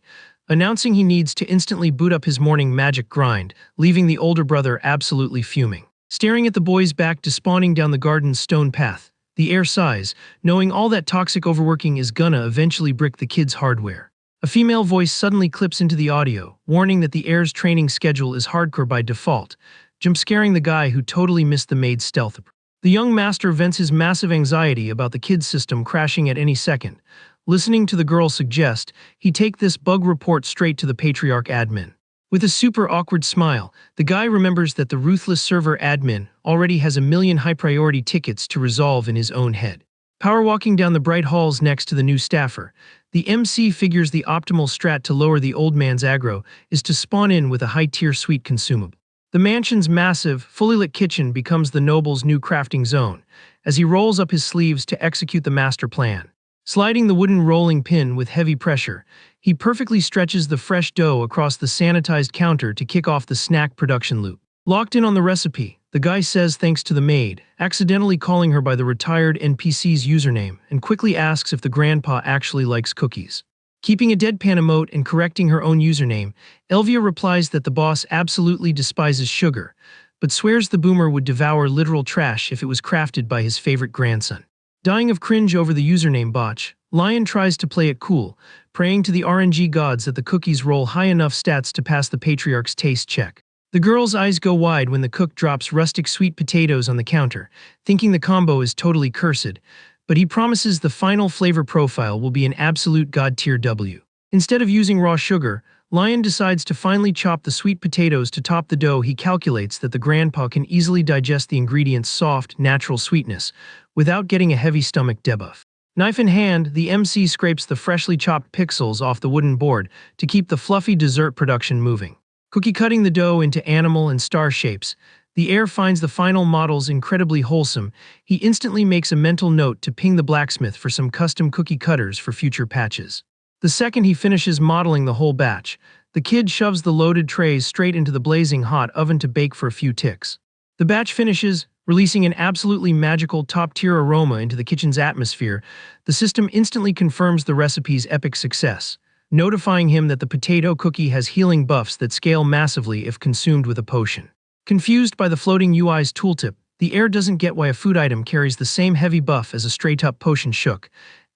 announcing he needs to instantly boot up his morning magic grind, leaving the older brother absolutely fuming. Staring at the boy's back despawning down the garden's stone path, the heir sighs, knowing all that toxic overworking is gonna eventually brick the kid's hardware. A female voice suddenly clips into the audio, warning that the heir's training schedule is hardcore by default, jump-scaring the guy who totally missed the maid's stealth. The young master vents his massive anxiety about the kid's system crashing at any second. Listening to the girl suggest he take this bug report straight to the Patriarch admin. With a super awkward smile, the guy remembers that the ruthless server admin already has a million high-priority tickets to resolve in his own head. Power-walking down the bright halls next to the new staffer, the MC figures the optimal strat to lower the old man's aggro is to spawn in with a high-tier sweet consumable. The mansion's massive, fully lit kitchen becomes the noble's new crafting zone, as he rolls up his sleeves to execute the master plan. Sliding the wooden rolling pin with heavy pressure, he perfectly stretches the fresh dough across the sanitized counter to kick off the snack production loop. Locked in on the recipe, the guy says thanks to the maid, accidentally calling her by the retired NPC's username, and quickly asks if the grandpa actually likes cookies. Keeping a deadpan emote and correcting her own username, Elvia replies that the boss absolutely despises sugar, but swears the boomer would devour literal trash if it was crafted by his favorite grandson. Dying of cringe over the username botch, Lion tries to play it cool, praying to the RNG gods that the cookies roll high enough stats to pass the patriarch's taste check. The girl's eyes go wide when the cook drops rustic sweet potatoes on the counter, thinking the combo is totally cursed, but he promises the final flavor profile will be an absolute god-tier W. Instead of using raw sugar, Lion decides to finely chop the sweet potatoes to top the dough. He calculates that the grandpa can easily digest the ingredient's soft, natural sweetness, without getting a heavy stomach debuff. Knife in hand, the MC scrapes the freshly chopped pixels off the wooden board to keep the fluffy dessert production moving. Cookie-cutting the dough into animal and star shapes, the heir finds the final models incredibly wholesome. He instantly makes a mental note to ping the blacksmith for some custom cookie cutters for future patches. The second he finishes modeling the whole batch, the kid shoves the loaded trays straight into the blazing hot oven to bake for a few ticks. The batch finishes, releasing an absolutely magical top-tier aroma into the kitchen's atmosphere. The system instantly confirms the recipe's epic success, notifying him that the potato cookie has healing buffs that scale massively if consumed with a potion. Confused by the floating UI's tooltip, the heir doesn't get why a food item carries the same heavy buff as a straight-up potion shook.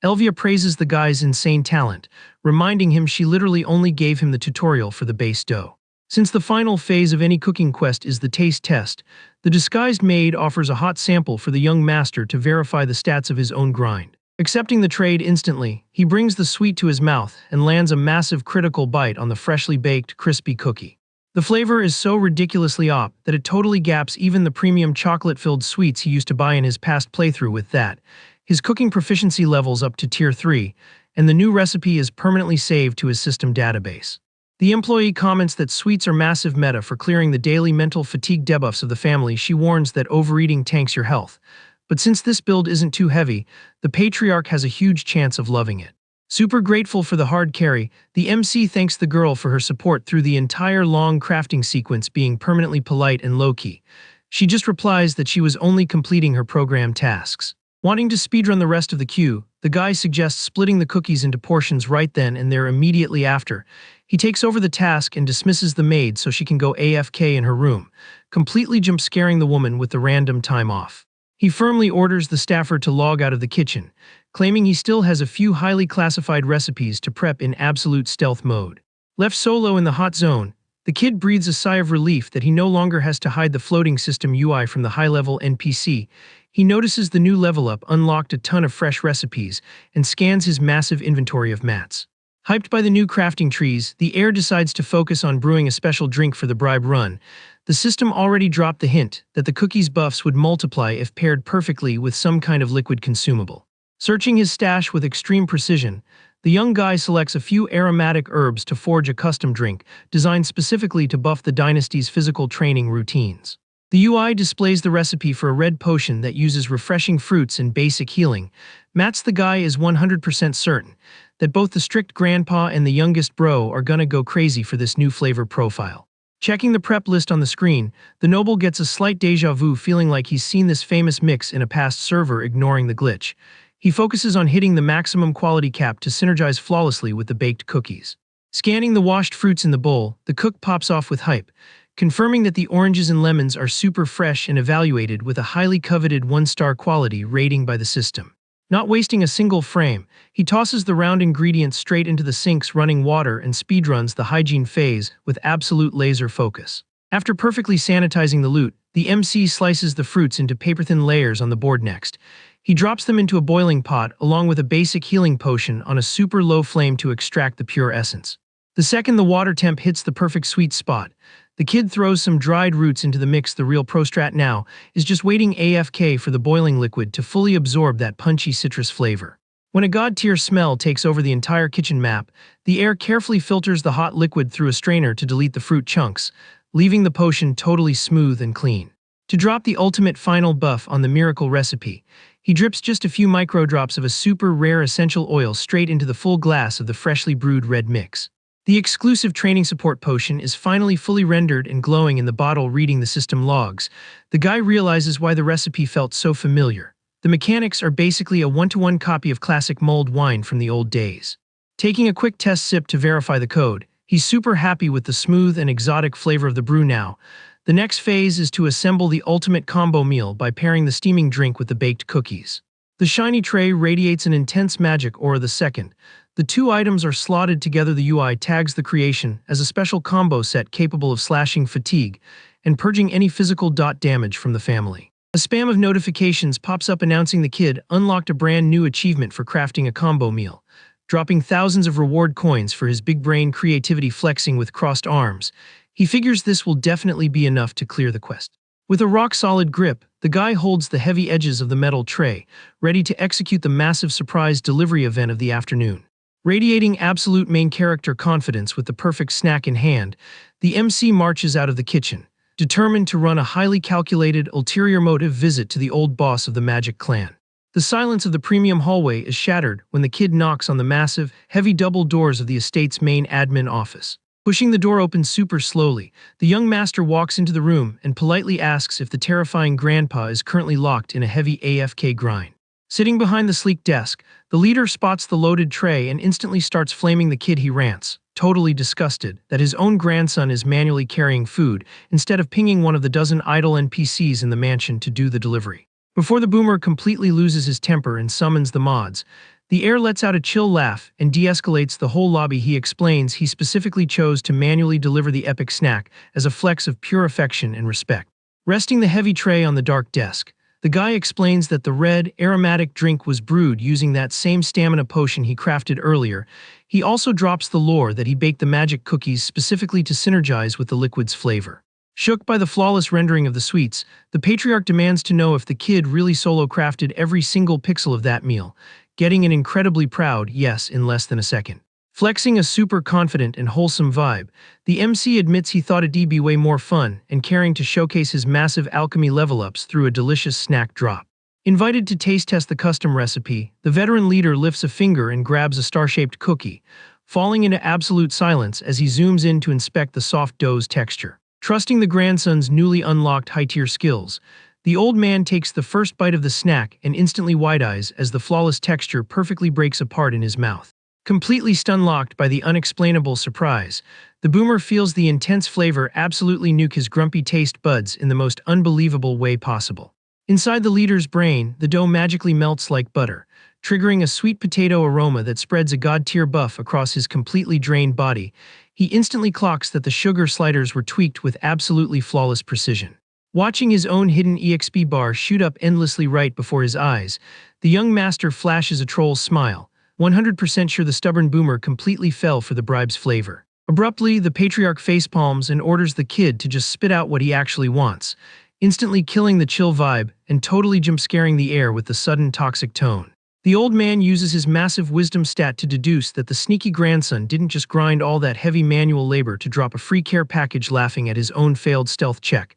Elvia praises the guy's insane talent, reminding him she literally only gave him the tutorial for the base dough. Since the final phase of any cooking quest is the taste test, the disguised maid offers a hot sample for the young master to verify the stats of his own grind. Accepting the trade instantly, he brings the sweet to his mouth and lands a massive critical bite on the freshly baked, crispy cookie. The flavor is so ridiculously op that it totally gaps even the premium chocolate-filled sweets he used to buy in his past playthrough. With that, his cooking proficiency levels up to tier 3, and the new recipe is permanently saved to his system database. The employee comments that sweets are massive meta for clearing the daily mental fatigue debuffs of the family. She warns that overeating tanks your health, but since this build isn't too heavy, the patriarch has a huge chance of loving it. Super grateful for the hard carry, the MC thanks the girl for her support through the entire long crafting sequence, being permanently polite and low-key. She just replies that she was only completing her program tasks. Wanting to speedrun the rest of the queue, the guy suggests splitting the cookies into portions right then and there immediately after. He takes over the task and dismisses the maid so she can go AFK in her room, completely jump-scaring the woman with the random time off. He firmly orders the staffer to log out of the kitchen, claiming he still has a few highly classified recipes to prep in absolute stealth mode. Left solo in the hot zone, the kid breathes a sigh of relief that he no longer has to hide the floating system UI from the high-level NPC. He notices the new level up unlocked a ton of fresh recipes and scans his massive inventory of mats. Hyped by the new crafting trees, the heir decides to focus on brewing a special drink for the bribe run. The system already dropped the hint that the cookie's buffs would multiply if paired perfectly with some kind of liquid consumable. Searching his stash with extreme precision, the young guy selects a few aromatic herbs to forge a custom drink, designed specifically to buff the dynasty's physical training routines. The UI displays the recipe for a red potion that uses refreshing fruits and basic healing. Matt's the guy is 100% certain that both the strict grandpa and the youngest bro are gonna go crazy for this new flavor profile. Checking the prep list on the screen, the noble gets a slight deja vu, feeling like he's seen this famous mix in a past server. Ignoring the glitch, he focuses on hitting the maximum quality cap to synergize flawlessly with the baked cookies. Scanning the washed fruits in the bowl, the cook pops off with hype, confirming that the oranges and lemons are super fresh and evaluated with a highly coveted 1-star quality rating by the system. Not wasting a single frame, he tosses the round ingredients straight into the sink's running water and speedruns the hygiene phase with absolute laser focus. After perfectly sanitizing the loot, the MC slices the fruits into paper-thin layers on the board. Next, he drops them into a boiling pot along with a basic healing potion on a super low flame to extract the pure essence. The second the water temp hits the perfect sweet spot, the kid throws some dried roots into the mix. The real prostrat now is just waiting AFK for the boiling liquid to fully absorb that punchy citrus flavor. When a god-tier smell takes over the entire kitchen map, the heir carefully filters the hot liquid through a strainer to delete the fruit chunks, leaving the potion totally smooth and clean. To drop the ultimate final buff on the miracle recipe, he drips just a few microdrops of a super rare essential oil straight into the full glass of the freshly brewed red mix. The exclusive training support potion is finally fully rendered and glowing in the bottle. Reading the system logs, the guy realizes why the recipe felt so familiar. The mechanics are basically a one-to-one copy of classic mulled wine from the old days. Taking a quick test sip to verify the code, he's super happy with the smooth and exotic flavor of the brew now. The next phase is to assemble the ultimate combo meal by pairing the steaming drink with the baked cookies. The shiny tray radiates an intense magic aura the second the two items are slotted together. The UI tags the creation as a special combo set capable of slashing fatigue and purging any physical damage from the family. A spam of notifications pops up announcing the kid unlocked a brand new achievement for crafting a combo meal, dropping thousands of reward coins for his big brain creativity. Flexing with crossed arms, he figures this will definitely be enough to clear the quest. With a rock-solid grip, the guy holds the heavy edges of the metal tray, ready to execute the massive surprise delivery event of the afternoon. Radiating absolute main character confidence with the perfect snack in hand, the MC marches out of the kitchen, determined to run a highly calculated, ulterior motive visit to the old boss of the Magic Clan. The silence of the premium hallway is shattered when the kid knocks on the massive, heavy double doors of the estate's main admin office. Pushing the door open super slowly, the young master walks into the room and politely asks if the terrifying grandpa is currently locked in a heavy AFK grind. Sitting behind the sleek desk, the leader spots the loaded tray and instantly starts flaming the kid. He rants, totally disgusted, that his own grandson is manually carrying food instead of pinging one of the dozen idle NPCs in the mansion to do the delivery. Before the boomer completely loses his temper and summons the mods, the heir lets out a chill laugh and de-escalates the whole lobby. He explains he specifically chose to manually deliver the epic snack as a flex of pure affection and respect. Resting the heavy tray on the dark desk, the guy explains that the red, aromatic drink was brewed using that same stamina potion he crafted earlier. He also drops the lore that he baked the magic cookies specifically to synergize with the liquid's flavor. Shook by the flawless rendering of the sweets, the patriarch demands to know if the kid really solo crafted every single pixel of that meal, getting an incredibly proud yes in less than a second. Flexing a super confident and wholesome vibe, the MC admits he thought it'd be way more fun and caring to showcase his massive alchemy level-ups through a delicious snack drop. Invited to taste test the custom recipe, the veteran leader lifts a finger and grabs a star-shaped cookie, falling into absolute silence as he zooms in to inspect the soft dough's texture. Trusting the grandson's newly unlocked high-tier skills, the old man takes the first bite of the snack and instantly wide-eyes as the flawless texture perfectly breaks apart in his mouth. Completely stun-locked by the unexplainable surprise, the boomer feels the intense flavor absolutely nuke his grumpy taste buds in the most unbelievable way possible. Inside the leader's brain, the dough magically melts like butter, triggering a sweet potato aroma that spreads a god-tier buff across his completely drained body. He instantly clocks that the sugar sliders were tweaked with absolutely flawless precision. Watching his own hidden EXP bar shoot up endlessly right before his eyes, the young master flashes a troll's smile, 100% sure the stubborn boomer completely fell for the bribe's flavor. Abruptly, the patriarch facepalms and orders the kid to just spit out what he actually wants, instantly killing the chill vibe and totally jump-scaring the air with the sudden toxic tone. The old man uses his massive wisdom stat to deduce that the sneaky grandson didn't just grind all that heavy manual labor to drop a free care package. Laughing at his own failed stealth check,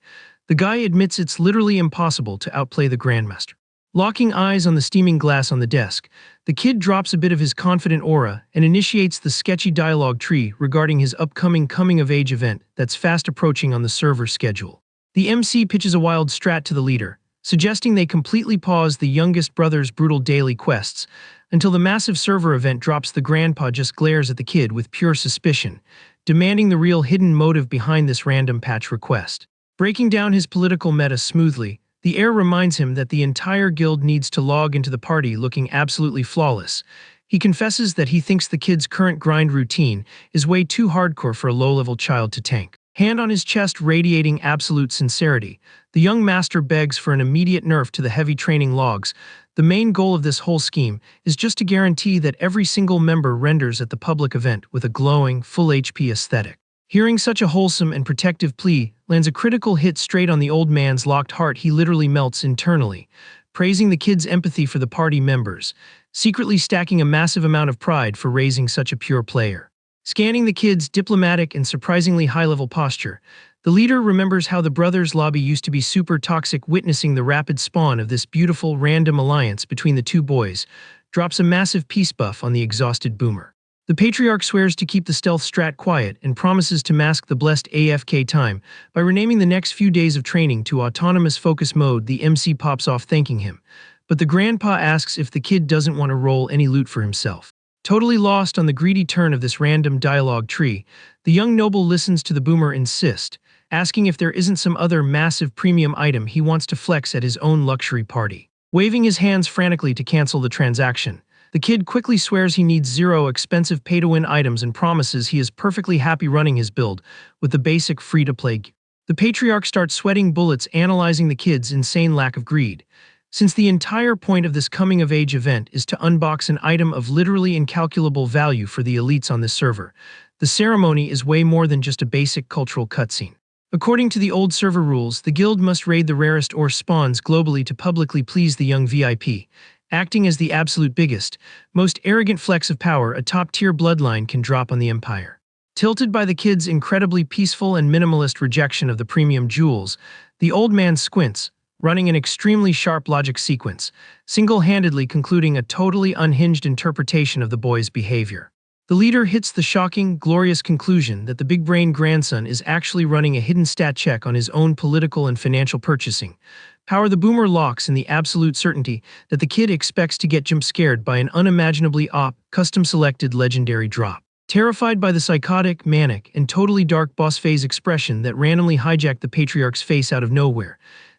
the guy admits it's literally impossible to outplay the grandmaster. Locking eyes on the steaming glass on the desk, the kid drops a bit of his confident aura and initiates the sketchy dialogue tree regarding his upcoming coming-of-age event that's fast approaching on the server's schedule. The MC pitches a wild strat to the leader, suggesting they completely pause the youngest brother's brutal daily quests until the massive server event drops. The grandpa just glares at the kid with pure suspicion, demanding the real hidden motive behind this random patch request. Breaking down his political meta smoothly, the heir reminds him that the entire guild needs to log into the party looking absolutely flawless. He confesses that he thinks the kid's current grind routine is way too hardcore for a low-level child to tank. Hand on his chest radiating absolute sincerity, the young master begs for an immediate nerf to the heavy training logs. The main goal of this whole scheme is just to guarantee that every single member renders at the public event with a glowing, full HP aesthetic. Hearing such a wholesome and protective plea lands a critical hit straight on the old man's locked heart. He literally melts internally, praising the kid's empathy for the party members, secretly stacking a massive amount of pride for raising such a pure player. Scanning the kid's diplomatic and surprisingly high-level posture, The leader remembers how the brothers' lobby used to be super toxic, witnessing the rapid spawn of this beautiful, random alliance between the two boys, drops a massive peace buff on the exhausted boomer. The patriarch swears to keep the stealth strat quiet and promises to mask the blessed AFK time by renaming the next few days of training to autonomous focus mode. The MC pops off thanking him, but the grandpa asks if the kid doesn't want to roll any loot for himself. Totally lost on the greedy turn of this random dialogue tree, the young noble listens to the boomer insist, asking if there isn't some other massive premium item he wants to flex at his own luxury party. Waving his hands frantically to cancel the transaction, the kid quickly swears he needs 0 expensive pay-to-win items and promises he is perfectly happy running his build with the basic free-to-play gear. The patriarch starts sweating bullets analyzing the kid's insane lack of greed. Since the entire point of this coming-of-age event is to unbox an item of literally incalculable value for the elites on this server, the ceremony is way more than just a basic cultural cutscene. According to the old server rules, the guild must raid the rarest ore spawns globally to publicly please the young VIP, acting as the absolute biggest, most arrogant flex of power a top-tier bloodline can drop on the empire. Tilted by the kid's incredibly peaceful and minimalist rejection of the premium jewels, the old man squints, running an extremely sharp logic sequence, single-handedly concluding a totally unhinged interpretation of the boy's behavior. The leader hits the shocking, glorious conclusion that the big-brain grandson is actually running a hidden stat check on his own political and financial purchasing. Power the boomer locks in the absolute certainty that the kid expects to get jump-scared by an unimaginably custom-selected legendary drop. Terrified by the psychotic, manic, and totally dark boss phase expression that randomly hijacked the patriarch's face out of nowhere,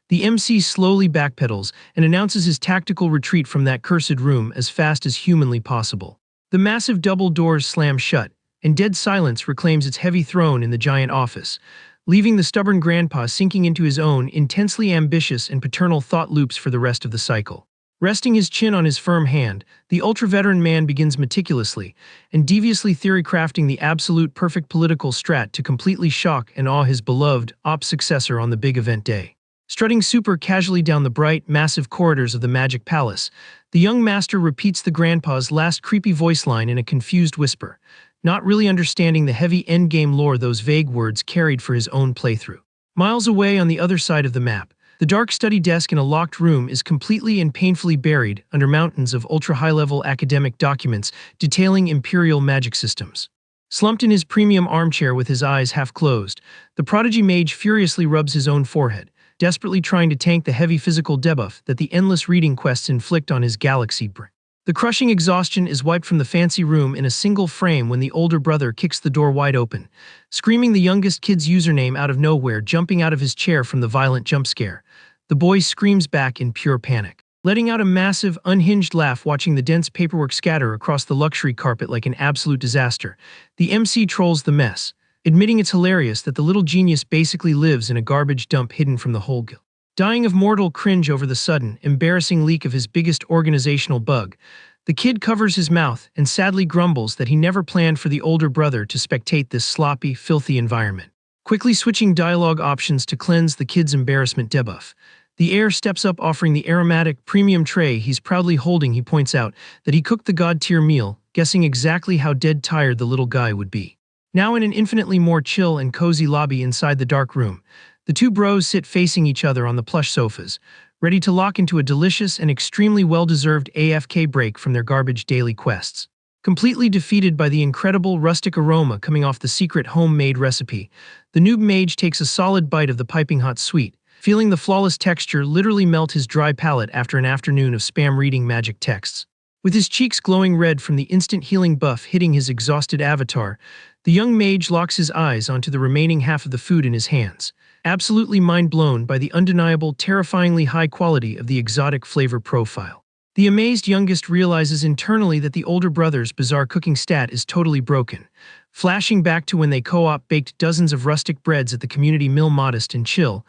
the MC slowly backpedals and announces his tactical retreat from that cursed room as fast as humanly possible. The massive double doors slam shut, and dead silence reclaims its heavy throne in the giant office, leaving the stubborn grandpa sinking into his own intensely ambitious and paternal thought loops for the rest of the cycle. Resting his chin on his firm hand, the ultra-veteran man begins meticulously and deviously theory-crafting the absolute perfect political strat to completely shock and awe his beloved successor on the big event day. Strutting super casually down the bright, massive corridors of the Magic Palace, the young master repeats the grandpa's last creepy voice line in a confused whisper, not really understanding the heavy endgame lore those vague words carried for his own playthrough. Miles away on the other side of the map, the dark study desk in a locked room is completely and painfully buried under mountains of ultra-high-level academic documents detailing imperial magic systems. Slumped in his premium armchair with his eyes half closed, the prodigy mage furiously rubs his own forehead, desperately trying to tank the heavy physical debuff that the endless reading quests inflict on his galaxy brain. The crushing exhaustion is wiped from the fancy room in a single frame when the older brother kicks the door wide open, screaming the youngest kid's username out of nowhere, jumping out of his chair from the violent jump scare. The boy screams back in pure panic, letting out a massive, unhinged laugh watching the dense paperwork scatter across the luxury carpet like an absolute disaster. The MC trolls the mess, admitting it's hilarious that the little genius basically lives in a garbage dump hidden from the whole guild. Dying of mortal cringe over the sudden, embarrassing leak of his biggest organizational bug, the kid covers his mouth and sadly grumbles that he never planned for the older brother to spectate this sloppy, filthy environment. Quickly switching dialogue options to cleanse the kid's embarrassment debuff, the heir steps up offering the aromatic, premium tray he's proudly holding. He points out that he cooked the god-tier meal, guessing exactly how dead tired the little guy would be. Now in an infinitely more chill and cozy lobby inside the dark room, the two bros sit facing each other on the plush sofas, ready to lock into a delicious and extremely well-deserved AFK break from their garbage daily quests. Completely defeated by the incredible rustic aroma coming off the secret homemade recipe, the noob mage takes a solid bite of the piping hot sweet, feeling the flawless texture literally melt his dry palate after an afternoon of spam reading magic texts. With his cheeks glowing red from the instant healing buff hitting his exhausted avatar, the young mage locks his eyes onto the remaining half of the food in his hands, absolutely mind-blown by the undeniable, terrifyingly high quality of the exotic flavor profile. The amazed youngest realizes internally that the older brother's bizarre cooking stat is totally broken, flashing back to when they co-op baked dozens of rustic breads at the community mill. Modest and chill,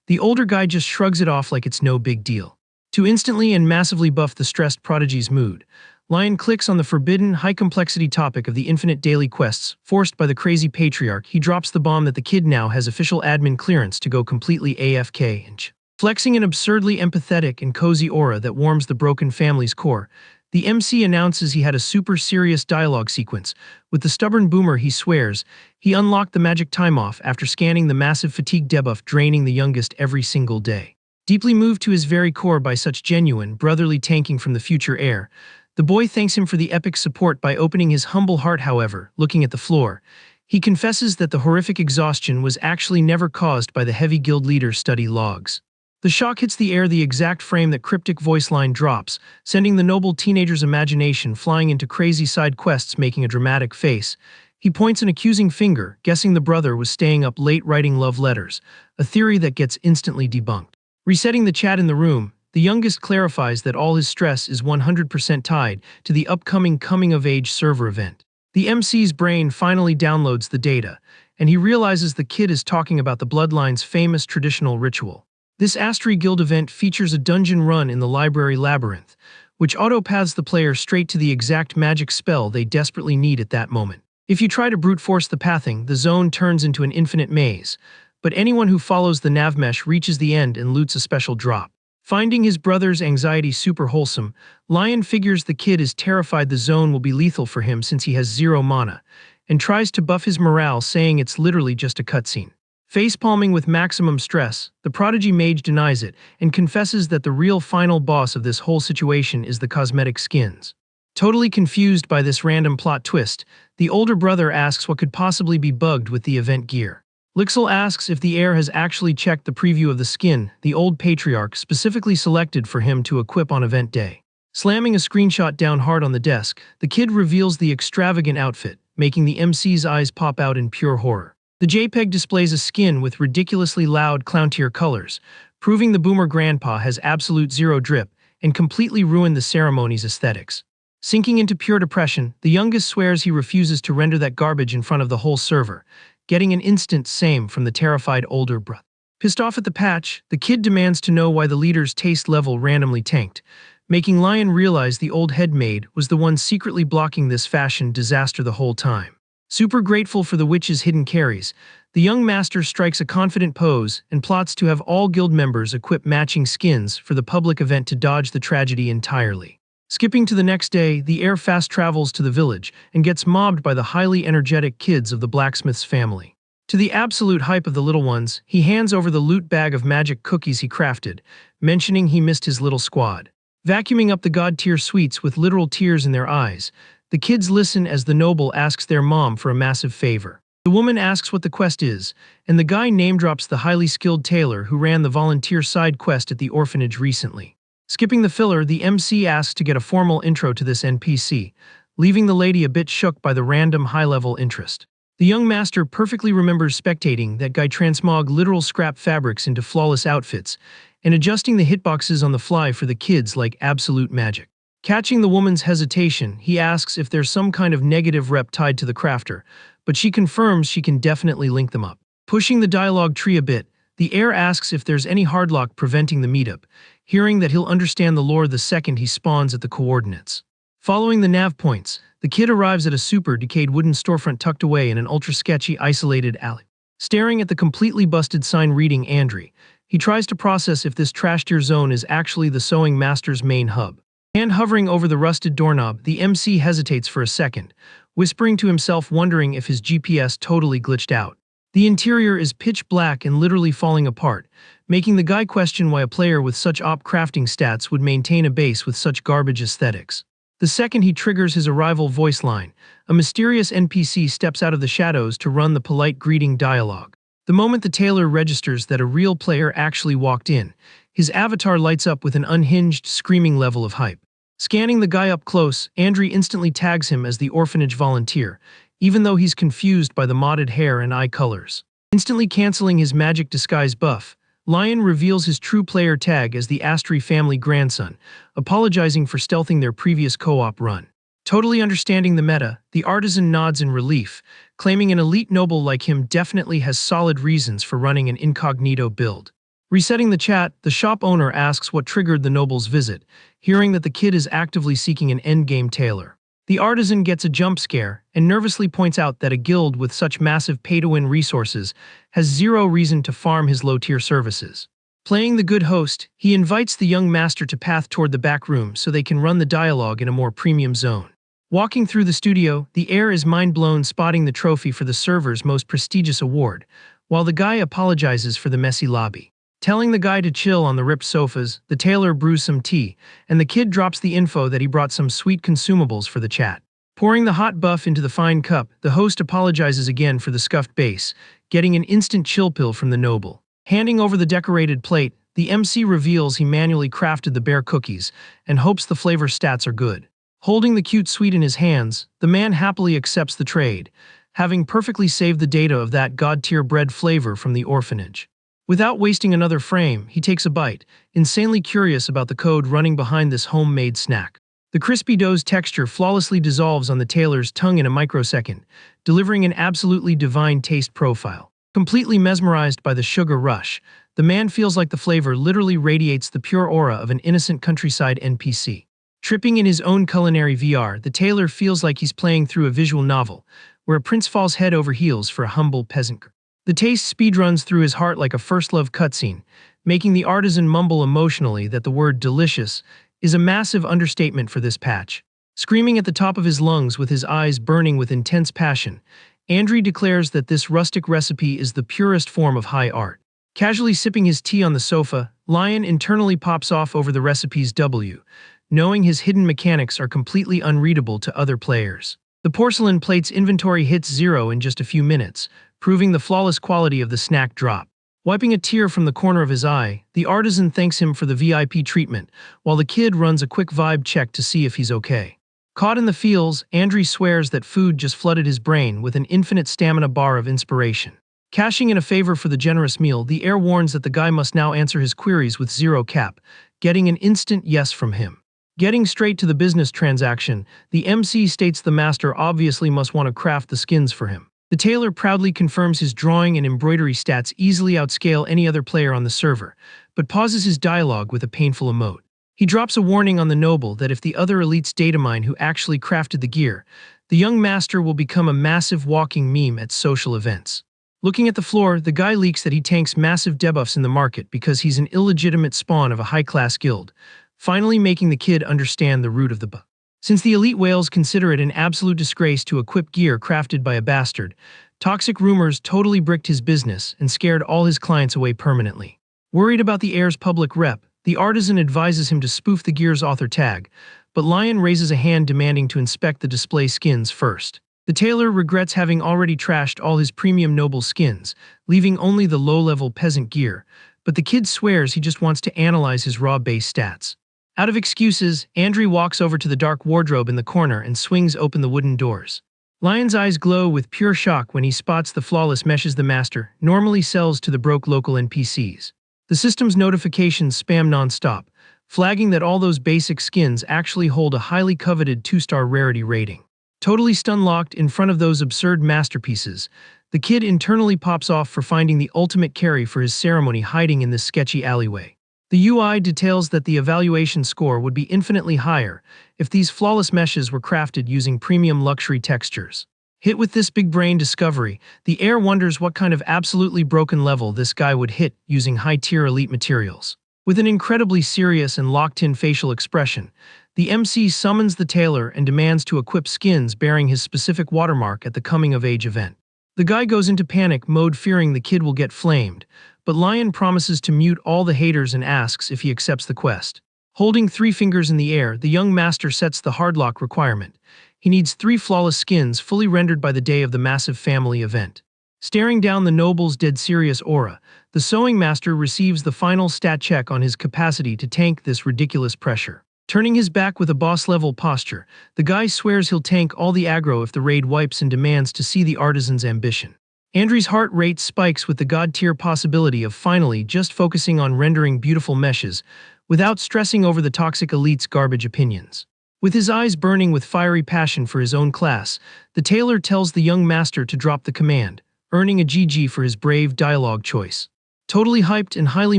the older guy just shrugs it off like it's no big deal. To instantly and massively buff the stressed prodigy's mood, Lion clicks on the forbidden, high-complexity topic of the infinite daily quests. Forced by the crazy patriarch, he drops the bomb that the kid now has official admin clearance to go completely AFK and flexing an absurdly empathetic and cozy aura that warms the broken family's core, The MC announces he had a super serious dialogue sequence. With the stubborn boomer, he swears he unlocked the magic time-off after scanning the massive fatigue debuff draining the youngest every single day. Deeply moved to his very core by such genuine, brotherly tanking from the future heir, the boy thanks him for the epic support by opening his humble heart. However, looking at the floor, he confesses that the horrific exhaustion was actually never caused by the heavy guild leader's study logs. The shock hits the air the exact frame that cryptic voice line drops, sending the noble teenager's imagination flying into crazy side quests, making a dramatic face. He points an accusing finger, guessing the brother was staying up late writing love letters, a theory that gets instantly debunked. Resetting the chat in the room, the youngest clarifies that all his stress is 100% tied to the upcoming coming-of-age server event. The MC's brain finally downloads the data, and he realizes the kid is talking about the Bloodline's famous traditional ritual. This Astri Guild event features a dungeon run in the library labyrinth, which auto-paths the player straight to the exact magic spell they desperately need at that moment. If you try to brute force the pathing, the zone turns into an infinite maze, but anyone who follows the navmesh reaches the end and loots a special drop. Finding his brother's anxiety super wholesome, Lion figures the kid is terrified the zone will be lethal for him since he has 0 mana, and tries to buff his morale, saying it's literally just a cutscene. Facepalming with maximum stress, the prodigy mage denies it and confesses that the real final boss of this whole situation is the cosmetic skins. Totally confused by this random plot twist, the older brother asks what could possibly be bugged with the event gear. Lixel asks if the heir has actually checked the preview of the skin the old patriarch specifically selected for him to equip on event day. Slamming a screenshot down hard on the desk, the kid reveals the extravagant outfit, making the MC's eyes pop out in pure horror. The JPEG displays a skin with ridiculously loud clown-tier colors, proving the boomer grandpa has absolute zero drip and completely ruined the ceremony's aesthetics. Sinking into pure depression, the youngest swears he refuses to render that garbage in front of the whole server, getting an instant same from the terrified older brother. Pissed off at the patch, the kid demands to know why the leader's taste level randomly tanked, making Lion realize the old head maid was the one secretly blocking this fashion disaster the whole time. Super grateful for the witch's hidden carries, the young master strikes a confident pose and plots to have all guild members equip matching skins for the public event to dodge the tragedy entirely. Skipping to the next day, the heir fast travels to the village and gets mobbed by the highly energetic kids of the blacksmith's family. To the absolute hype of the little ones, he hands over the loot bag of magic cookies he crafted, mentioning he missed his little squad. Vacuuming up the god-tier sweets with literal tears in their eyes, the kids listen as the noble asks their mom for a massive favor. The woman asks what the quest is, and the guy name-drops the highly skilled tailor who ran the volunteer side quest at the orphanage recently. Skipping the filler, the MC asks to get a formal intro to this NPC, leaving the lady a bit shook by the random high-level interest. The young master perfectly remembers spectating that guy transmog literal scrap fabrics into flawless outfits, and adjusting the hitboxes on the fly for the kids like absolute magic. Catching the woman's hesitation, he asks if there's some kind of negative rep tied to the crafter, but she confirms she can definitely link them up. Pushing the dialogue tree a bit, the heir asks if there's any hardlock preventing the meetup, hearing that he'll understand the lore the second he spawns at the coordinates. Following the nav points, the kid arrives at a super decayed wooden storefront tucked away in an ultra-sketchy isolated alley. Staring at the completely busted sign reading Andri, he tries to process if this trash-tier zone is actually the sewing master's main hub. Hand hovering over the rusted doorknob, the MC hesitates for a second, whispering to himself, wondering if his GPS totally glitched out. The interior is pitch black and literally falling apart, making the guy question why a player with such OP crafting stats would maintain a base with such garbage aesthetics. The second he triggers his arrival voice line, a mysterious NPC steps out of the shadows to run the polite greeting dialogue. The moment the tailor registers that a real player actually walked in, his avatar lights up with an unhinged, screaming level of hype. Scanning the guy up close, Andri instantly tags him as the orphanage volunteer, even though he's confused by the modded hair and eye colors. Instantly canceling his magic disguise buff, Lion reveals his true player tag as the Astri family grandson, apologizing for stealthing their previous co-op run. Totally understanding the meta, the artisan nods in relief, claiming an elite noble like him definitely has solid reasons for running an incognito build. Resetting the chat, the shop owner asks what triggered the noble's visit, hearing that the kid is actively seeking an endgame tailor. The artisan gets a jump scare and nervously points out that a guild with such massive pay-to-win resources has zero reason to farm his low-tier services. Playing the good host, he invites the young master to path toward the back room so they can run the dialogue in a more premium zone. Walking through the studio, the heir is mind-blown spotting the trophy for the server's most prestigious award, while the guy apologizes for the messy lobby. Telling the guy to chill on the ripped sofas, the tailor brews some tea, and the kid drops the info that he brought some sweet consumables for the chat. Pouring the hot buff into the fine cup, the host apologizes again for the scuffed base, getting an instant chill pill from the noble. Handing over the decorated plate, the MC reveals he manually crafted the bare cookies and hopes the flavor stats are good. Holding the cute sweet in his hands, the man happily accepts the trade, having perfectly saved the data of that god-tier bread flavor from the orphanage. Without wasting another frame, he takes a bite, insanely curious about the code running behind this homemade snack. The crispy dough's texture flawlessly dissolves on the tailor's tongue in a microsecond, delivering an absolutely divine taste profile. Completely mesmerized by the sugar rush, the man feels like the flavor literally radiates the pure aura of an innocent countryside NPC. Tripping in his own culinary VR, the tailor feels like he's playing through a visual novel, where a prince falls head over heels for a humble peasant. The taste speedruns through his heart like a first love cutscene, making the artisan mumble emotionally that the word delicious is a massive understatement for this patch. Screaming at the top of his lungs with his eyes burning with intense passion, Andrew declares that this rustic recipe is the purest form of high art. Casually sipping his tea on the sofa, Lion internally pops off over the recipe's W, knowing his hidden mechanics are completely unreadable to other players. The porcelain plate's inventory hits 0 in just a few minutes, proving the flawless quality of the snack drop. Wiping a tear from the corner of his eye, the artisan thanks him for the VIP treatment, while the kid runs a quick vibe check to see if he's okay. Caught in the feels, Andrew swears that food just flooded his brain with an infinite stamina bar of inspiration. Cashing in a favor for the generous meal, the heir warns that the guy must now answer his queries with 0 cap, getting an instant yes from him. Getting straight to the business transaction, the MC states the master obviously must want to craft the skins for him. The tailor proudly confirms his drawing and embroidery stats easily outscale any other player on the server, but pauses his dialogue with a painful emote. He drops a warning on the noble that if the other elites data mine who actually crafted the gear, the young master will become a massive walking meme at social events. Looking at the floor, the guy leaks that he tanks massive debuffs in the market because he's an illegitimate spawn of a high-class guild, finally making the kid understand the root of the bug. Since the elite whales consider it an absolute disgrace to equip gear crafted by a bastard, toxic rumors totally bricked his business and scared all his clients away permanently. Worried about the heir's public rep, the artisan advises him to spoof the gear's author tag, but Lion raises a hand demanding to inspect the display skins first. The tailor regrets having already trashed all his premium noble skins, leaving only the low-level peasant gear, but the kid swears he just wants to analyze his raw base stats. Out of excuses, Andrew walks over to the dark wardrobe in the corner and swings open the wooden doors. Lion's eyes glow with pure shock when he spots the flawless meshes the master normally sells to the broke local NPCs. The system's notifications spam non-stop, flagging that all those basic skins actually hold a highly coveted 2-star rarity rating. Totally stun-locked in front of those absurd masterpieces, the kid internally pops off for finding the ultimate carry for his ceremony hiding in this sketchy alleyway. The UI details that the evaluation score would be infinitely higher if these flawless meshes were crafted using premium luxury textures. Hit with this big-brain discovery, the heir wonders what kind of absolutely broken level this guy would hit using high-tier elite materials. With an incredibly serious and locked-in facial expression, the MC summons the tailor and demands to equip skins bearing his specific watermark at the coming-of-age event. The guy goes into panic mode fearing the kid will get flamed, but Lion promises to mute all the haters and asks if he accepts the quest. Holding 3 fingers in the air, the young master sets the hardlock requirement. He needs 3 flawless skins fully rendered by the day of the massive family event. Staring down the noble's dead serious aura, the sewing master receives the final stat check on his capacity to tank this ridiculous pressure. Turning his back with a boss-level posture, the guy swears he'll tank all the aggro if the raid wipes and demands to see the artisan's ambition. Andrew's heart rate spikes with the god-tier possibility of finally just focusing on rendering beautiful meshes without stressing over the toxic elite's garbage opinions. With his eyes burning with fiery passion for his own class, the tailor tells the young master to drop the command, earning a GG for his brave dialogue choice. Totally hyped and highly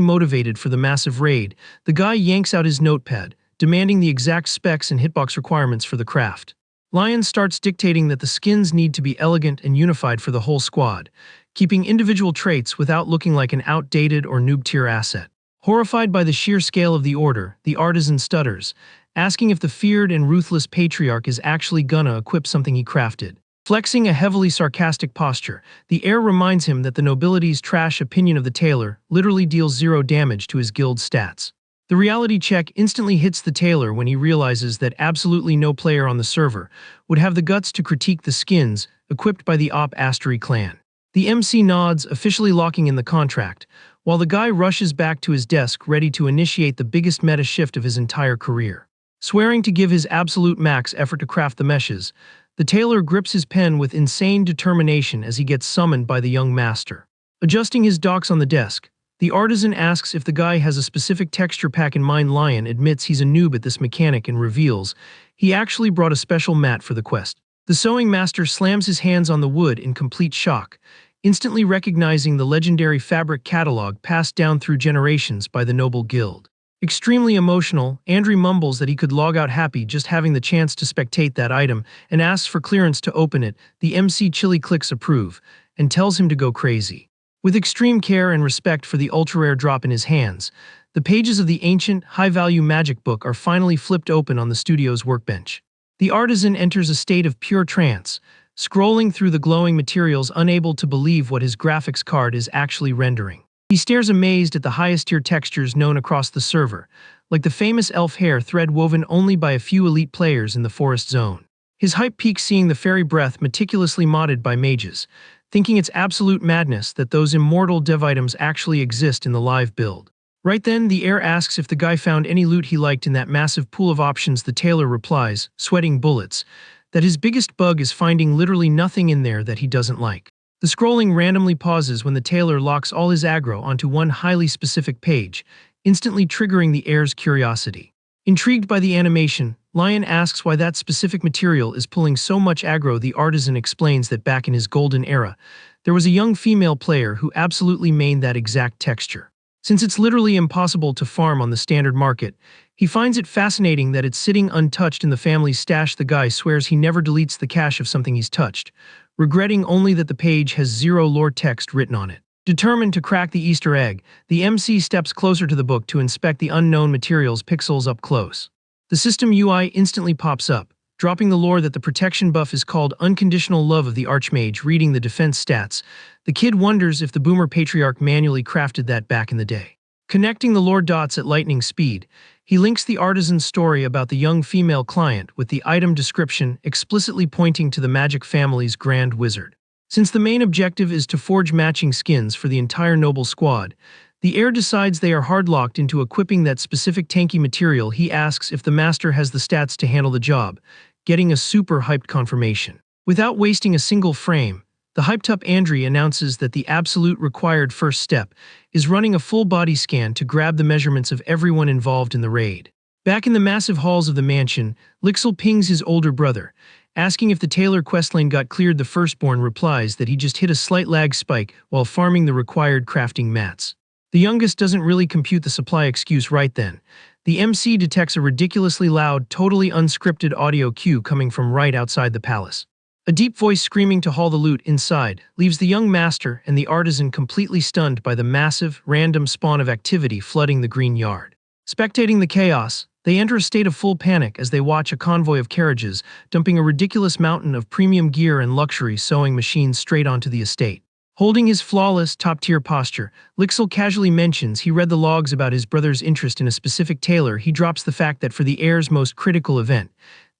motivated for the massive raid, the guy yanks out his notepad, demanding the exact specs and hitbox requirements for the craft. Lion starts dictating that the skins need to be elegant and unified for the whole squad, keeping individual traits without looking like an outdated or noob-tier asset. Horrified by the sheer scale of the order, the artisan stutters, asking if the feared and ruthless patriarch is actually gonna equip something he crafted. Flexing a heavily sarcastic posture, the heir reminds him that the nobility's trash opinion of the tailor literally deals 0 damage to his guild's stats. The reality check instantly hits the tailor when he realizes that absolutely no player on the server would have the guts to critique the skins equipped by the Asura clan. The MC nods, officially locking in the contract, while the guy rushes back to his desk ready to initiate the biggest meta shift of his entire career. Swearing to give his absolute max effort to craft the meshes, the tailor grips his pen with insane determination as he gets summoned by the young master. Adjusting his docks on the desk, the artisan asks if the guy has a specific texture pack in mind. Lion admits he's a noob at this mechanic and reveals he actually brought a special mat for the quest. The sewing master slams his hands on the wood in complete shock, instantly recognizing the legendary fabric catalog passed down through generations by the noble guild. Extremely emotional, Andrew mumbles that he could log out happy just having the chance to spectate that item and asks for clearance to open it. The MC chilly clicks approve and tells him to go crazy. With extreme care and respect for the ultra-rare drop in his hands, the pages of the ancient, high-value magic book are finally flipped open on the studio's workbench. The artisan enters a state of pure trance, scrolling through the glowing materials unable to believe what his graphics card is actually rendering. He stares amazed at the highest-tier textures known across the server, like the famous elf hair thread woven only by a few elite players in the forest zone. His hype peaks seeing the fairy breath meticulously modded by mages, thinking it's absolute madness that those immortal dev items actually exist in the live build. Right then, the heir asks if the guy found any loot he liked in that massive pool of options. The tailor replies, sweating bullets, that his biggest bug is finding literally nothing in there that he doesn't like. The scrolling randomly pauses when the tailor locks all his aggro onto one highly specific page, instantly triggering the heir's curiosity. Intrigued by the animation, Lion asks why that specific material is pulling so much aggro. The artisan explains that back in his golden era, there was a young female player who absolutely mained that exact texture. Since it's literally impossible to farm on the standard market, he finds it fascinating that it's sitting untouched in the family's stash. The guy swears he never deletes the cache of something he's touched, regretting only that the page has 0 lore text written on it. Determined to crack the Easter egg, the MC steps closer to the book to inspect the unknown material's pixels up close. The system UI instantly pops up, dropping the lore that the protection buff is called Unconditional Love of the Archmage. Reading the defense stats, the kid wonders if the boomer patriarch manually crafted that back in the day. Connecting the lore dots at lightning speed, he links the artisan's story about the young female client with the item description explicitly pointing to the magic family's grand wizard. Since the main objective is to forge matching skins for the entire noble squad, the heir decides they are hardlocked into equipping that specific tanky material. He asks if the master has the stats to handle the job, getting a super hyped confirmation. Without wasting a single frame, the hyped-up Andrew announces that the absolute required first step is running a full body scan to grab the measurements of everyone involved in the raid. Back in the massive halls of the mansion, Lixel pings his older brother, asking if the tailor questlane got cleared. The firstborn replies that he just hit a slight lag spike while farming the required crafting mats. The youngest doesn't really compute the supply excuse right then. The MC detects a ridiculously loud, totally unscripted audio cue coming from right outside the palace. A deep voice screaming to haul the loot inside leaves the young master and the artisan completely stunned by the massive, random spawn of activity flooding the green yard. Spectating the chaos, they enter a state of full panic as they watch a convoy of carriages dumping a ridiculous mountain of premium gear and luxury sewing machines straight onto the estate. Holding his flawless, top-tier posture, Lixel casually mentions he read the logs about his brother's interest in a specific tailor. He drops the fact that for the heir's most critical event,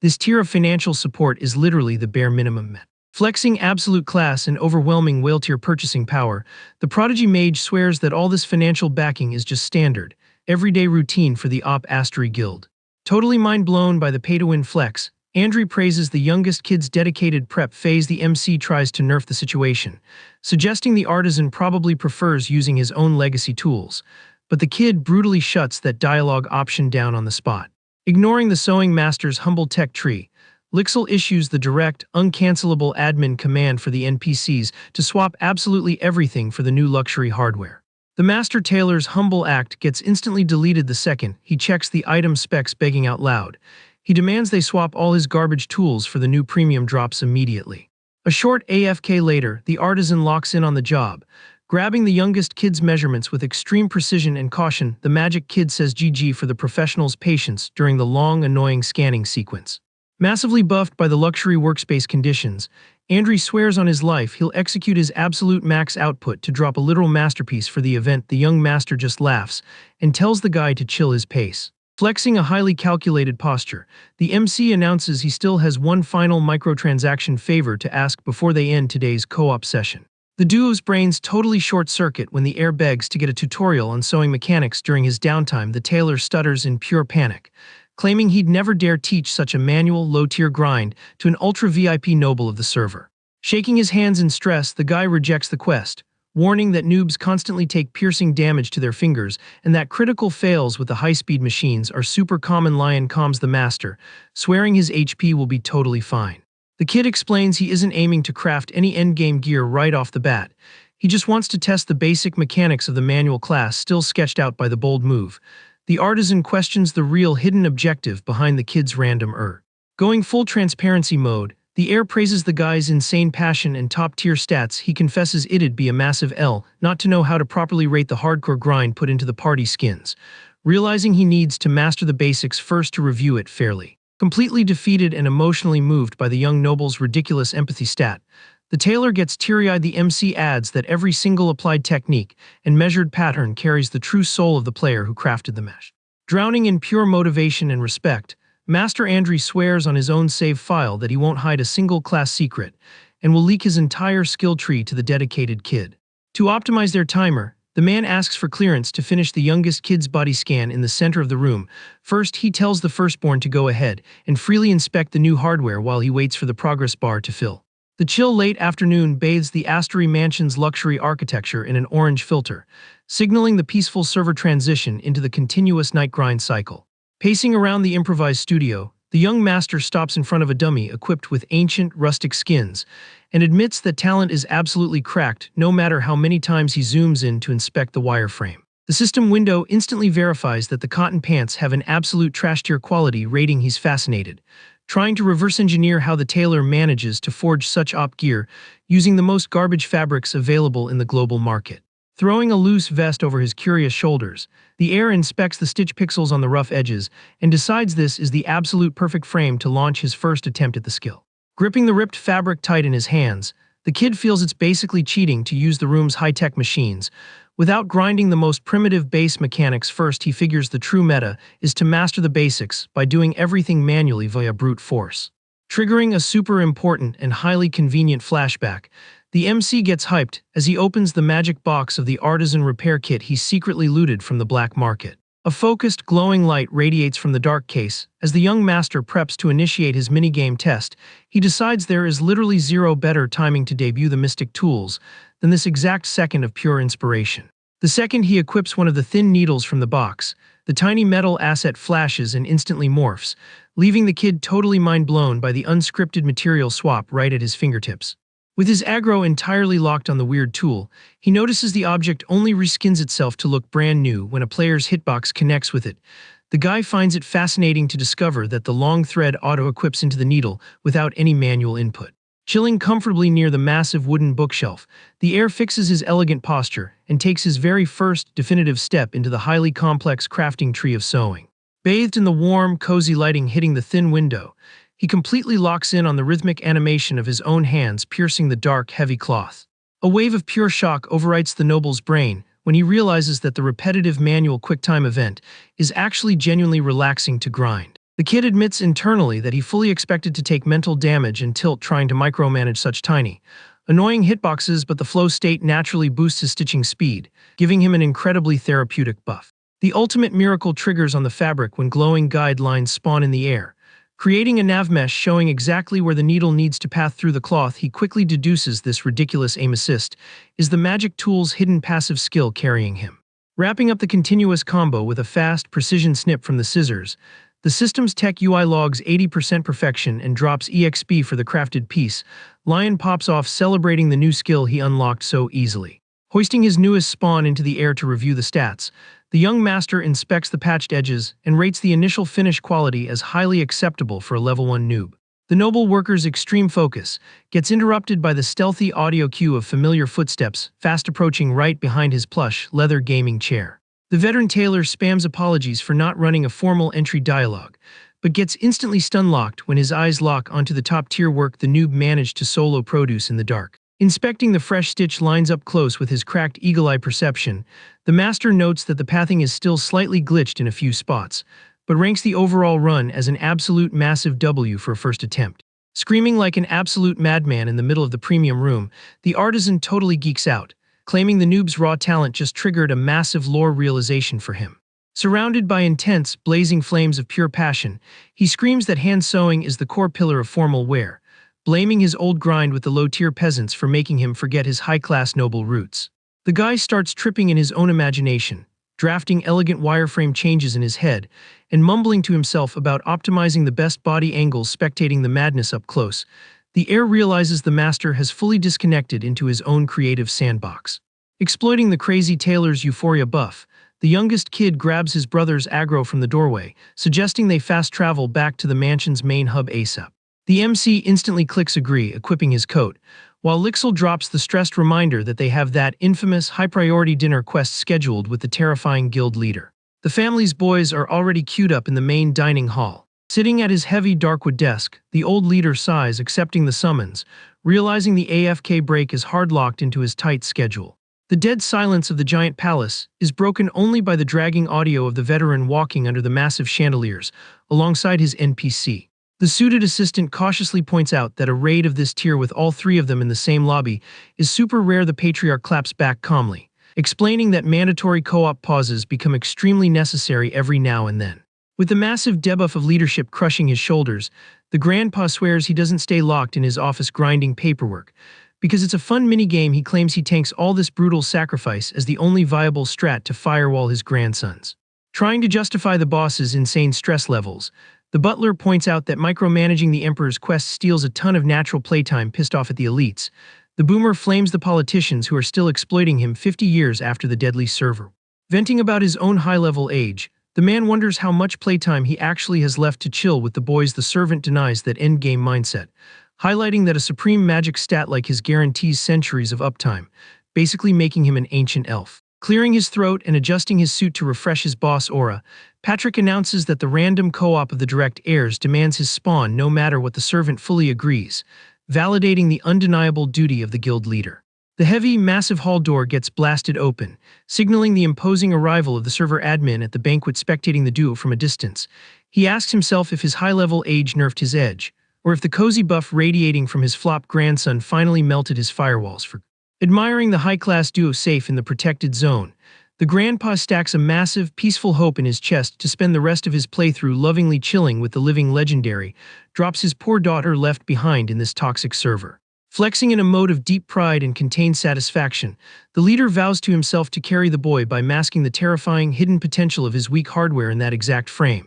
this tier of financial support is literally the bare minimum met. Flexing absolute class and overwhelming whale-tier purchasing power, the prodigy mage swears that all this financial backing is just standard, everyday routine for the Asura guild. Totally mind-blown by the pay-to-win flex, Andrew praises the youngest kid's dedicated prep phase. The MC tries to nerf the situation, suggesting the artisan probably prefers using his own legacy tools, but the kid brutally shuts that dialogue option down on the spot. Ignoring the sewing master's humble tech tree, Lixel issues the direct, uncancelable admin command for the NPCs to swap absolutely everything for the new luxury hardware. The master tailor's humble act gets instantly deleted the second he checks the item specs, begging out loud. He demands they swap all his garbage tools for the new premium drops immediately. A short AFK later, the artisan locks in on the job, Grabbing the youngest kid's measurements with extreme precision and caution, the magic kid says GG for the professional's patience during the long, annoying scanning sequence. Massively buffed by the luxury workspace conditions, Andri swears on his life he'll execute his absolute max output to drop a literal masterpiece for the event. The young master just laughs and tells the guy to chill his pace. Flexing a highly calculated posture, the MC announces he still has one final microtransaction favor to ask before they end today's co-op session. The duo's brains totally short-circuit when the heir begs to get a tutorial on sewing mechanics during his downtime. The tailor stutters in pure panic, claiming he'd never dare teach such a manual, low-tier grind to an ultra-VIP noble of the server. Shaking his hands in stress, the guy rejects the quest, warning that noobs constantly take piercing damage to their fingers and that critical fails with the high-speed machines are super common. Lion calms the master, swearing his HP will be totally fine. The kid explains he isn't aiming to craft any endgame gear right off the bat. He just wants to test the basic mechanics of the manual class still sketched out by the bold move. The artisan questions the real hidden objective behind the kid's random Going full transparency mode, the heir praises the guy's insane passion and top-tier stats. He confesses it'd be a massive L not to know how to properly rate the hardcore grind put into the party skins, realizing he needs to master the basics first to review it fairly. Completely defeated and emotionally moved by the young noble's ridiculous empathy stat, the tailor gets teary-eyed. The MC adds that every single applied technique and measured pattern carries the true soul of the player who crafted the mesh. Drowning in pure motivation and respect, Master Andri swears on his own save file that he won't hide a single class secret and will leak his entire skill tree to the dedicated kid. To optimize their timer, the man asks for clearance to finish the youngest kid's body scan in the center of the room. First, he tells the firstborn to go ahead and freely inspect the new hardware while he waits for the progress bar to fill. The chill late afternoon bathes the Asura mansion's luxury architecture in an orange filter, signaling the peaceful server transition into the continuous night grind cycle. Pacing around the improvised studio, the young master stops in front of a dummy equipped with ancient, rustic skins and admits that talent is absolutely cracked no matter how many times he zooms in to inspect the wireframe. The system window instantly verifies that the cotton pants have an absolute trash-tier quality rating. He's fascinated, trying to reverse engineer how the tailor manages to forge such op gear using the most garbage fabrics available in the global market. Throwing a loose vest over his curious shoulders, the heir inspects the stitch pixels on the rough edges and decides this is the absolute perfect frame to launch his first attempt at the skill. Gripping the ripped fabric tight in his hands, the kid feels it's basically cheating to use the room's high-tech machines. Without grinding the most primitive base mechanics first, he figures the true meta is to master the basics by doing everything manually via brute force. Triggering a super important and highly convenient flashback, the MC gets hyped as he opens the magic box of the artisan repair kit he secretly looted from the black market. A focused, glowing light radiates from the dark case. As the young master preps to initiate his minigame test, he decides there is literally zero better timing to debut the mystic tools than this exact second of pure inspiration. The second he equips one of the thin needles from the box, the tiny metal asset flashes and instantly morphs, leaving the kid totally mind-blown by the unscripted material swap right at his fingertips. With his aggro entirely locked on the weird tool, he notices the object only reskins itself to look brand new when a player's hitbox connects with it. The guy finds it fascinating to discover that the long thread auto-equips into the needle without any manual input. Chilling comfortably near the massive wooden bookshelf, the heir fixes his elegant posture and takes his very first definitive step into the highly complex crafting tree of sewing. Bathed in the warm, cozy lighting hitting the thin window, he completely locks in on the rhythmic animation of his own hands piercing the dark, heavy cloth. A wave of pure shock overwrites the noble's brain when he realizes that the repetitive manual QuickTime event is actually genuinely relaxing to grind. The kid admits internally that he fully expected to take mental damage and tilt trying to micromanage such tiny, annoying hitboxes, but the flow state naturally boosts his stitching speed, giving him an incredibly therapeutic buff. The ultimate miracle triggers on the fabric when glowing guidelines spawn in the air, creating a nav mesh showing exactly where the needle needs to pass through the cloth. He quickly deduces this ridiculous aim assist is the magic tool's hidden passive skill carrying him. Wrapping up the continuous combo with a fast, precision snip from the scissors, the system's tech UI logs 80% perfection and drops EXP for the crafted piece. Lion pops off celebrating the new skill he unlocked so easily. Hoisting his newest spawn into the air to review the stats, the young master inspects the patched edges and rates the initial finish quality as highly acceptable for a level 1 noob. The noble worker's extreme focus gets interrupted by the stealthy audio cue of familiar footsteps fast approaching right behind his plush, leather gaming chair. The veteran tailor spams apologies for not running a formal entry dialogue, but gets instantly stun-locked when his eyes lock onto the top-tier work the noob managed to solo produce in the dark. Inspecting the fresh stitch lines up close with his cracked eagle-eye perception, the master notes that the pathing is still slightly glitched in a few spots, but ranks the overall run as an absolute massive W for a first attempt. Screaming like an absolute madman in the middle of the premium room, the artisan totally geeks out, claiming the noob's raw talent just triggered a massive lore realization for him. Surrounded by intense, blazing flames of pure passion, he screams that hand sewing is the core pillar of formal wear, blaming his old grind with the low-tier peasants for making him forget his high-class noble roots. The guy starts tripping in his own imagination, drafting elegant wireframe changes in his head, and mumbling to himself about optimizing the best body angles spectating the madness up close. The heir realizes the master has fully disconnected into his own creative sandbox. Exploiting the crazy tailor's euphoria buff, the youngest kid grabs his brother's aggro from the doorway, suggesting they fast travel back to the mansion's main hub ASAP. The MC instantly clicks agree, equipping his coat, while Lixel drops the stressed reminder that they have that infamous high-priority dinner quest scheduled with the terrifying guild leader. The family's boys are already queued up in the main dining hall. Sitting at his heavy darkwood desk, the old leader sighs, accepting the summons, realizing the AFK break is hard-locked into his tight schedule. The dead silence of the giant palace is broken only by the dragging audio of the veteran walking under the massive chandeliers, alongside his NPC. The suited assistant cautiously points out that a raid of this tier with all three of them in the same lobby is super rare. The patriarch claps back calmly, explaining that mandatory co-op pauses become extremely necessary every now and then. With the massive debuff of leadership crushing his shoulders, the grandpa swears he doesn't stay locked in his office grinding paperwork, because it's a fun minigame. He claims he tanks all this brutal sacrifice as the only viable strat to firewall his grandsons. Trying to justify the boss's insane stress levels, the butler points out that micromanaging the Emperor's quest steals a ton of natural playtime. Pissed off at the elites, the boomer flames the politicians who are still exploiting him 50 years after the deadly server. Venting about his own high-level age, the man wonders how much playtime he actually has left to chill with the boys. The servant denies that endgame mindset, highlighting that a supreme magic stat like his guarantees centuries of uptime, basically making him an ancient elf. Clearing his throat and adjusting his suit to refresh his boss aura, Patrick announces that the random co-op of the direct heirs demands his spawn no matter what. The servant fully agrees, validating the undeniable duty of the guild leader. The heavy, massive hall door gets blasted open, signaling the imposing arrival of the server admin at the banquet. Spectating the duo from a distance, he asks himself if his high-level age nerfed his edge, or if the cozy buff radiating from his flop grandson finally melted his firewalls for. Admiring the high-class duo safe in the protected zone, the grandpa stacks a massive, peaceful hope in his chest to spend the rest of his playthrough lovingly chilling with the living legendary, drops his poor daughter left behind in this toxic server. Flexing in a mode of deep pride and contained satisfaction, the leader vows to himself to carry the boy by masking the terrifying hidden potential of his weak hardware in that exact frame.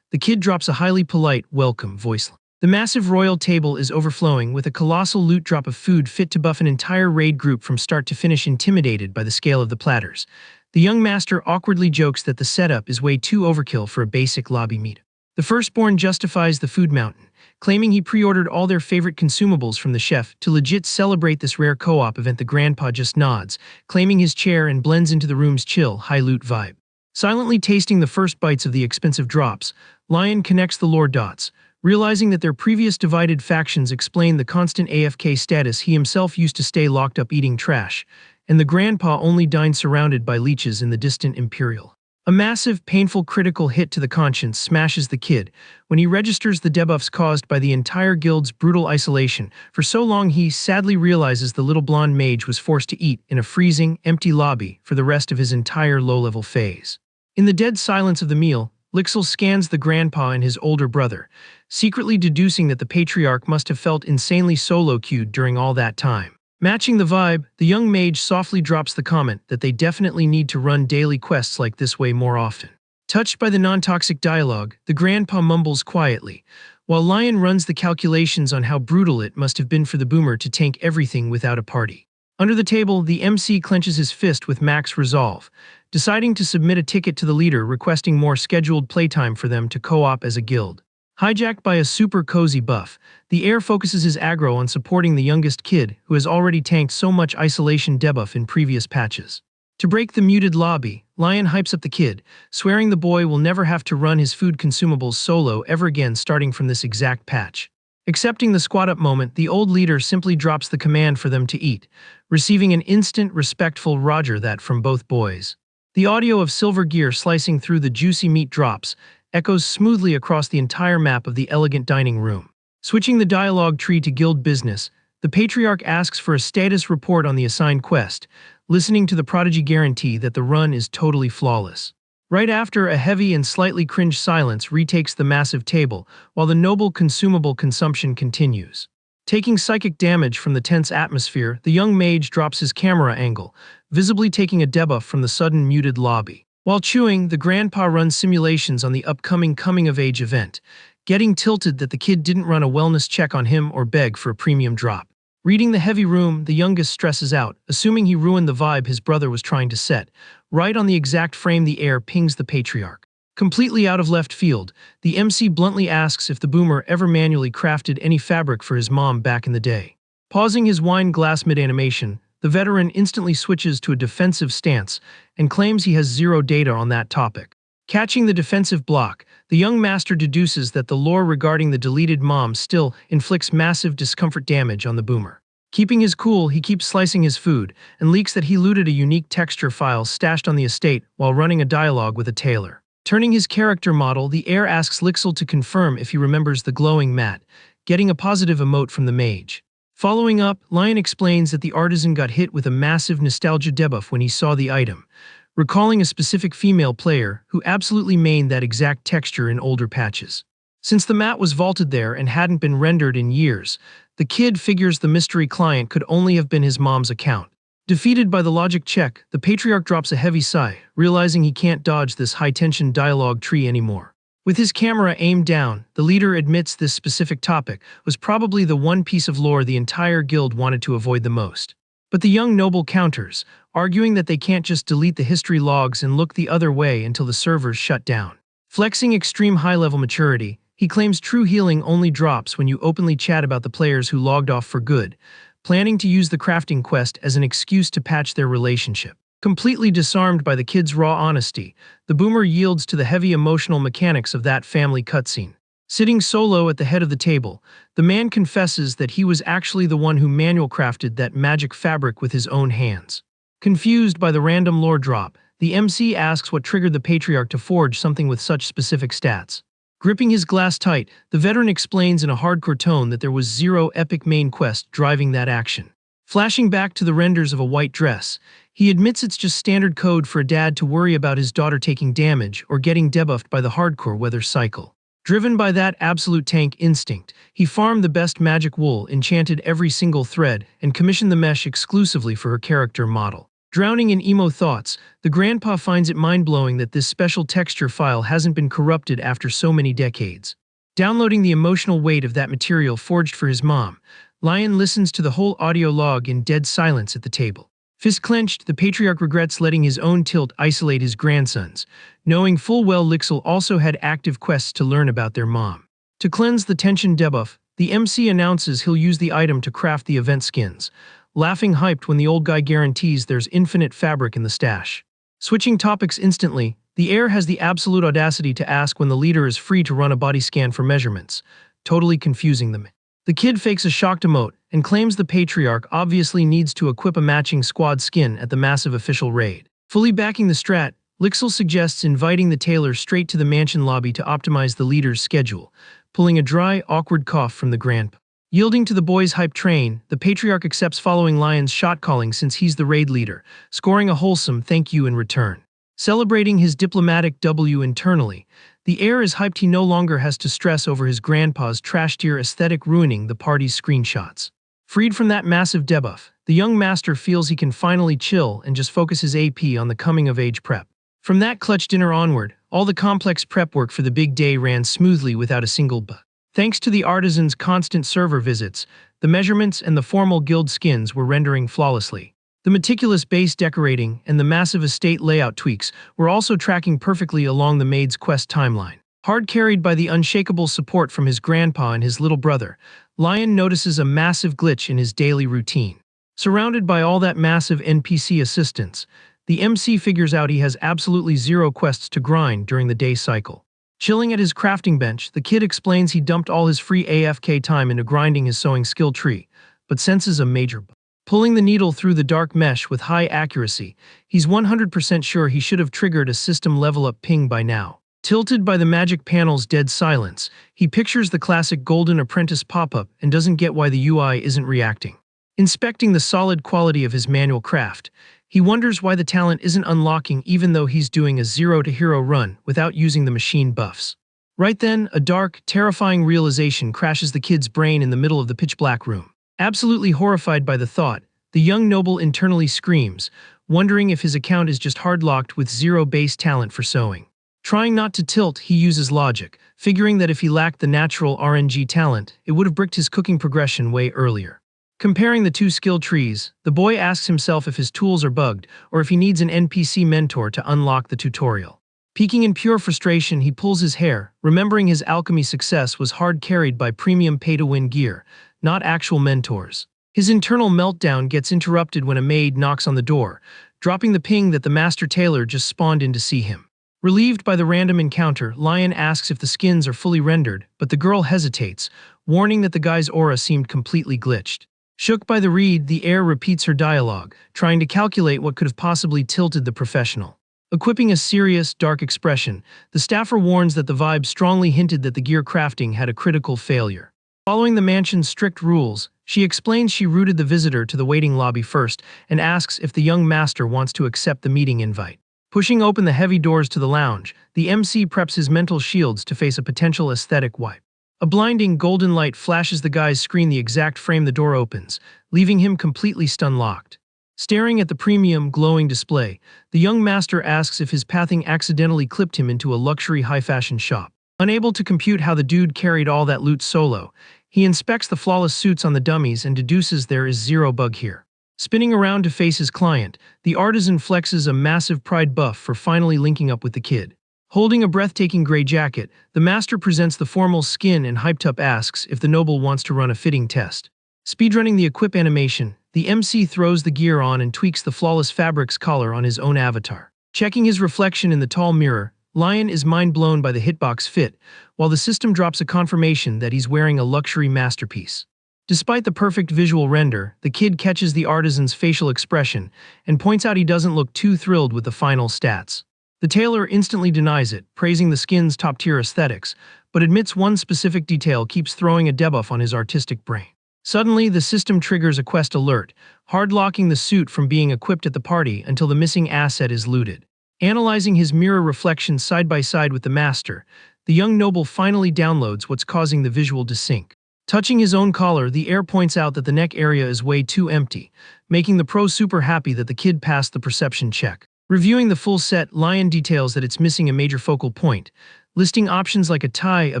The kid drops a highly polite, welcome voice. The massive royal table is overflowing with a colossal loot drop of food fit to buff an entire raid group from start to finish. Intimidated by the scale of the platters, the young master awkwardly jokes that the setup is way too overkill for a basic lobby meet. The firstborn justifies the food mountain, claiming he pre-ordered all their favorite consumables from the chef to legit celebrate this rare co-op event. The grandpa just nods, claiming his chair, and blends into the room's chill, high-loot vibe. Silently tasting the first bites of the expensive drops, Lion connects the lore dots, realizing that their previous divided factions explain the constant AFK status. He himself used to stay locked up eating trash, and the grandpa only dined surrounded by leeches in the distant Imperial. A massive, painful critical hit to the conscience smashes the kid when he registers the debuffs caused by the entire guild's brutal isolation. For so long he sadly realizes the little blonde mage was forced to eat in a freezing, empty lobby for the rest of his entire low-level phase. In the dead silence of the meal, Lixel scans the grandpa and his older brother, secretly deducing that the patriarch must have felt insanely solo-queued during all that time. Matching the vibe, the young mage softly drops the comment that they definitely need to run daily quests like this way more often. Touched by the non-toxic dialogue, the grandpa mumbles quietly, while Lion runs the calculations on how brutal it must have been for the boomer to tank everything without a party. Under the table, the MC clenches his fist with max resolve, deciding to submit a ticket to the leader requesting more scheduled playtime for them to co-op as a guild. Hijacked by a super cozy buff, the heir focuses his aggro on supporting the youngest kid who has already tanked so much isolation debuff in previous patches. To break the muted lobby, Lion hypes up the kid, swearing the boy will never have to run his food consumables solo ever again starting from this exact patch. Accepting the squat up moment, the old leader simply drops the command for them to eat, receiving an instant respectful roger that from both boys. The audio of silver gear slicing through the juicy meat drops echoes smoothly across the entire map of the elegant dining room. Switching the dialogue tree to guild business, the patriarch asks for a status report on the assigned quest, listening to the prodigy guarantee that the run is totally flawless. Right after, a heavy and slightly cringe silence retakes the massive table, while the noble consumable consumption continues. Taking psychic damage from the tense atmosphere, the young mage drops his camera angle, visibly taking a debuff from the sudden muted lobby. While chewing, the grandpa runs simulations on the upcoming coming-of-age event, getting tilted that the kid didn't run a wellness check on him or beg for a premium drop. Reading the heavy room, the youngest stresses out, assuming he ruined the vibe his brother was trying to set. Right on the exact frame the heir pings the patriarch. Completely out of left field, the MC bluntly asks if the boomer ever manually crafted any fabric for his mom back in the day. Pausing his wine glass mid-animation, the veteran instantly switches to a defensive stance and claims he has zero data on that topic. Catching the defensive block, the young master deduces that the lore regarding the deleted mom still inflicts massive discomfort damage on the boomer. Keeping his cool, he keeps slicing his food and leaks that he looted a unique texture file stashed on the estate while running a dialogue with a tailor. Turning his character model, the heir asks Lixel to confirm if he remembers the glowing mat, getting a positive emote from the mage. Following up, Lion explains that the artisan got hit with a massive nostalgia debuff when he saw the item, recalling a specific female player who absolutely mained that exact texture in older patches. Since the mat was vaulted there and hadn't been rendered in years, the kid figures the mystery client could only have been his mom's account. Defeated by the logic check, the patriarch drops a heavy sigh, realizing he can't dodge this high-tension dialogue tree anymore. With his camera aimed down, the leader admits this specific topic was probably the one piece of lore the entire guild wanted to avoid the most. But the young noble counters, arguing that they can't just delete the history logs and look the other way until the servers shut down. Flexing extreme high-level maturity, he claims true healing only drops when you openly chat about the players who logged off for good, planning to use the crafting quest as an excuse to patch their relationship. Completely disarmed by the kid's raw honesty, the boomer yields to the heavy emotional mechanics of that family cutscene. Sitting solo at the head of the table, the man confesses that he was actually the one who manual crafted that magic fabric with his own hands. Confused by the random lore drop, the MC asks what triggered the patriarch to forge something with such specific stats. Gripping his glass tight, the veteran explains in a hardcore tone that there was zero epic main quest driving that action. Flashing back to the renders of a white dress, he admits it's just standard code for a dad to worry about his daughter taking damage or getting debuffed by the hardcore weather cycle. Driven by that absolute tank instinct, he farmed the best magic wool, enchanted every single thread, and commissioned the mesh exclusively for her character model. Drowning in emo thoughts, the grandpa finds it mind-blowing that this special texture file hasn't been corrupted after so many decades. Downloading the emotional weight of that material forged for his mom, Lion listens to the whole audio log in dead silence at the table. Fist clenched, the patriarch regrets letting his own tilt isolate his grandsons, knowing full well Lixel also had active quests to learn about their mom. To cleanse the tension debuff, the MC announces he'll use the item to craft the event skins, laughing hyped when the old guy guarantees there's infinite fabric in the stash. Switching topics instantly, the heir has the absolute audacity to ask when the leader is free to run a body scan for measurements, totally confusing them. The kid fakes a shocked emote and claims the patriarch obviously needs to equip a matching squad skin at the massive official raid. Fully backing the strat, Lixel suggests inviting the tailor straight to the mansion lobby to optimize the leader's schedule, pulling a dry, awkward cough from the grandpa. Yielding to the boys' hype train, the patriarch accepts following Lion's shot calling since he's the raid leader, scoring a wholesome thank you in return. Celebrating his diplomatic W internally, the heir is hyped he no longer has to stress over his grandpa's trash-tier aesthetic ruining the party's screenshots. Freed from that massive debuff, the young master feels he can finally chill and just focus his AP on the coming-of-age prep. From that clutch dinner onward, all the complex prep work for the big day ran smoothly without a single bug. Thanks to the artisan's constant server visits, the measurements and the formal guild skins were rendering flawlessly. The meticulous base decorating and the massive estate layout tweaks were also tracking perfectly along the maid's quest timeline. Hard carried by the unshakable support from his grandpa and his little brother, Lion notices a massive glitch in his daily routine. Surrounded by all that massive NPC assistance, the MC figures out he has absolutely zero quests to grind during the day cycle. Chilling at his crafting bench, the kid explains he dumped all his free AFK time into grinding his sewing skill tree, but senses a major bug. Pulling the needle through the dark mesh with high accuracy, he's 100% sure he should have triggered a system level up ping by now. Tilted by the magic panel's dead silence, he pictures the classic Golden Apprentice pop-up and doesn't get why the UI isn't reacting. Inspecting the solid quality of his manual craft, he wonders why the talent isn't unlocking even though he's doing a zero-to-hero run without using the machine buffs. Right then, a dark, terrifying realization crashes the kid's brain in the middle of the pitch-black room. Absolutely horrified by the thought, the young noble internally screams, wondering if his account is just hard-locked with zero base talent for sewing. Trying not to tilt, he uses logic, figuring that if he lacked the natural RNG talent, it would have bricked his cooking progression way earlier. Comparing the two skill trees, the boy asks himself if his tools are bugged or if he needs an NPC mentor to unlock the tutorial. Peaking in pure frustration, he pulls his hair, remembering his alchemy success was hard carried by premium pay-to-win gear, not actual mentors. His internal meltdown gets interrupted when a maid knocks on the door, dropping the ping that the master tailor just spawned in to see him. Relieved by the random encounter, Lion asks if the skins are fully rendered, but the girl hesitates, warning that the guy's aura seemed completely glitched. Shook by the read, the heir repeats her dialogue, trying to calculate what could have possibly tilted the professional. Equipping a serious, dark expression, the staffer warns that the vibe strongly hinted that the gear crafting had a critical failure. Following the mansion's strict rules, she explains she routed the visitor to the waiting lobby first and asks if the young master wants to accept the meeting invite. Pushing open the heavy doors to the lounge, the MC preps his mental shields to face a potential aesthetic wipe. A blinding golden light flashes the guy's screen the exact frame the door opens, leaving him completely stun-locked. Staring at the premium, glowing display, the young master asks if his pathing accidentally clipped him into a luxury high-fashion shop. Unable to compute how the dude carried all that loot solo, he inspects the flawless suits on the dummies and deduces there is zero bug here. Spinning around to face his client, the artisan flexes a massive pride buff for finally linking up with the kid. Holding a breathtaking gray jacket, the master presents the formal skin and hyped up asks if the noble wants to run a fitting test. Speedrunning the equip animation, the MC throws the gear on and tweaks the flawless fabrics collar on his own avatar. Checking his reflection in the tall mirror, Lion is mind-blown by the hitbox fit, while the system drops a confirmation that he's wearing a luxury masterpiece. Despite the perfect visual render, the kid catches the artisan's facial expression and points out he doesn't look too thrilled with the final stats. The tailor instantly denies it, praising the skin's top-tier aesthetics, but admits one specific detail keeps throwing a debuff on his artistic brain. Suddenly, the system triggers a quest alert, hard-locking the suit from being equipped at the party until the missing asset is looted. Analyzing his mirror reflection side by side with the master, the young noble finally downloads what's causing the visual to sync. Touching his own collar, the heir points out that the neck area is way too empty, making the pro super happy that the kid passed the perception check. Reviewing the full set, Lion details that it's missing a major focal point, listing options like a tie, a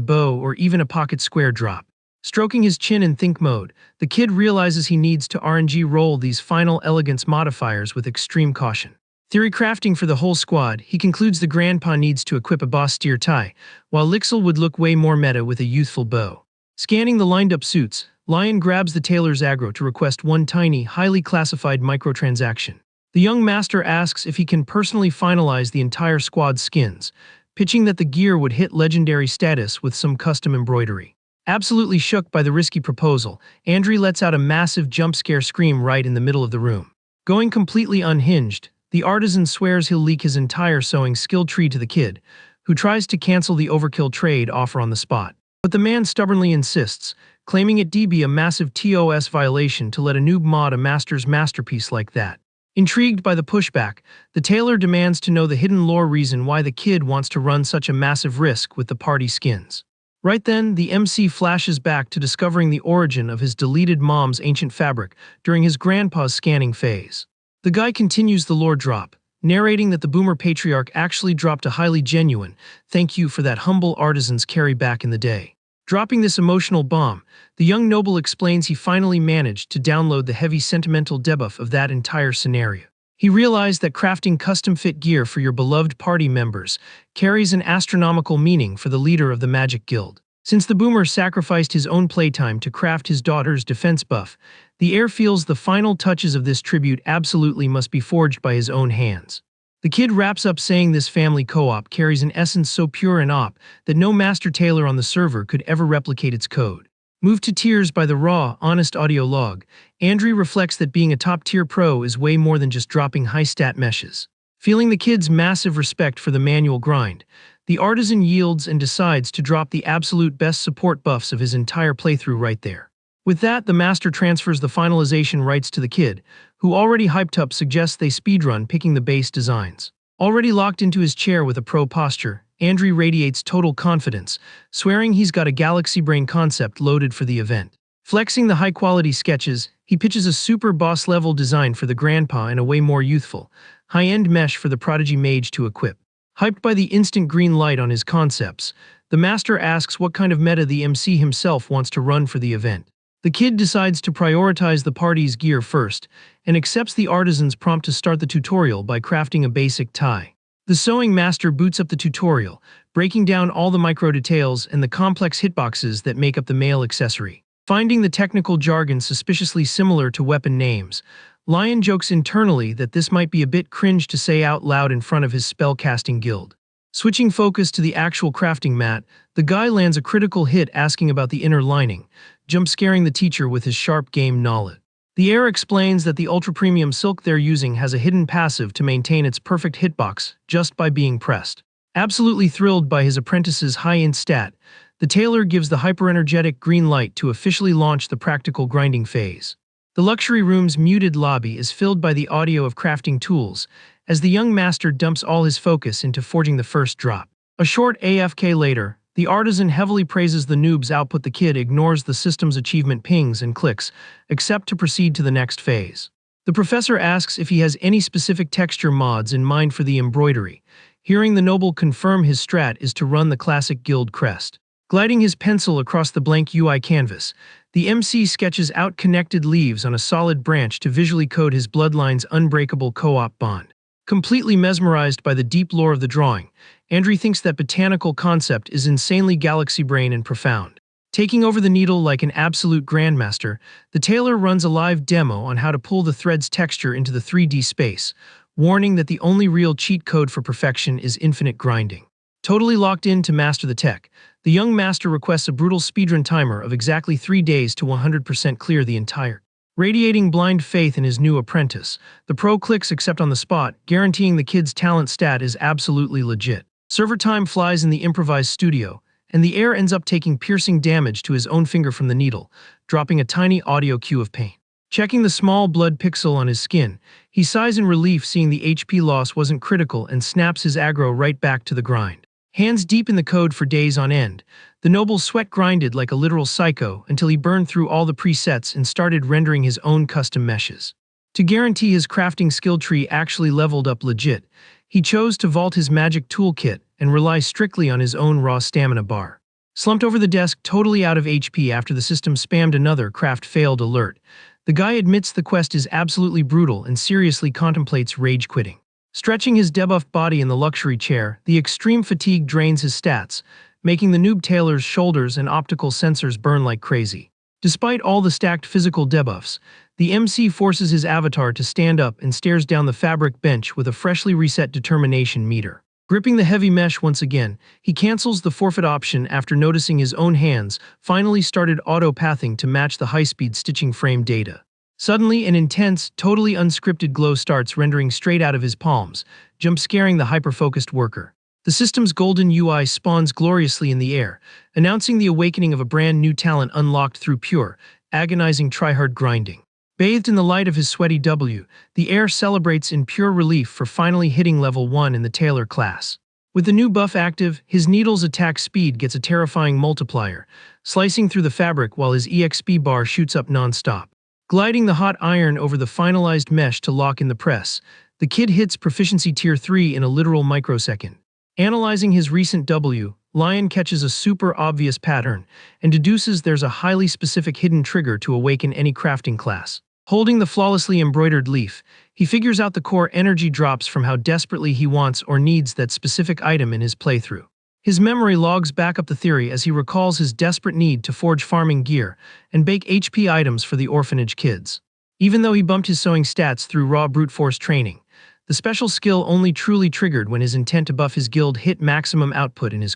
bow, or even a pocket square drop. Stroking his chin in think mode, the kid realizes he needs to RNG roll these final elegance modifiers with extreme caution. Theory crafting for the whole squad, he concludes the grandpa needs to equip a boss steer tie, while Lixel would look way more meta with a youthful bow. Scanning the lined-up suits, Lion grabs the tailor's aggro to request one tiny, highly classified microtransaction. The young master asks if he can personally finalize the entire squad's skins, pitching that the gear would hit legendary status with some custom embroidery. Absolutely shook by the risky proposal, Andri lets out a massive jump-scare scream right in the middle of the room. Going completely unhinged, the artisan swears he'll leak his entire sewing skill tree to the kid, who tries to cancel the overkill trade offer on the spot. But the man stubbornly insists, claiming it'd be a massive TOS violation to let a noob mod a master's masterpiece like that. Intrigued by the pushback, the tailor demands to know the hidden lore reason why the kid wants to run such a massive risk with the party skins. Right then, the MC flashes back to discovering the origin of his deleted mom's ancient fabric during his grandpa's scanning phase. The guy continues the lore drop, narrating that the boomer patriarch actually dropped a highly genuine "thank you for that humble artisan's carry back in the day." Dropping this emotional bomb, the young noble explains he finally managed to download the heavy sentimental debuff of that entire scenario. He realized that crafting custom-fit gear for your beloved party members carries an astronomical meaning for the leader of the Magic Guild. Since the boomer sacrificed his own playtime to craft his daughter's defense buff, the heir feels the final touches of this tribute absolutely must be forged by his own hands. The kid wraps up saying this family co-op carries an essence so pure and op that no master tailor on the server could ever replicate its code. Moved to tears by the raw, honest audio log, Andrew reflects that being a top-tier pro is way more than just dropping high-stat meshes. Feeling the kid's massive respect for the manual grind, the artisan yields and decides to drop the absolute best support buffs of his entire playthrough right there. With that, the master transfers the finalization rights to the kid, who already hyped up suggests they speedrun picking the base designs. Already locked into his chair with a pro posture, Andrew radiates total confidence, swearing he's got a galaxy brain concept loaded for the event. Flexing the high-quality sketches, he pitches a super boss-level design for the grandpa and a way more youthful, high-end mesh for the prodigy mage to equip. Hyped by the instant green light on his concepts, the master asks what kind of meta the MC himself wants to run for the event. The kid decides to prioritize the party's gear first, and accepts the artisan's prompt to start the tutorial by crafting a basic tie. The sewing master boots up the tutorial, breaking down all the micro details and the complex hitboxes that make up the male accessory. Finding the technical jargon suspiciously similar to weapon names, Lion jokes internally that this might be a bit cringe to say out loud in front of his spellcasting guild. Switching focus to the actual crafting mat, the guy lands a critical hit asking about the inner lining, jump-scaring the teacher with his sharp game knowledge. The heir explains that the ultra-premium silk they're using has a hidden passive to maintain its perfect hitbox just by being pressed. Absolutely thrilled by his apprentice's high-end stat, the tailor gives the hyper-energetic green light to officially launch the practical grinding phase. The luxury room's muted lobby is filled by the audio of crafting tools, as the young master dumps all his focus into forging the first drop. A short AFK later, the artisan heavily praises the noob's output. The kid ignores the system's achievement pings and clicks, except to proceed to the next phase. The professor asks if he has any specific texture mods in mind for the embroidery, hearing the noble confirm his strat is to run the classic guild crest. Gliding his pencil across the blank UI canvas, the MC sketches out connected leaves on a solid branch to visually code his bloodline's unbreakable co-op bond. Completely mesmerized by the deep lore of the drawing, Andrew thinks that botanical concept is insanely galaxy brain and profound. Taking over the needle like an absolute grandmaster, the tailor runs a live demo on how to pull the thread's texture into the 3D space, warning that the only real cheat code for perfection is infinite grinding. Totally locked in to master the tech, the young master requests a brutal speedrun timer of exactly 3 days to 100% clear the entire. Radiating blind faith in his new apprentice, the pro clicks accept on the spot, guaranteeing the kid's talent stat is absolutely legit. Server time flies in the improvised studio, and the heir ends up taking piercing damage to his own finger from the needle, dropping a tiny audio cue of pain. Checking the small blood pixel on his skin, he sighs in relief seeing the HP loss wasn't critical and snaps his aggro right back to the grind. Hands deep in the code for days on end, the noble sweat grinded like a literal psycho until he burned through all the presets and started rendering his own custom meshes. To guarantee his crafting skill tree actually leveled up legit, he chose to vault his magic toolkit and rely strictly on his own raw stamina bar. Slumped over the desk totally out of HP after the system spammed another craft failed alert, the guy admits the quest is absolutely brutal and seriously contemplates rage quitting. Stretching his debuffed body in the luxury chair, the extreme fatigue drains his stats, making the noob tailor's shoulders and optical sensors burn like crazy. Despite all the stacked physical debuffs, the MC forces his avatar to stand up and stares down the fabric bench with a freshly reset determination meter. Gripping the heavy mesh once again, he cancels the forfeit option after noticing his own hands finally started auto-pathing to match the high-speed stitching frame data. Suddenly, an intense, totally unscripted glow starts rendering straight out of his palms, jump-scaring the hyper-focused worker. The system's golden UI spawns gloriously in the air, announcing the awakening of a brand new talent unlocked through pure, agonizing tryhard grinding. Bathed in the light of his sweaty W, the heir celebrates in pure relief for finally hitting level 1 in the tailor class. With the new buff active, his needle's attack speed gets a terrifying multiplier, slicing through the fabric while his EXP bar shoots up non-stop. Gliding the hot iron over the finalized mesh to lock in the press, the kid hits proficiency tier 3 in a literal microsecond. Analyzing his recent W, Lion catches a super obvious pattern and deduces there's a highly specific hidden trigger to awaken any crafting class. Holding the flawlessly embroidered leaf, he figures out the core energy drops from how desperately he wants or needs that specific item in his playthrough. His memory logs back up the theory as he recalls his desperate need to forge farming gear and bake HP items for the orphanage kids. Even though he bumped his sewing stats through raw brute force training, the special skill only truly triggered when his intent to buff his guild hit maximum output in his.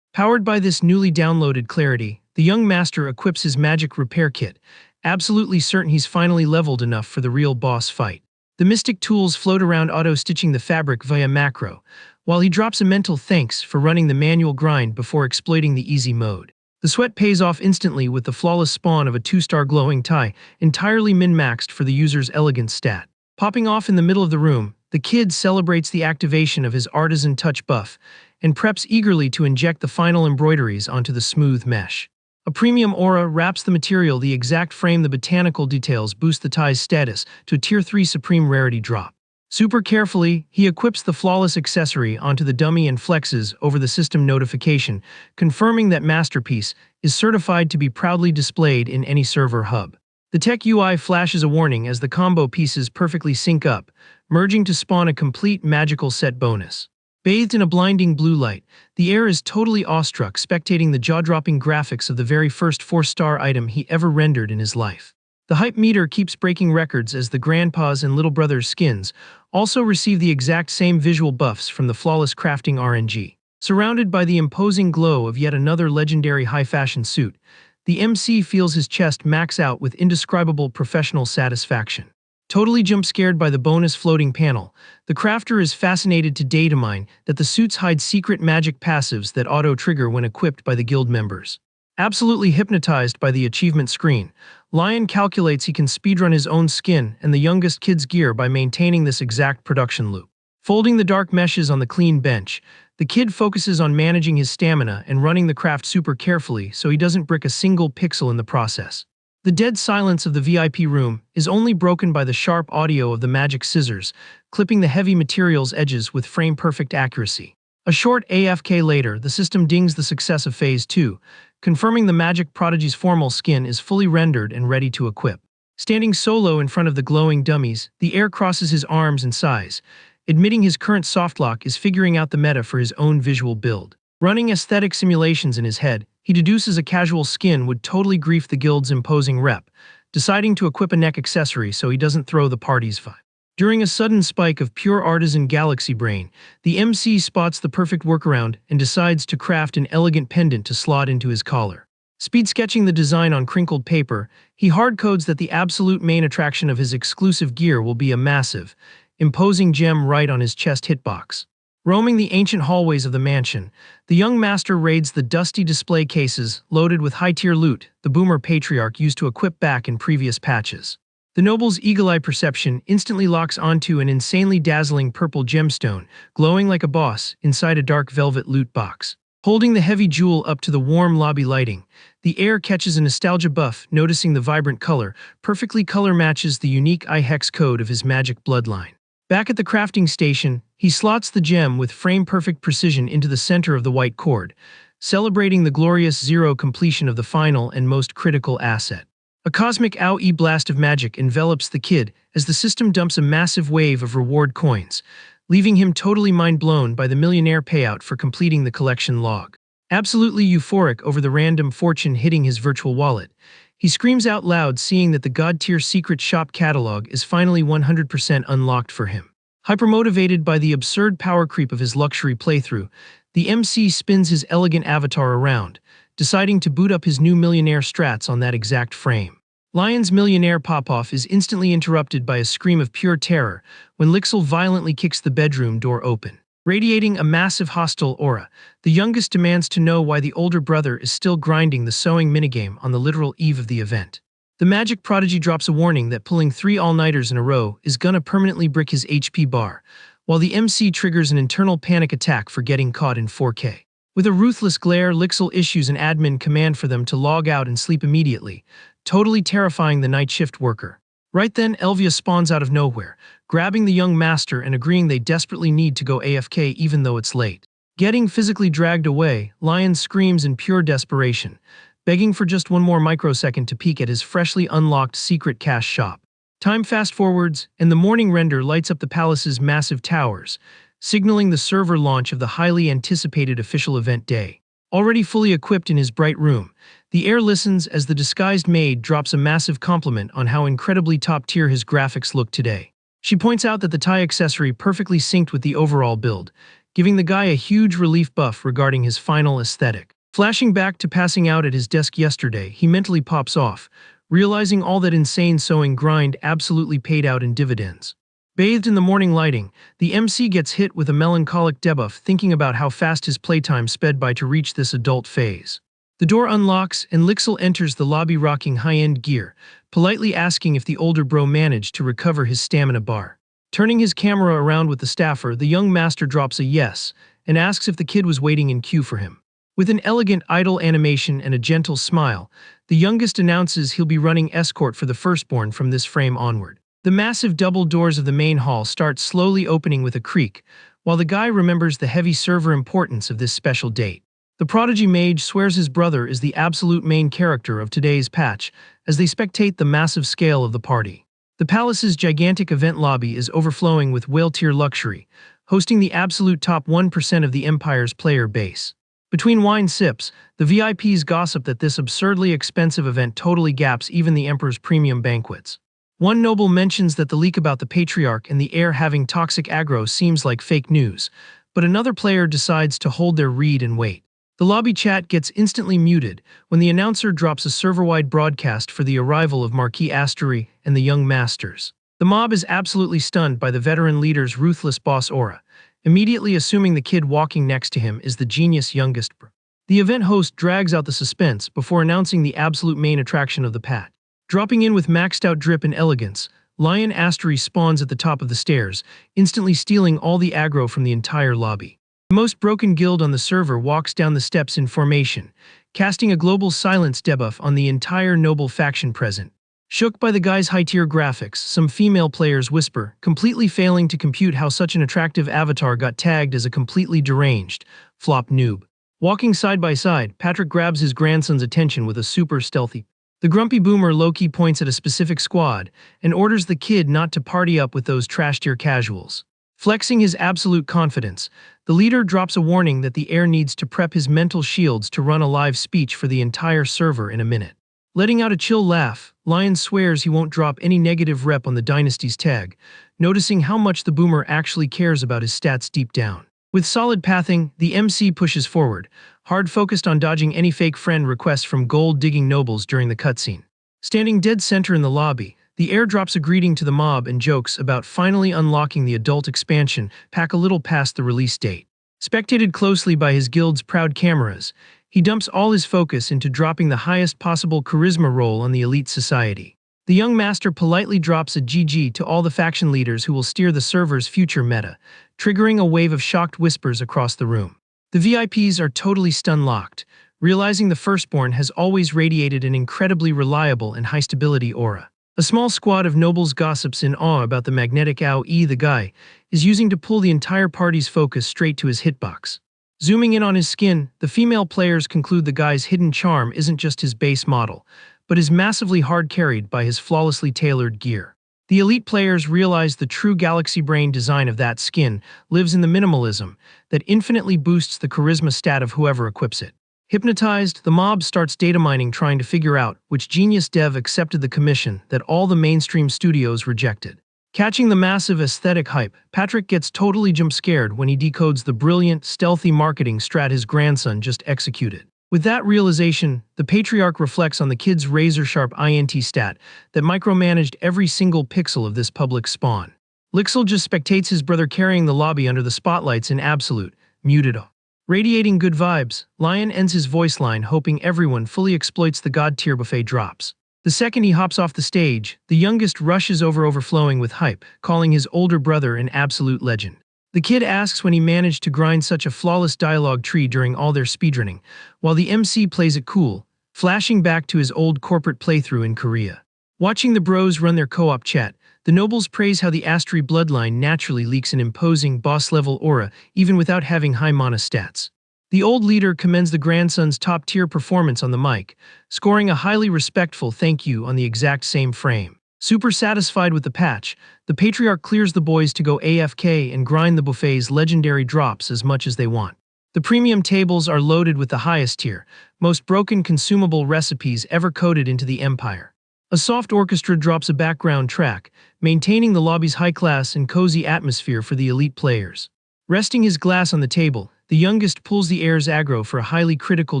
Powered by this newly downloaded clarity, the young master equips his magic repair kit, absolutely certain he's finally leveled enough for the real boss fight. The mystic tools float around auto-stitching the fabric via macro, while he drops a mental thanks for running the manual grind before exploiting the easy mode. The sweat pays off instantly with the flawless spawn of a 2-star glowing tie, entirely min-maxed for the user's elegant stat. Popping off in the middle of the room, the kid celebrates the activation of his artisan touch buff and preps eagerly to inject the final embroideries onto the smooth mesh. A premium aura wraps the material the exact frame the botanical details boost the tie's status to a Tier 3 Supreme Rarity drop. Super carefully, he equips the flawless accessory onto the dummy and flexes over the system notification, confirming that masterpiece is certified to be proudly displayed in any server hub. The tech UI flashes a warning as the combo pieces perfectly sync up, merging to spawn a complete magical set bonus. Bathed in a blinding blue light, the air is totally awestruck spectating the jaw-dropping graphics of the very first 4-star item he ever rendered in his life. The hype meter keeps breaking records as the grandpa's and little brother's skins also receive the exact same visual buffs from the flawless crafting RNG. Surrounded by the imposing glow of yet another legendary high-fashion suit, the MC feels his chest max out with indescribable professional satisfaction. Totally jump-scared by the bonus floating panel, the crafter is fascinated to data mine that the suits hide secret magic passives that auto-trigger when equipped by the guild members. Absolutely hypnotized by the achievement screen, Lion calculates he can speedrun his own skin and the youngest kid's gear by maintaining this exact production loop. Folding the dark meshes on the clean bench, the kid focuses on managing his stamina and running the craft super carefully so he doesn't brick a single pixel in the process. The dead silence of the VIP room is only broken by the sharp audio of the magic scissors, clipping the heavy material's edges with frame-perfect accuracy. A short AFK later, the system dings the success of Phase 2, confirming the magic prodigy's formal skin is fully rendered and ready to equip. Standing solo in front of the glowing dummies, the heir crosses his arms and sighs, admitting his current softlock is figuring out the meta for his own visual build. Running aesthetic simulations in his head, he deduces a casual skin would totally grief the guild's imposing rep, deciding to equip a neck accessory so he doesn't throw the party's vibe. During a sudden spike of pure artisan galaxy brain, the MC spots the perfect workaround and decides to craft an elegant pendant to slot into his collar. Speed sketching the design on crinkled paper, he hard-codes that the absolute main attraction of his exclusive gear will be a massive, imposing gem right on his chest hitbox. Roaming the ancient hallways of the mansion, the young master raids the dusty display cases loaded with high-tier loot the boomer patriarch used to equip back in previous patches. The noble's eagle-eye perception instantly locks onto an insanely dazzling purple gemstone, glowing like a boss inside a dark velvet loot box. Holding the heavy jewel up to the warm lobby lighting, the heir catches a nostalgia buff, noticing the vibrant color perfectly color matches the unique I-hex code of his magic bloodline. Back at the crafting station, he slots the gem with frame-perfect precision into the center of the white cord, celebrating the glorious zero completion of the final and most critical asset. A cosmic ow-ee blast of magic envelops the kid as the system dumps a massive wave of reward coins, leaving him totally mind-blown by the millionaire payout for completing the collection log. Absolutely euphoric over the random fortune hitting his virtual wallet, he screams out loud seeing that the god-tier secret shop catalog is finally 100% unlocked for him. Hypermotivated by the absurd power creep of his luxury playthrough, the MC spins his elegant avatar around, deciding to boot up his new millionaire strats on that exact frame. Lion's millionaire pop-off is instantly interrupted by a scream of pure terror when Lixel violently kicks the bedroom door open. Radiating a massive hostile aura, the youngest demands to know why the older brother is still grinding the sewing minigame on the literal eve of the event. The magic prodigy drops a warning that pulling 3 all-nighters in a row is gonna permanently brick his HP bar, while the MC triggers an internal panic attack for getting caught in 4K. With a ruthless glare, Lixel issues an admin command for them to log out and sleep immediately, totally terrifying the night shift worker. Right then, Elvia spawns out of nowhere, grabbing the young master and agreeing they desperately need to go AFK even though it's late. Getting physically dragged away, Lion screams in pure desperation, begging for just one more microsecond to peek at his freshly unlocked secret cash shop. Time fast forwards, and the morning render lights up the palace's massive towers, signaling the server launch of the highly anticipated official event day. Already fully equipped in his bright room, the heir listens as the disguised maid drops a massive compliment on how incredibly top-tier his graphics look today. She points out that the tie accessory perfectly synced with the overall build, giving the guy a huge relief buff regarding his final aesthetic. Flashing back to passing out at his desk yesterday, he mentally pops off, realizing all that insane sewing grind absolutely paid out in dividends. Bathed in the morning lighting, the MC gets hit with a melancholic debuff thinking about how fast his playtime sped by to reach this adult phase. The door unlocks and Lixel enters the lobby rocking high-end gear, politely asking if the older bro managed to recover his stamina bar. Turning his camera around with the staffer, the young master drops a yes and asks if the kid was waiting in queue for him. With an elegant idle animation and a gentle smile, the youngest announces he'll be running escort for the firstborn from this frame onward. The massive double doors of the main hall start slowly opening with a creak, while the guy remembers the heavy server importance of this special date. The prodigy mage swears his brother is the absolute main character of today's patch as they spectate the massive scale of the party. The palace's gigantic event lobby is overflowing with whale-tier luxury, hosting the absolute top 1% of the Empire's player base. Between wine sips, the VIPs gossip that this absurdly expensive event totally gaps even the Emperor's premium banquets. One noble mentions that the leak about the Patriarch and the heir having toxic aggro seems like fake news, but another player decides to hold their read and wait. The lobby chat gets instantly muted when the announcer drops a server-wide broadcast for the arrival of Marquis Asura and the young masters. The mob is absolutely stunned by the veteran leader's ruthless boss aura, immediately assuming the kid walking next to him is the genius youngest bro. The event host drags out the suspense before announcing the absolute main attraction of the patch. Dropping in with maxed out drip and elegance, Lion Asura spawns at the top of the stairs, instantly stealing all the aggro from the entire lobby. The most broken guild on the server walks down the steps in formation, casting a global silence debuff on the entire noble faction present. Shook by the guy's high-tier graphics, some female players whisper, completely failing to compute how such an attractive avatar got tagged as a completely deranged, flop noob. Walking side by side, Patrick grabs his grandson's attention with a super stealthy. The grumpy boomer low-key points at a specific squad and orders the kid not to party up with those trash-tier casuals. Flexing his absolute confidence, the leader drops a warning that the heir needs to prep his mental shields to run a live speech for the entire server in a minute. Letting out a chill laugh, Lion swears he won't drop any negative rep on the dynasty's tag, noticing how much the boomer actually cares about his stats deep down. With solid pathing, the MC pushes forward, hard focused on dodging any fake friend requests from gold-digging nobles during the cutscene. Standing dead center in the lobby, the heir drops a greeting to the mob and jokes about finally unlocking the adult expansion pack a little past the release date. Spectated closely by his guild's proud cameras, he dumps all his focus into dropping the highest possible charisma roll on the elite society. The young master politely drops a GG to all the faction leaders who will steer the server's future meta, triggering a wave of shocked whispers across the room. The VIPs are totally stun-locked, realizing the firstborn has always radiated an incredibly reliable and high-stability aura. A small squad of nobles gossips in awe about the magnetic AoE the guy is using to pull the entire party's focus straight to his hitbox. Zooming in on his skin, the female players conclude the guy's hidden charm isn't just his base model, but is massively hard-carried by his flawlessly tailored gear. The elite players realize the true galaxy brain design of that skin lives in the minimalism that infinitely boosts the charisma stat of whoever equips it. Hypnotized, the mob starts data mining trying to figure out which genius dev accepted the commission that all the mainstream studios rejected. Catching the massive aesthetic hype, Patrick gets totally jump-scared when he decodes the brilliant, stealthy marketing strat his grandson just executed. With that realization, the Patriarch reflects on the kid's razor-sharp INT stat that micromanaged every single pixel of this public spawn. Lixel just spectates his brother carrying the lobby under the spotlights in absolute, muted awe. Radiating good vibes, Lion ends his voice line hoping everyone fully exploits the god-tier buffet drops. The second he hops off the stage, the youngest rushes overflowing with hype, calling his older brother an absolute legend. The kid asks when he managed to grind such a flawless dialogue tree during all their speedrunning, while the MC plays it cool, flashing back to his old corporate playthrough in Korea. Watching the bros run their co-op chat, the nobles praise how the Asura bloodline naturally leaks an imposing boss-level aura even without having high mana stats. The old leader commends the grandson's top-tier performance on the mic, scoring a highly respectful thank you on the exact same frame. Super satisfied with the patch, the Patriarch clears the boys to go AFK and grind the buffet's legendary drops as much as they want. The premium tables are loaded with the highest tier, most broken consumable recipes ever coded into the Empire. A soft orchestra drops a background track, maintaining the lobby's high-class and cozy atmosphere for the elite players. Resting his glass on the table, the youngest pulls the heir's aggro for a highly critical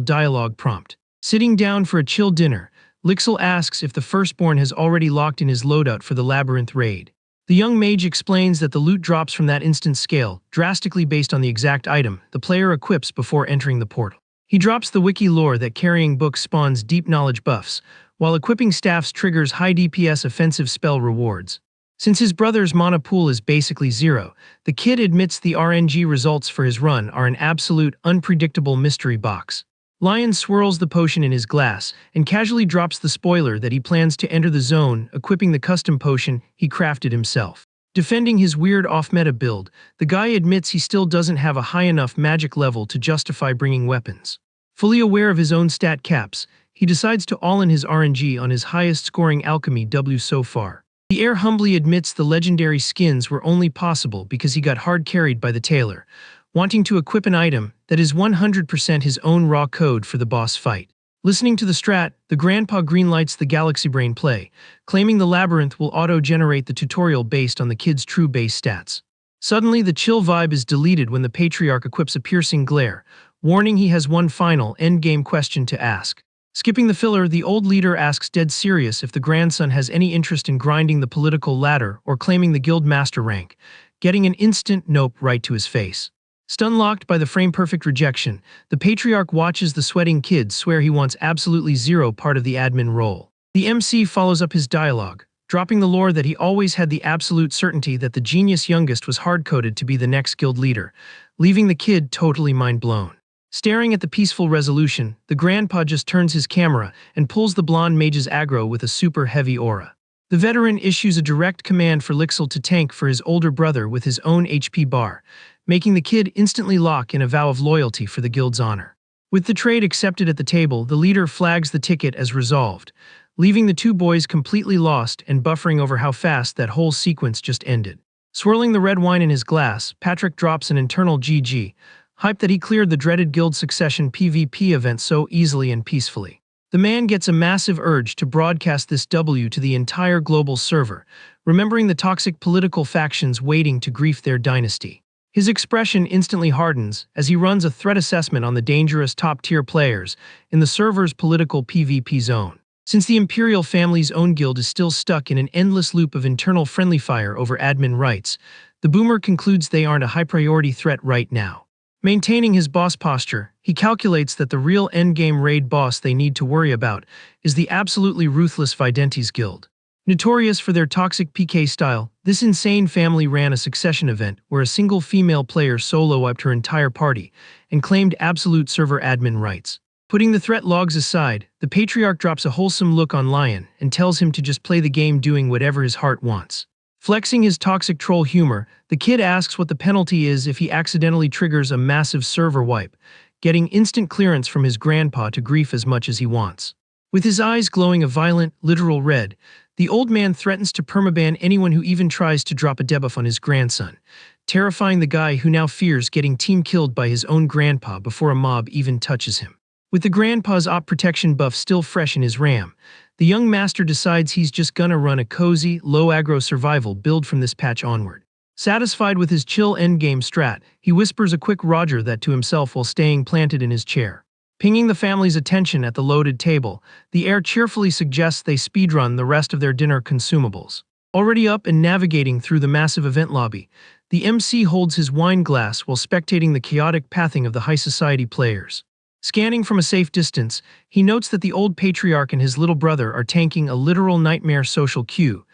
dialogue prompt. Sitting down for a chill dinner, Lixel asks if the firstborn has already locked in his loadout for the labyrinth raid. The young mage explains that the loot drops from that instance scale, drastically based on the exact item the player equips before entering the portal. He drops the wiki lore that carrying books spawns deep knowledge buffs, while equipping staffs triggers high DPS offensive spell rewards. Since his brother's mana pool is basically zero, the kid admits the RNG results for his run are an absolute, unpredictable mystery box. Lion swirls the potion in his glass and casually drops the spoiler that he plans to enter the zone, equipping the custom potion he crafted himself. Defending his weird off-meta build, the guy admits he still doesn't have a high enough magic level to justify bringing weapons. Fully aware of his own stat caps, he decides to all-in his RNG on his highest-scoring alchemy W so far. The heir humbly admits the legendary skins were only possible because he got hard-carried by the tailor, wanting to equip an item that is 100% his own raw code for the boss fight. Listening to the strat, the grandpa greenlights the Galaxy Brain play, claiming the labyrinth will auto-generate the tutorial based on the kid's true base stats. Suddenly, the chill vibe is deleted when the Patriarch equips a piercing glare, warning he has one final endgame question to ask. Skipping the filler, the old leader asks dead serious if the grandson has any interest in grinding the political ladder or claiming the guild master rank, getting an instant nope right to his face. Stun-locked by the frame-perfect rejection, the Patriarch watches the sweating kid swear he wants absolutely zero part of the admin role. The MC follows up his dialogue, dropping the lore that he always had the absolute certainty that the genius youngest was hard-coded to be the next guild leader, leaving the kid totally mind-blown. Staring at the peaceful resolution, the grandpa just turns his camera and pulls the blonde mage's aggro with a super heavy aura. The veteran issues a direct command for Lixel to tank for his older brother with his own HP bar, making the kid instantly lock in a vow of loyalty for the guild's honor. With the trade accepted at the table, the leader flags the ticket as resolved, leaving the two boys completely lost and buffering over how fast that whole sequence just ended. Swirling the red wine in his glass, Patrick drops an internal GG, hyped that he cleared the dreaded guild succession PvP event so easily and peacefully. The man gets a massive urge to broadcast this W to the entire global server, remembering the toxic political factions waiting to grief their dynasty. His expression instantly hardens as he runs a threat assessment on the dangerous top-tier players in the server's political PvP zone. Since the Imperial family's own guild is still stuck in an endless loop of internal friendly fire over admin rights, the boomer concludes they aren't a high-priority threat right now. Maintaining his boss posture, he calculates that the real endgame raid boss they need to worry about is the absolutely ruthless Videnti's guild. Notorious for their toxic PK style, this insane family ran a succession event where a single female player solo-wiped her entire party and claimed absolute server admin rights. Putting the threat logs aside, the Patriarch drops a wholesome look on Lion and tells him to just play the game doing whatever his heart wants. Flexing his toxic troll humor, the kid asks what the penalty is if he accidentally triggers a massive server wipe, getting instant clearance from his grandpa to grief as much as he wants. With his eyes glowing a violent, literal red, the old man threatens to permaban anyone who even tries to drop a debuff on his grandson, terrifying the guy who now fears getting team killed by his own grandpa before a mob even touches him. With the grandpa's op protection buff still fresh in his RAM, the young master decides he's just gonna run a cozy, low-aggro survival build from this patch onward. Satisfied with his chill endgame strat, he whispers a quick Roger that to himself while staying planted in his chair. Pinging the family's attention at the loaded table, the heir cheerfully suggests they speedrun the rest of their dinner consumables. Already up and navigating through the massive event lobby, the MC holds his wine glass while spectating the chaotic pathing of the high society players. Scanning from a safe distance, he notes that the old Patriarch and his little brother are tanking a literal nightmare social queue,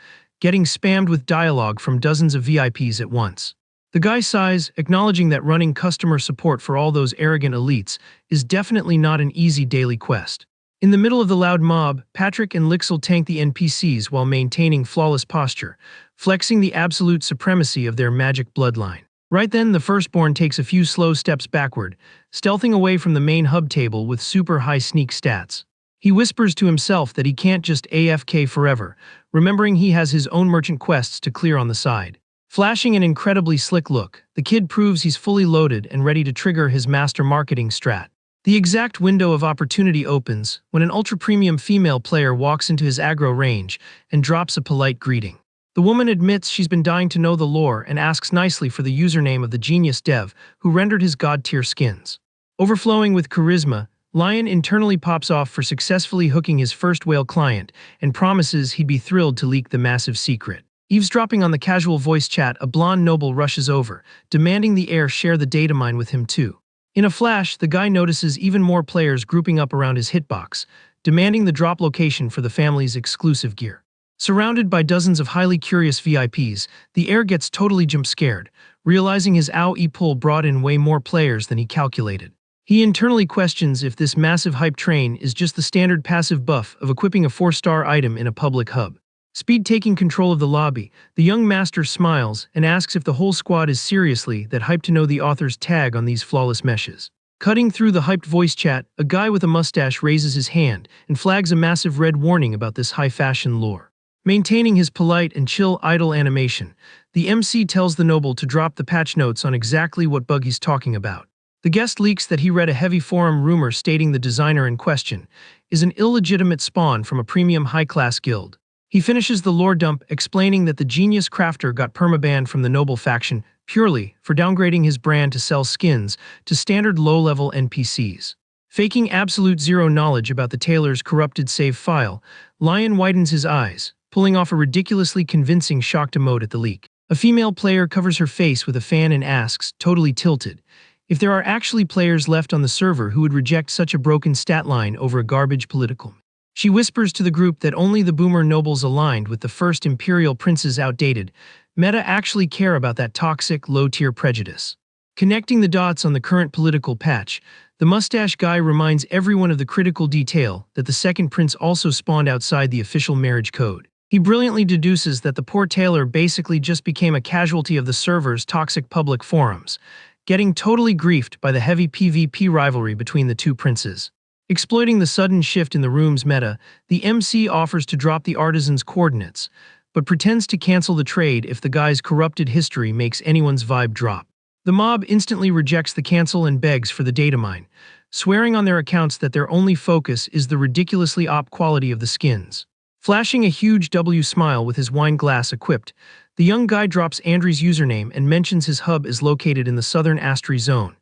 getting spammed with dialogue from dozens of VIPs at once. The guy sighs, acknowledging that running customer support for all those arrogant elites is definitely not an easy daily quest. In the middle of the loud mob, Patrick and Lixel tank the NPCs while maintaining flawless posture, flexing the absolute supremacy of their magic bloodline. Right then, the firstborn takes a few slow steps backward, stealthing away from the main hub table with super high sneak stats. He whispers to himself that he can't just AFK forever, remembering he has his own merchant quests to clear on the side. Flashing an incredibly slick look, the kid proves he's fully loaded and ready to trigger his master marketing strat. The exact window of opportunity opens when an ultra-premium female player walks into his aggro range and drops a polite greeting. The woman admits she's been dying to know the lore and asks nicely for the username of the genius dev who rendered his god-tier skins. Overflowing with charisma, Lion internally pops off for successfully hooking his first whale client and promises he'd be thrilled to leak the massive secret. Eavesdropping on the casual voice chat, a blonde noble rushes over, demanding the heir share the data mine with him too. In a flash, the guy notices even more players grouping up around his hitbox, demanding the drop location for the family's exclusive gear. Surrounded by dozens of highly curious VIPs, the heir gets totally jump-scared, realizing his AoE pull brought in way more players than he calculated. He internally questions if this massive hype train is just the standard passive buff of equipping a 4-star item in a public hub. Speed taking control of the lobby, the young master smiles and asks if the whole squad is seriously that hyped to know the author's tag on these flawless meshes. Cutting through the hyped voice chat, a guy with a mustache raises his hand and flags a massive red warning about this high-fashion lore. Maintaining his polite and chill idle animation, the MC tells the noble to drop the patch notes on exactly what bug he's talking about. The guest leaks that he read a heavy forum rumor stating the designer in question is an illegitimate spawn from a premium high-class guild. He finishes the lore dump explaining that the genius crafter got permabanned from the noble faction purely for downgrading his brand to sell skins to standard low-level NPCs. Faking absolute zero knowledge about the tailor's corrupted save file, Lion widens his eyes, pulling off a ridiculously convincing shocked emote at the leak. A female player covers her face with a fan and asks, totally tilted, if there are actually players left on the server who would reject such a broken stat line over a garbage political. She whispers to the group that only the boomer nobles aligned with the first imperial princes outdated meta actually care about that toxic, low-tier prejudice. Connecting the dots on the current political patch, the mustache guy reminds everyone of the critical detail that the second prince also spawned outside the official marriage code. He brilliantly deduces that the poor tailor basically just became a casualty of the server's toxic public forums, getting totally griefed by the heavy PvP rivalry between the two princes. Exploiting the sudden shift in the room's meta, the MC offers to drop the artisan's coordinates, but pretends to cancel the trade if the guy's corrupted history makes anyone's vibe drop. The mob instantly rejects the cancel and begs for the data mine, swearing on their accounts that their only focus is the ridiculously op quality of the skins. Flashing a huge W smile with his wine glass equipped, the young guy drops Andrew's username and mentions his hub is located in the southern Astri zone,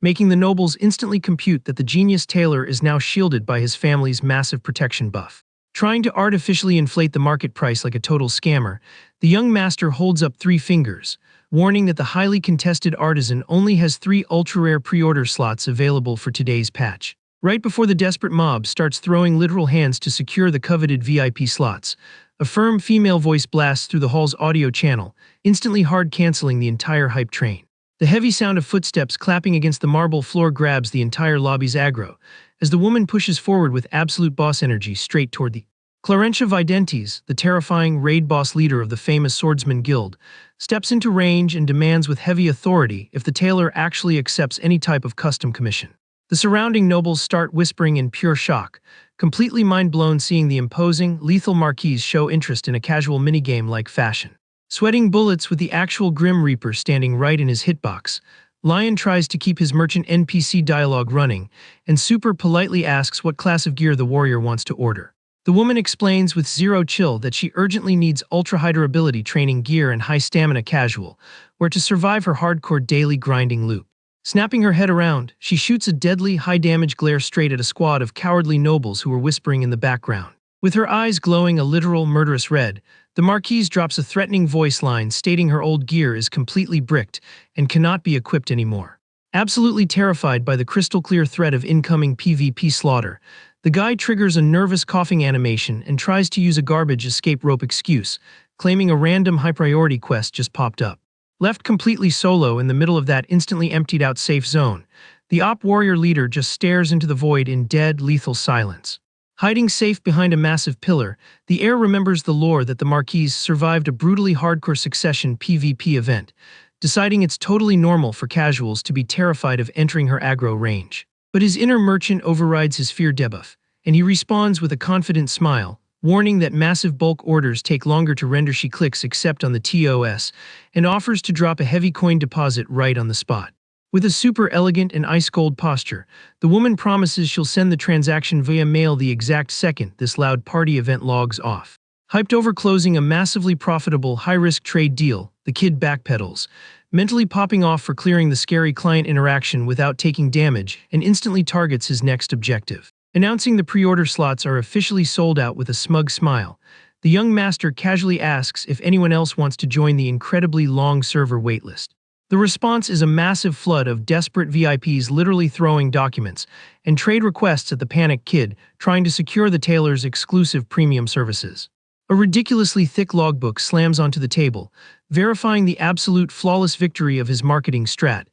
making the nobles instantly compute that the genius tailor is now shielded by his family's massive protection buff. Trying to artificially inflate the market price like a total scammer, the young master holds up 3 fingers, warning that the highly contested artisan only has 3 ultra-rare pre-order slots available for today's patch. Right before the desperate mob starts throwing literal hands to secure the coveted VIP slots, a firm female voice blasts through the hall's audio channel, instantly hard-canceling the entire hype train. The heavy sound of footsteps clapping against the marble floor grabs the entire lobby's aggro, as the woman pushes forward with absolute boss energy straight toward the Clarentia Videntes, the terrifying raid boss leader of the famous Swordsman Guild, steps into range and demands with heavy authority if the tailor actually accepts any type of custom commission. The surrounding nobles start whispering in pure shock, completely mind-blown seeing the imposing, lethal marquise show interest in a casual minigame-like fashion. Sweating bullets with the actual Grim Reaper standing right in his hitbox, Lion tries to keep his merchant NPC dialogue running, and super politely asks what class of gear the warrior wants to order. The woman explains with zero chill that she urgently needs ultra-high durability training gear and high stamina casual, where to survive her hardcore daily grinding loop. Snapping her head around, she shoots a deadly, high-damage glare straight at a squad of cowardly nobles who were whispering in the background. With her eyes glowing a literal murderous red, the Marquise drops a threatening voice line stating her old gear is completely bricked and cannot be equipped anymore. Absolutely terrified by the crystal-clear threat of incoming PvP slaughter, the guy triggers a nervous coughing animation and tries to use a garbage escape rope excuse, claiming a random high-priority quest just popped up. Left completely solo in the middle of that instantly emptied-out safe zone, the op warrior leader just stares into the void in dead, lethal silence. Hiding safe behind a massive pillar, the heir remembers the lore that the Marquise survived a brutally hardcore succession PvP event, deciding it's totally normal for casuals to be terrified of entering her aggro range. But his inner merchant overrides his fear debuff, and he responds with a confident smile, warning that massive bulk orders take longer to render. She clicks accept on the TOS and offers to drop a heavy coin deposit right on the spot. With a super elegant and ice-cold posture, the woman promises she'll send the transaction via mail the exact second this loud party event logs off. Hyped over closing a massively profitable high-risk trade deal, the kid backpedals, mentally popping off for clearing the scary client interaction without taking damage, and instantly targets his next objective. Announcing the pre-order slots are officially sold out with a smug smile, the young master casually asks if anyone else wants to join the incredibly long server waitlist. The response is a massive flood of desperate VIPs literally throwing documents and trade requests at the panicked kid trying to secure the tailor's exclusive premium services. A ridiculously thick logbook slams onto the table, verifying the absolute flawless victory of his marketing strat,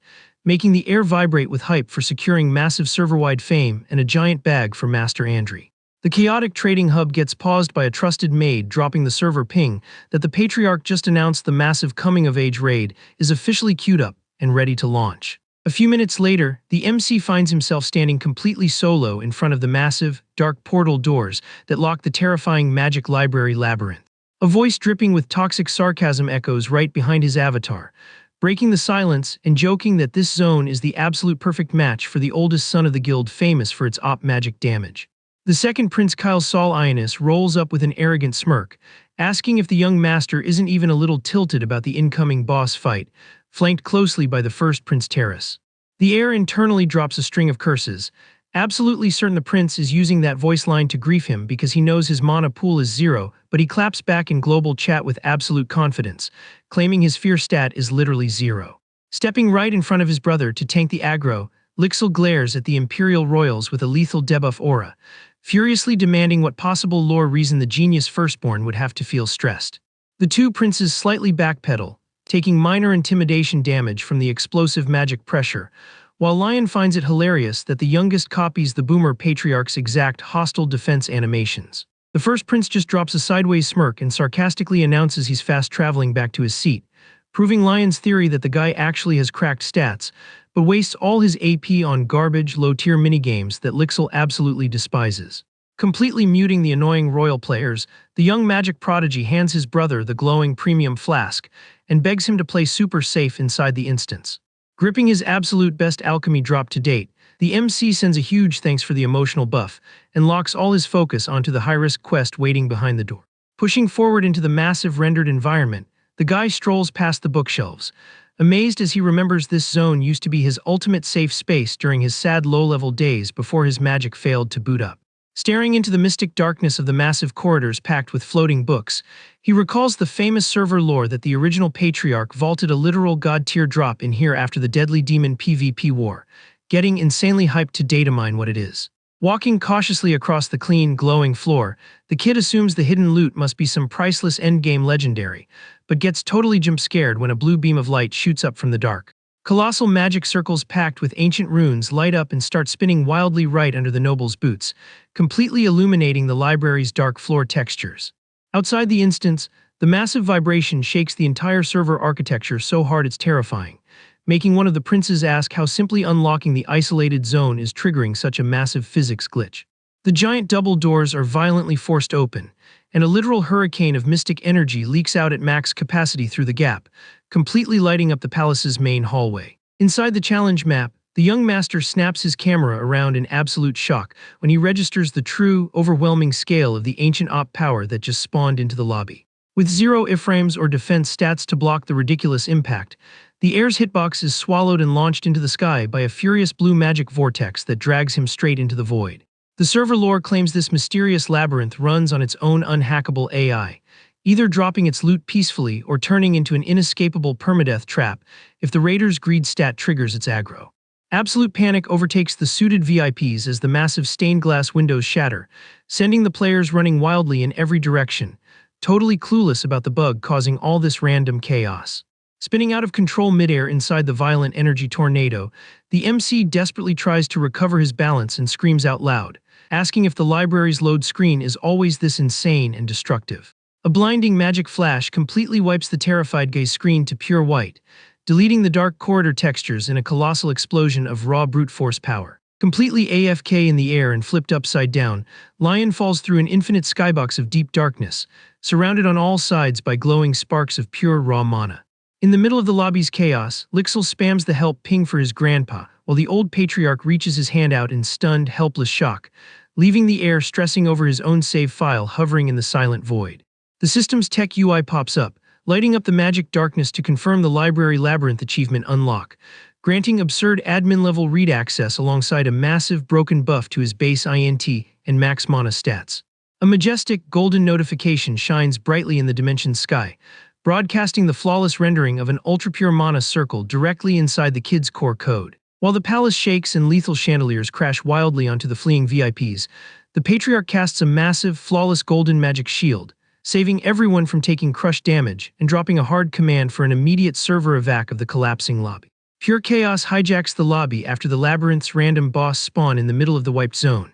making the air vibrate with hype for securing massive server-wide fame and a giant bag for Master Andre. The chaotic trading hub gets paused by a trusted maid dropping the server ping that the Patriarch just announced the massive coming-of-age raid is officially queued up and ready to launch. A few minutes later, the MC finds himself standing completely solo in front of the massive, dark portal doors that lock the terrifying magic library labyrinth. A voice dripping with toxic sarcasm echoes right behind his avatar, breaking the silence and joking that this zone is the absolute perfect match for the oldest son of the guild famous for its op magic damage. The second Prince Kyle Sol Ionis rolls up with an arrogant smirk, asking if the young master isn't even a little tilted about the incoming boss fight, flanked closely by the first Prince Terrace. The heir internally drops a string of curses, absolutely certain the prince is using that voice line to grief him because he knows his mana pool is zero, but he claps back in global chat with absolute confidence, claiming his fear stat is literally zero. Stepping right in front of his brother to tank the aggro, Lixil glares at the Imperial Royals with a lethal debuff aura, furiously demanding what possible lore reason the genius firstborn would have to feel stressed. The two princes slightly backpedal, taking minor intimidation damage from the explosive magic pressure, while Lion finds it hilarious that the youngest copies the boomer patriarch's exact hostile defense animations. The first prince just drops a sideways smirk and sarcastically announces he's fast-traveling back to his seat, proving Lion's theory that the guy actually has cracked stats, but wastes all his AP on garbage, low-tier minigames that Lixil absolutely despises. Completely muting the annoying royal players, the young magic prodigy hands his brother the glowing premium flask and begs him to play super safe inside the instance. Gripping his absolute best alchemy drop to date, the MC sends a huge thanks for the emotional buff and locks all his focus onto the high-risk quest waiting behind the door. Pushing forward into the massive rendered environment, the guy strolls past the bookshelves, amazed as he remembers this zone used to be his ultimate safe space during his sad low-level days before his magic failed to boot up. Staring into the mystic darkness of the massive corridors packed with floating books, he recalls the famous server lore that the original Patriarch vaulted a literal god-tier drop in here after the deadly demon PvP war, getting insanely hyped to data mine what it is. Walking cautiously across the clean, glowing floor, the kid assumes the hidden loot must be some priceless endgame legendary, but gets totally jump-scared when a blue beam of light shoots up from the dark. Colossal magic circles packed with ancient runes light up and start spinning wildly right under the noble's boots, completely illuminating the library's dark floor textures. Outside the instance, the massive vibration shakes the entire server architecture so hard it's terrifying, making one of the princes ask how simply unlocking the isolated zone is triggering such a massive physics glitch. The giant double doors are violently forced open, and a literal hurricane of mystic energy leaks out at max capacity through the gap, completely lighting up the palace's main hallway. Inside the challenge map, the young master snaps his camera around in absolute shock when he registers the true, overwhelming scale of the ancient op power that just spawned into the lobby. With zero iframes or defense stats to block the ridiculous impact, the heir's hitbox is swallowed and launched into the sky by a furious blue magic vortex that drags him straight into the void. The server lore claims this mysterious labyrinth runs on its own unhackable AI, either dropping its loot peacefully or turning into an inescapable permadeath trap if the raider's greed stat triggers its aggro. Absolute panic overtakes the suited VIPs as the massive stained glass windows shatter, sending the players running wildly in every direction, totally clueless about the bug causing all this random chaos. Spinning out of control midair inside the violent energy tornado, the MC desperately tries to recover his balance and screams out loud, asking if the library's load screen is always this insane and destructive. A blinding magic flash completely wipes the terrified guy's screen to pure white, deleting the dark corridor textures in a colossal explosion of raw brute force power. Completely AFK in the air and flipped upside down, Lion falls through an infinite skybox of deep darkness, surrounded on all sides by glowing sparks of pure raw mana. In the middle of the lobby's chaos, Lixel spams the help ping for his grandpa, while the old patriarch reaches his hand out in stunned, helpless shock, leaving the heir stressing over his own save file hovering in the silent void. The system's tech UI pops up, lighting up the magic darkness to confirm the Library Labyrinth achievement unlock, granting absurd admin-level read access alongside a massive broken buff to his base INT and max mana stats. A majestic, golden notification shines brightly in the dimension sky, broadcasting the flawless rendering of an ultra-pure mana circle directly inside the kid's core code. While the palace shakes and lethal chandeliers crash wildly onto the fleeing VIPs, the Patriarch casts a massive, flawless golden magic shield, saving everyone from taking crush damage and dropping a hard command for an immediate server evac of the collapsing lobby. Pure chaos hijacks the lobby after the labyrinth's random boss spawn in the middle of the wiped zone.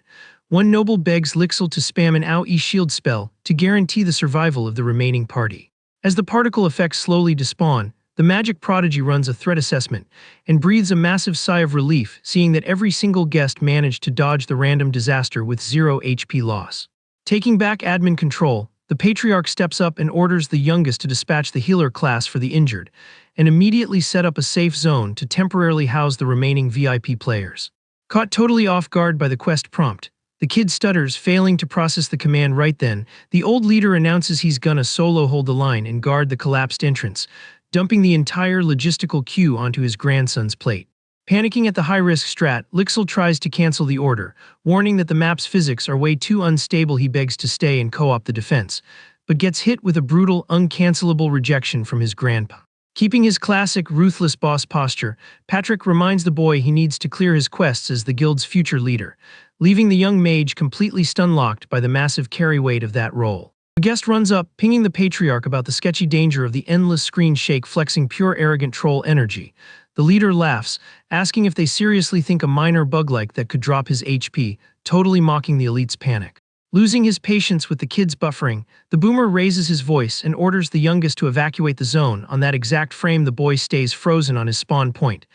One noble begs Lixel to spam an AoE shield spell to guarantee the survival of the remaining party. As the particle effects slowly despawn, the magic prodigy runs a threat assessment and breathes a massive sigh of relief seeing that every single guest managed to dodge the random disaster with 0 HP loss. Taking back admin control, the Patriarch steps up and orders the youngest to dispatch the healer class for the injured, and immediately set up a safe zone to temporarily house the remaining VIP players. Caught totally off guard by the quest prompt, the kid stutters, failing to process the command right then. The old leader announces he's gonna solo hold the line and guard the collapsed entrance, dumping the entire logistical queue onto his grandson's plate. Panicking at the high-risk strat, Lixel tries to cancel the order, warning that the map's physics are way too unstable. He begs to stay and co-op the defense, but gets hit with a brutal, uncancelable rejection from his grandpa. Keeping his classic, ruthless boss posture, Patrick reminds the boy he needs to clear his quests as the guild's future leader, leaving the young mage completely stun-locked by the massive carry weight of that role. The guest runs up, pinging the Patriarch about the sketchy danger of the endless screen shake flexing pure arrogant troll energy. The leader laughs, asking if they seriously think a minor bug like that could drop his HP, totally mocking the elite's panic. Losing his patience with the kid's buffering, the boomer raises his voice and orders the youngest to evacuate the zone. On that exact frame, the boy stays frozen on his spawn point,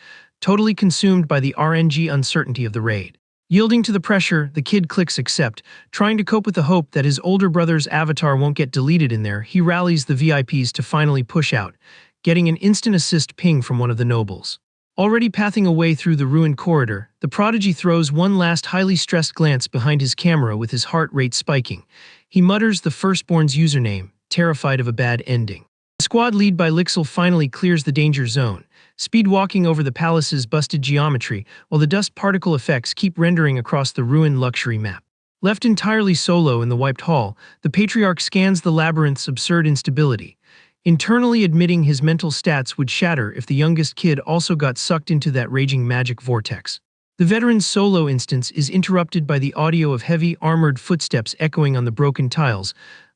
totally consumed by the RNG uncertainty of the raid. Yielding to the pressure, the kid clicks accept, trying to cope with the hope that his older brother's avatar won't get deleted in there. He rallies the VIPs to finally push out, getting an instant assist ping from one of the nobles. Already pathing away through the ruined corridor, the prodigy throws one last highly stressed glance behind his camera with his heart rate spiking. He mutters the firstborn's username, terrified of a bad ending. The squad lead by Lixel finally clears the danger zone, speed walking over the palace's busted geometry while the dust particle effects keep rendering across the ruined luxury map. Left entirely solo in the wiped hall, the Patriarch scans the labyrinth's absurd instability, internally admitting his mental stats would shatter if the youngest kid also got sucked into that raging magic vortex. The veteran's solo instance is interrupted by the audio of heavy, armored footsteps echoing on the broken tiles.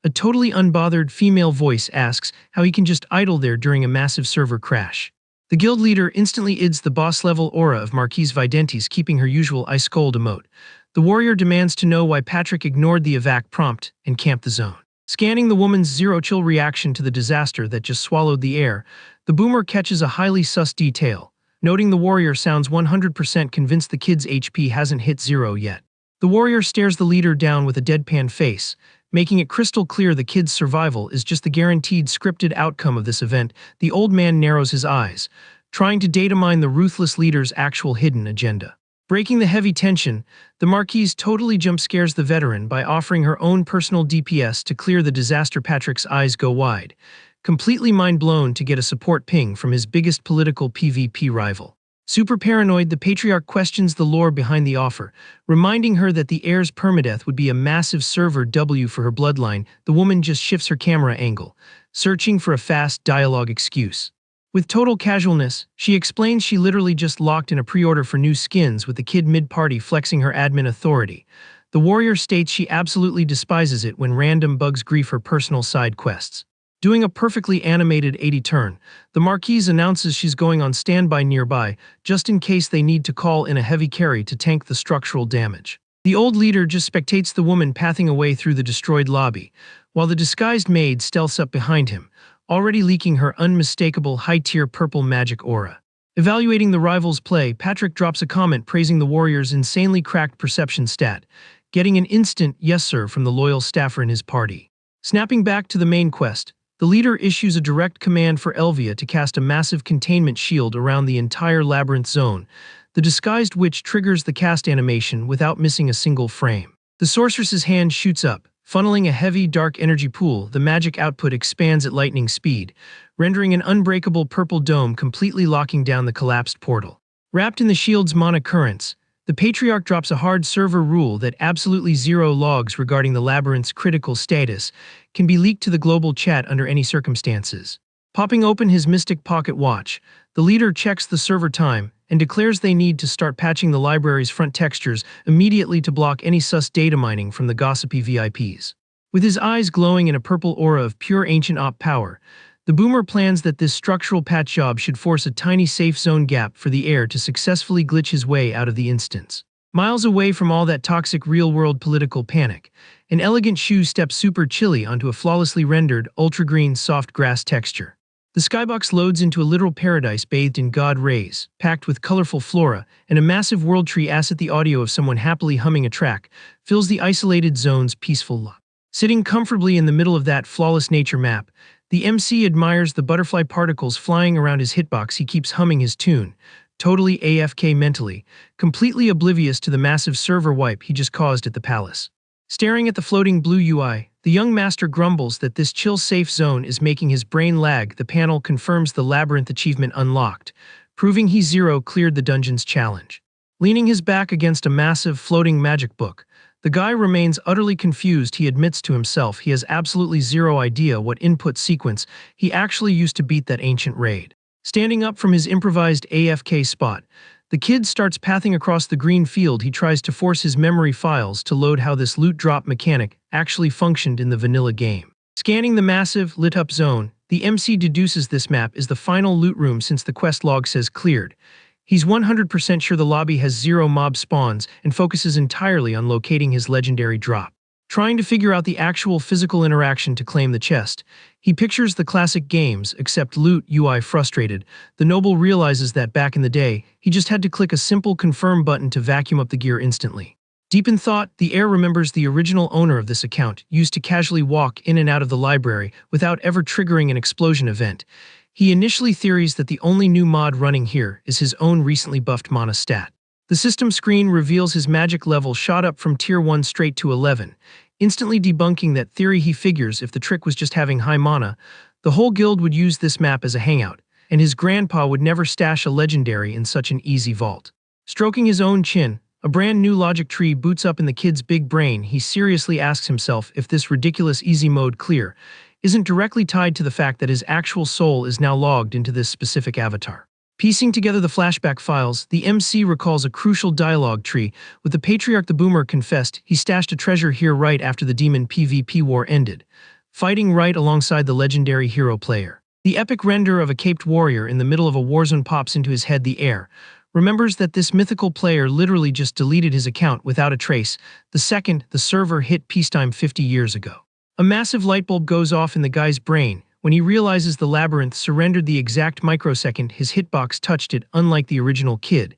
A totally unbothered female voice asks how he can just idle there during a massive server crash. The guild leader instantly ids the boss-level aura of Marquise Videntes, keeping her usual I scold emote. The warrior demands to know why Patrick ignored the evac prompt and camped the zone. Scanning the woman's zero-chill reaction to the disaster that just swallowed the air, the boomer catches a highly sus detail, noting the warrior sounds 100% convinced the kid's HP hasn't hit 0 yet. The warrior stares the leader down with a deadpan face, making it crystal clear the kid's survival is just the guaranteed scripted outcome of this event. The old man narrows his eyes, trying to data mine the ruthless leader's actual hidden agenda. Breaking the heavy tension, the Marquise totally jump scares the veteran by offering her own personal DPS to clear the disaster. Patrick's eyes go wide, completely mind-blown to get a support ping from his biggest political PvP rival. Super paranoid, the Patriarch questions the lore behind the offer, reminding her that the heir's permadeath would be a massive server W for her bloodline. The woman just shifts her camera angle, searching for a fast dialogue excuse. With total casualness, she explains she literally just locked in a pre-order for new skins, with the kid mid-party flexing her admin authority. The warrior states she absolutely despises it when random bugs grief her personal side quests. Doing a perfectly animated 80 turn, the Marquise announces she's going on standby nearby, just in case they need to call in a heavy carry to tank the structural damage. The old leader just spectates the woman pathing away through the destroyed lobby, while the disguised maid stealths up behind him, already leaking her unmistakable high-tier purple magic aura. Evaluating the rival's play, Patrick drops a comment praising the warrior's insanely cracked perception stat, getting an instant "yes sir" from the loyal staffer in his party. Snapping back to the main quest, the leader issues a direct command for Elvia to cast a massive containment shield around the entire labyrinth zone, the disguised witch triggers the cast animation without missing a single frame. The sorceress's hand shoots up, funneling a heavy, dark energy pool. The magic output expands at lightning speed, rendering an unbreakable purple dome completely locking down the collapsed portal. Wrapped in the shield's mana currents, the Patriarch drops a hard server rule that absolutely zero logs regarding the labyrinth's critical status can be leaked to the global chat under any circumstances. Popping open his Mystic Pocket Watch, the leader checks the server time and declares they need to start patching the library's front textures immediately to block any sus data mining from the gossipy VIPs. With his eyes glowing in a purple aura of pure ancient op power, the boomer plans that this structural patch job should force a tiny safe zone gap for the heir to successfully glitch his way out of the instance. Miles away from all that toxic real-world political panic, an elegant shoe steps super chilly onto a flawlessly rendered, ultra-green soft grass texture. The skybox loads into a literal paradise bathed in god rays, packed with colorful flora, and a massive world tree asset. The audio of someone happily humming a track fills the isolated zone's peaceful lot. Sitting comfortably in the middle of that flawless nature map, the MC admires the butterfly particles flying around his hitbox. He keeps humming his tune, totally AFK mentally, completely oblivious to the massive server wipe he just caused at the palace. Staring at the floating blue UI, the young master grumbles that this chill safe zone is making his brain lag. The panel confirms the labyrinth achievement unlocked, proving he zero cleared the dungeon's challenge. Leaning his back against a massive floating magic book, the guy remains utterly confused. He admits to himself he has absolutely zero idea what input sequence he actually used to beat that ancient raid. Standing up from his improvised AFK spot, the kid starts pathing across the green field. He tries to force his memory files to load how this loot drop mechanic actually functioned in the vanilla game. Scanning the massive, lit-up zone, the MC deduces this map is the final loot room since the quest log says cleared. He's 100% sure the lobby has zero mob spawns and focuses entirely on locating his legendary drop. Trying to figure out the actual physical interaction to claim the chest, he pictures the classic games, except loot UI. Frustrated, the noble realizes that back in the day, he just had to click a simple confirm button to vacuum up the gear instantly. Deep in thought, the heir remembers the original owner of this account used to casually walk in and out of the library without ever triggering an explosion event. He initially theories that the only new mod running here is his own recently buffed mana stat. The system screen reveals his magic level shot up from tier 1 straight to 11, instantly debunking that theory. He figures if the trick was just having high mana, the whole guild would use this map as a hangout, and his grandpa would never stash a legendary in such an easy vault. Stroking his own chin, a brand new logic tree boots up in the kid's big brain. He seriously asks himself if this ridiculous easy mode clear isn't directly tied to the fact that his actual soul is now logged into this specific avatar. Piecing together the flashback files, the MC recalls a crucial dialogue tree with the Patriarch. The boomer confessed he stashed a treasure here right after the demon PvP war ended, fighting right alongside the legendary hero player. The epic render of a caped warrior in the middle of a warzone pops into his head. The heir remembers that this mythical player literally just deleted his account without a trace the second the server hit peacetime 50 years ago. A massive lightbulb goes off in the guy's brain when he realizes the labyrinth surrendered the exact microsecond his hitbox touched it. Unlike the original kid,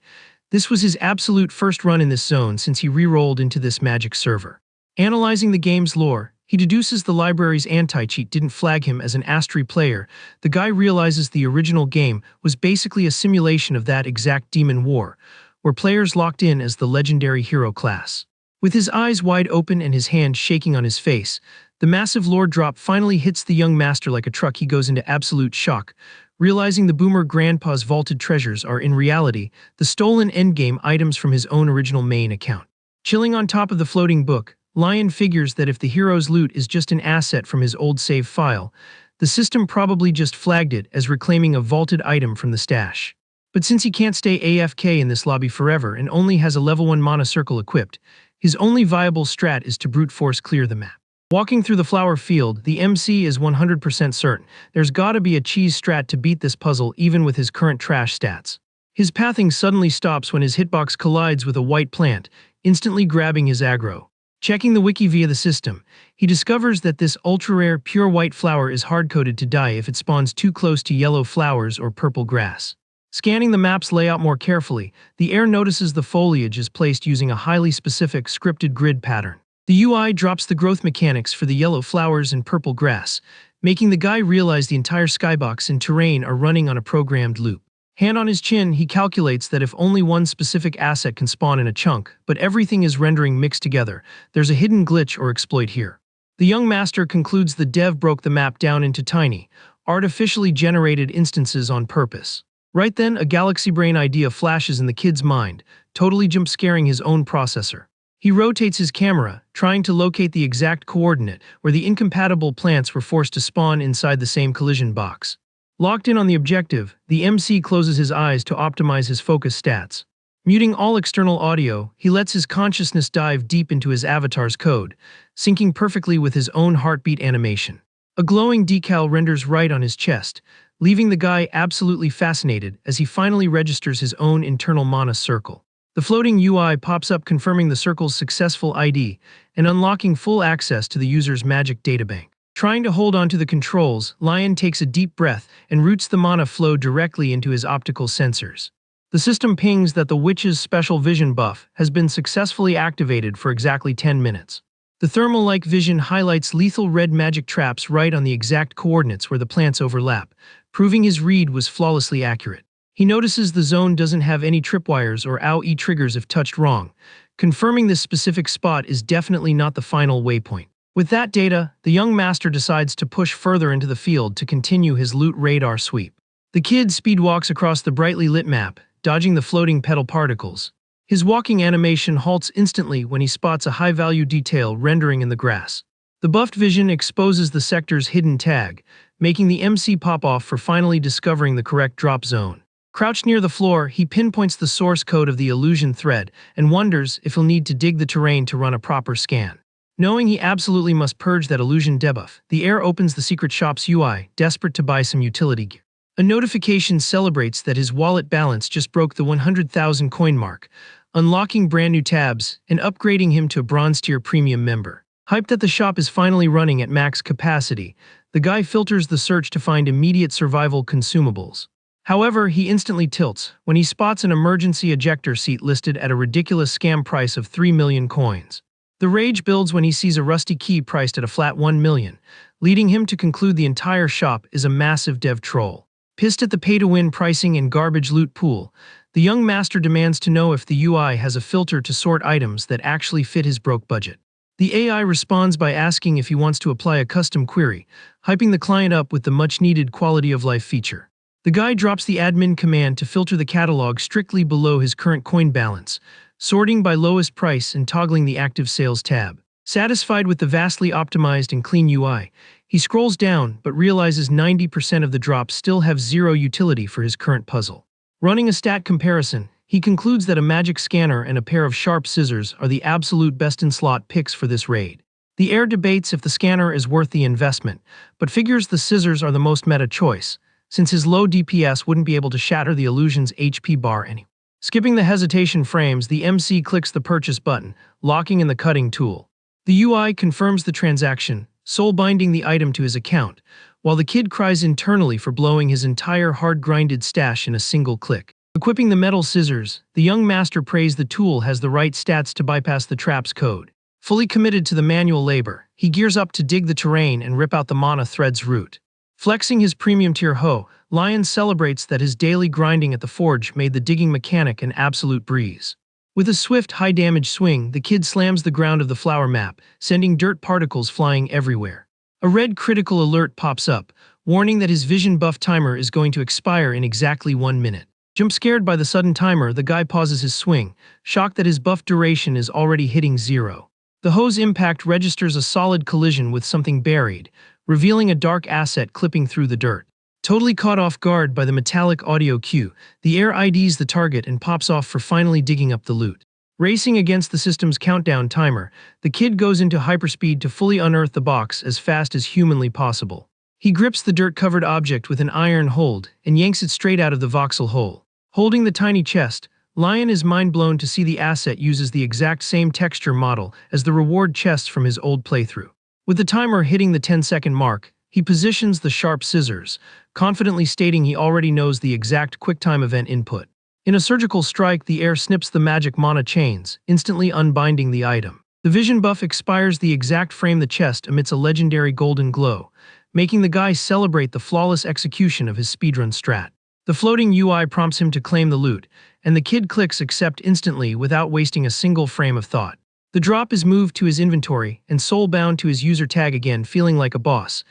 this was his absolute first run in this zone since he re-rolled into this magic server. Analyzing the game's lore, he deduces the library's anti-cheat didn't flag him as an Astri player. The guy realizes the original game was basically a simulation of that exact demon war, where players locked in as the legendary hero class. With his eyes wide open and his hand shaking on his face, the massive lore drop finally hits the young master like a truck. He goes into absolute shock, realizing the boomer grandpa's vaulted treasures are in reality the stolen endgame items from his own original main account. Chilling on top of the floating book, Lion figures that if the hero's loot is just an asset from his old save file, the system probably just flagged it as reclaiming a vaulted item from the stash. But since he can't stay AFK in this lobby forever and only has a level 1 mana circle equipped, his only viable strat is to brute force clear the map. Walking through the flower field, the MC is 100% certain there's gotta be a cheese strat to beat this puzzle even with his current trash stats. His pathing suddenly stops when his hitbox collides with a white plant, instantly grabbing his aggro. Checking the wiki via the system, he discovers that this ultra-rare pure white flower is hard-coded to die if it spawns too close to yellow flowers or purple grass. Scanning the map's layout more carefully, the heir notices the foliage is placed using a highly specific scripted grid pattern. The UI drops the growth mechanics for the yellow flowers and purple grass, making the guy realize the entire skybox and terrain are running on a programmed loop. Hand on his chin, he calculates that if only one specific asset can spawn in a chunk, but everything is rendering mixed together, there's a hidden glitch or exploit here. The young master concludes the dev broke the map down into tiny, artificially generated instances on purpose. Right then, a galaxy brain idea flashes in the kid's mind, totally jump-scaring his own processor. He rotates his camera, trying to locate the exact coordinate where the incompatible plants were forced to spawn inside the same collision box. Locked in on the objective, the MC closes his eyes to optimize his focus stats. Muting all external audio, he lets his consciousness dive deep into his avatar's code, syncing perfectly with his own heartbeat animation. A glowing decal renders right on his chest, leaving the guy absolutely fascinated as he finally registers his own internal mana circle. The floating UI pops up confirming the circle's successful ID and unlocking full access to the user's magic databank. Trying to hold on to the controls, Lion takes a deep breath and routes the mana flow directly into his optical sensors. The system pings that the witch's special vision buff has been successfully activated for exactly 10 minutes. The thermal-like vision highlights lethal red magic traps right on the exact coordinates where the plants overlap, proving his read was flawlessly accurate. He notices the zone doesn't have any tripwires or AoE triggers if touched wrong, confirming this specific spot is definitely not the final waypoint. With that data, the young master decides to push further into the field to continue his loot radar sweep. The kid speedwalks across the brightly lit map, dodging the floating petal particles. His walking animation halts instantly when he spots a high-value detail rendering in the grass. The buffed vision exposes the sector's hidden tag, making the MC pop off for finally discovering the correct drop zone. Crouched near the floor, he pinpoints the source code of the illusion thread and wonders if he'll need to dig the terrain to run a proper scan. Knowing he absolutely must purge that illusion debuff, the heir opens the secret shop's UI, desperate to buy some utility gear. A notification celebrates that his wallet balance just broke the 100,000 coin mark, unlocking brand new tabs and upgrading him to a bronze tier premium member. Hyped that the shop is finally running at max capacity, the guy filters the search to find immediate survival consumables. However, he instantly tilts when he spots an emergency ejector seat listed at a ridiculous scam price of 3 million coins. The rage builds when he sees a rusty key priced at a flat 1 million, leading him to conclude the entire shop is a massive dev troll. Pissed at the pay-to-win pricing and garbage loot pool, the young master demands to know if the UI has a filter to sort items that actually fit his broke budget. The AI responds by asking if he wants to apply a custom query, hyping the client up with the much-needed quality-of-life feature. The guy drops the admin command to filter the catalog strictly below his current coin balance, sorting by lowest price and toggling the active sales tab. Satisfied with the vastly optimized and clean UI, he scrolls down but realizes 90% of the drops still have zero utility for his current puzzle. Running a stat comparison, he concludes that a magic scanner and a pair of sharp scissors are the absolute best-in-slot picks for this raid. The heir debates if the scanner is worth the investment, but figures the scissors are the most meta choice, since his low DPS wouldn't be able to shatter the illusion's HP bar anyway. Skipping the hesitation frames, the MC clicks the purchase button, locking in the cutting tool. The UI confirms the transaction, soul-binding the item to his account, while the kid cries internally for blowing his entire hard-grinded stash in a single click. Equipping the metal scissors, the young master prays the tool has the right stats to bypass the trap's code. Fully committed to the manual labor, he gears up to dig the terrain and rip out the mana thread's root. Flexing his premium tier hoe, Lion celebrates that his daily grinding at the forge made the digging mechanic an absolute breeze. With a swift, high-damage swing, the kid slams the ground of the flower map, sending dirt particles flying everywhere. A red critical alert pops up, warning that his vision buff timer is going to expire in exactly 1 minute. Jump-scared by the sudden timer, the guy pauses his swing, shocked that his buff duration is already hitting 0. The hoe's impact registers a solid collision with something buried, revealing a dark asset clipping through the dirt. Totally caught off guard by the metallic audio cue, the heir IDs the target and pops off for finally digging up the loot. Racing against the system's countdown timer, the kid goes into hyperspeed to fully unearth the box as fast as humanly possible. He grips the dirt-covered object with an iron hold and yanks it straight out of the voxel hole. Holding the tiny chest, Lion is mind-blown to see the asset uses the exact same texture model as the reward chest from his old playthrough. With the timer hitting the 10-second mark, He positions the sharp scissors, confidently stating he already knows the exact QuickTime event input. In a surgical strike, the heir snips the magic mana chains, instantly unbinding the item. The vision buff expires the exact frame the chest emits a legendary golden glow, making the guy celebrate the flawless execution of his speedrun strat. The floating UI prompts him to claim the loot, and the kid clicks accept instantly without wasting a single frame of thought. The drop is moved to his inventory and soul-bound to his user tag again, feeling like a boss.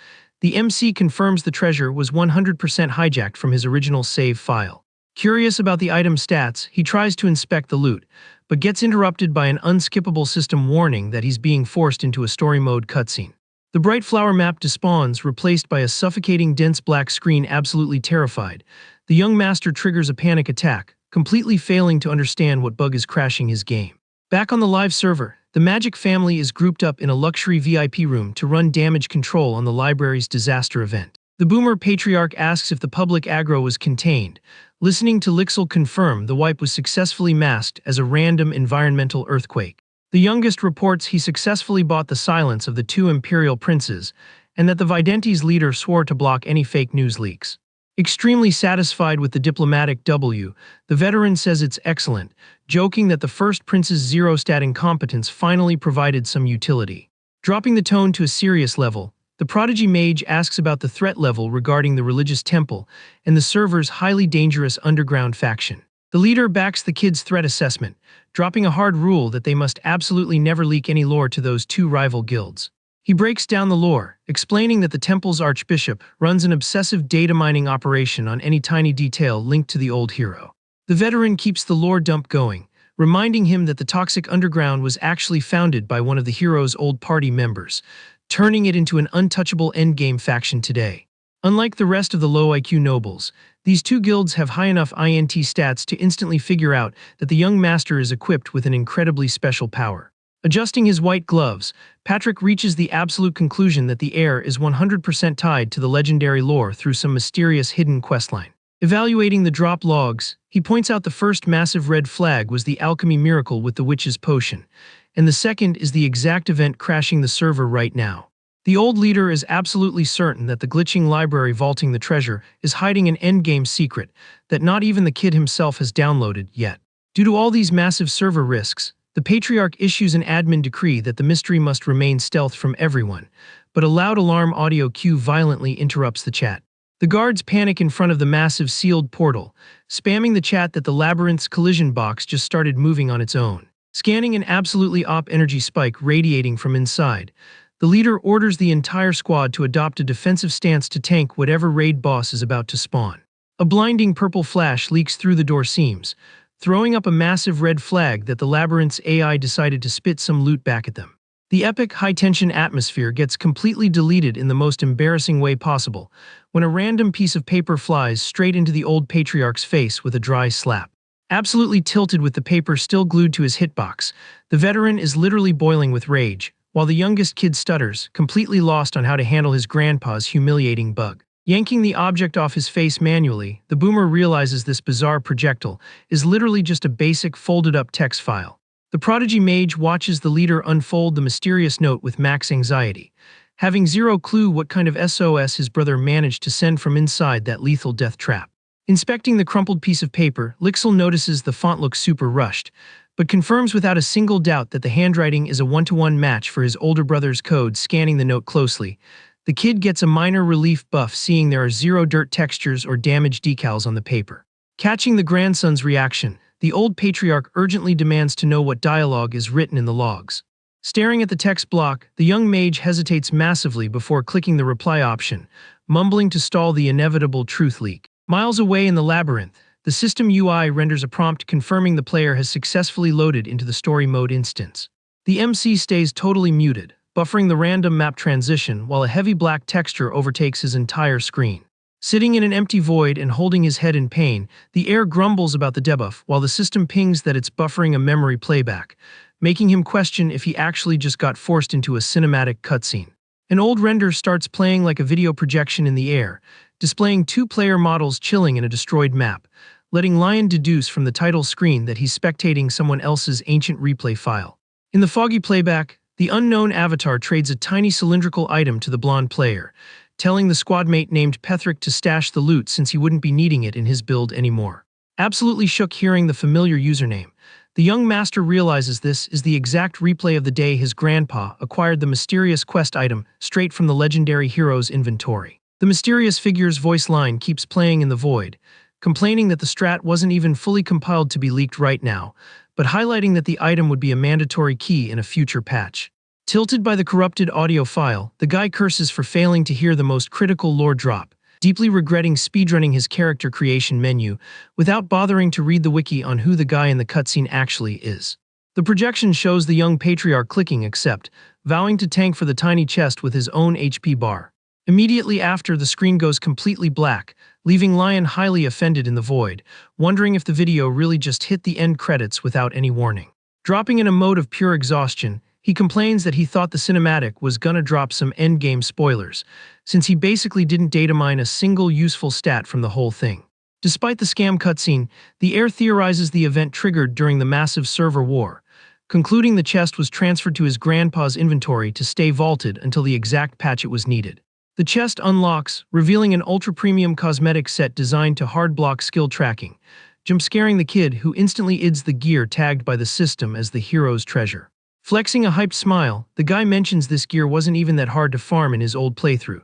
The MC confirms the treasure was 100% hijacked from his original save file. Curious about the item stats, he tries to inspect the loot, but gets interrupted by an unskippable system warning that he's being forced into a story mode cutscene. The bright flower map despawns, replaced by a suffocating dense black screen. Absolutely terrified, the young master triggers a panic attack, completely failing to understand what bug is crashing his game. Back on the live server, the Magic family is grouped up in a luxury VIP room to run damage control on the library's disaster event. The boomer patriarch asks if the public aggro was contained. Listening to Lixel confirm the wipe was successfully masked as a random environmental earthquake. The youngest reports he successfully bought the silence of the two imperial princes, and that the Videnti's leader swore to block any fake news leaks. Extremely satisfied with the diplomatic W, the veteran says it's excellent, joking that the first prince's zero-stat incompetence finally provided some utility. Dropping the tone to a serious level, the prodigy mage asks about the threat level regarding the religious temple and the server's highly dangerous underground faction. The leader backs the kid's threat assessment, dropping a hard rule that they must absolutely never leak any lore to those two rival guilds. He breaks down the lore, explaining that the temple's archbishop runs an obsessive data mining operation on any tiny detail linked to the old hero. The veteran keeps the lore dump going, reminding him that the toxic underground was actually founded by one of the hero's old party members, turning it into an untouchable endgame faction today. Unlike the rest of the low IQ nobles, these two guilds have high enough INT stats to instantly figure out that the young master is equipped with an incredibly special power. Adjusting his white gloves, Patrick reaches the absolute conclusion that the heir is 100% tied to the legendary lore through some mysterious hidden questline. Evaluating the drop logs, he points out the first massive red flag was the alchemy miracle with the witch's potion, and the second is the exact event crashing the server right now. The old leader is absolutely certain that the glitching library vaulting the treasure is hiding an endgame secret that not even the kid himself has downloaded yet. Due to all these massive server risks, the Patriarch issues an admin decree that the mystery must remain stealth from everyone, but a loud alarm audio cue violently interrupts the chat. The guards panic in front of the massive sealed portal, spamming the chat that the labyrinth's collision box just started moving on its own. Scanning an absolutely op energy spike radiating from inside, the leader orders the entire squad to adopt a defensive stance to tank whatever raid boss is about to spawn. A blinding purple flash leaks through the door seams, throwing up a massive red flag that the labyrinth's AI decided to spit some loot back at them. The epic high-tension atmosphere gets completely deleted in the most embarrassing way possible, when a random piece of paper flies straight into the old patriarch's face with a dry slap. Absolutely tilted with the paper still glued to his hitbox, the veteran is literally boiling with rage, while the youngest kid stutters, completely lost on how to handle his grandpa's humiliating bug. Yanking the object off his face manually, the boomer realizes this bizarre projectile is literally just a basic folded-up text file. The prodigy mage watches the leader unfold the mysterious note with max anxiety, having zero clue what kind of SOS his brother managed to send from inside that lethal death trap. Inspecting the crumpled piece of paper, Lixel notices the font looks super rushed, but confirms without a single doubt that the handwriting is a one-to-one match for his older brother's code. Scanning the note closely, the kid gets a minor relief buff seeing there are zero dirt textures or damage decals on the paper. Catching the grandson's reaction, the old patriarch urgently demands to know what dialogue is written in the logs. Staring at the text block, the young mage hesitates massively before clicking the reply option, mumbling to stall the inevitable truth leak. Miles away in the labyrinth, the system UI renders a prompt confirming the player has successfully loaded into the story mode instance. The MC stays totally muted, buffering the random map transition while a heavy black texture overtakes his entire screen. Sitting in an empty void and holding his head in pain, the heir grumbles about the debuff while the system pings that it's buffering a memory playback, making him question if he actually just got forced into a cinematic cutscene. An old render starts playing like a video projection in the air, displaying two player models chilling in a destroyed map, letting Lion deduce from the title screen that he's spectating someone else's ancient replay file. In the foggy playback, the unknown avatar trades a tiny cylindrical item to the blonde player, telling the squadmate named Pethrick to stash the loot since he wouldn't be needing it in his build anymore. Absolutely shook hearing the familiar username, the young master realizes this is the exact replay of the day his grandpa acquired the mysterious quest item straight from the legendary hero's inventory. The mysterious figure's voice line keeps playing in the void, complaining that the strat wasn't even fully compiled to be leaked right now, but highlighting that the item would be a mandatory key in a future patch. Tilted by the corrupted audio file, the guy curses for failing to hear the most critical lore drop, deeply regretting speedrunning his character creation menu without bothering to read the wiki on who the guy in the cutscene actually is. The projection shows the young patriarch clicking accept, vowing to tank for the tiny chest with his own HP bar. Immediately after, the screen goes completely black, leaving Lion highly offended in the void, wondering if the video really just hit the end credits without any warning. Dropping in a mode of pure exhaustion, he complains that he thought the cinematic was gonna drop some endgame spoilers, since he basically didn't data mine a single useful stat from the whole thing. Despite the scam cutscene, the heir theorizes the event triggered during the massive server war, concluding the chest was transferred to his grandpa's inventory to stay vaulted until the exact patch it was needed. The chest unlocks, revealing an ultra-premium cosmetic set designed to hard-block skill tracking, jump-scaring the kid who instantly ids the gear tagged by the system as the hero's treasure. Flexing a hyped smile, the guy mentions this gear wasn't even that hard to farm in his old playthrough,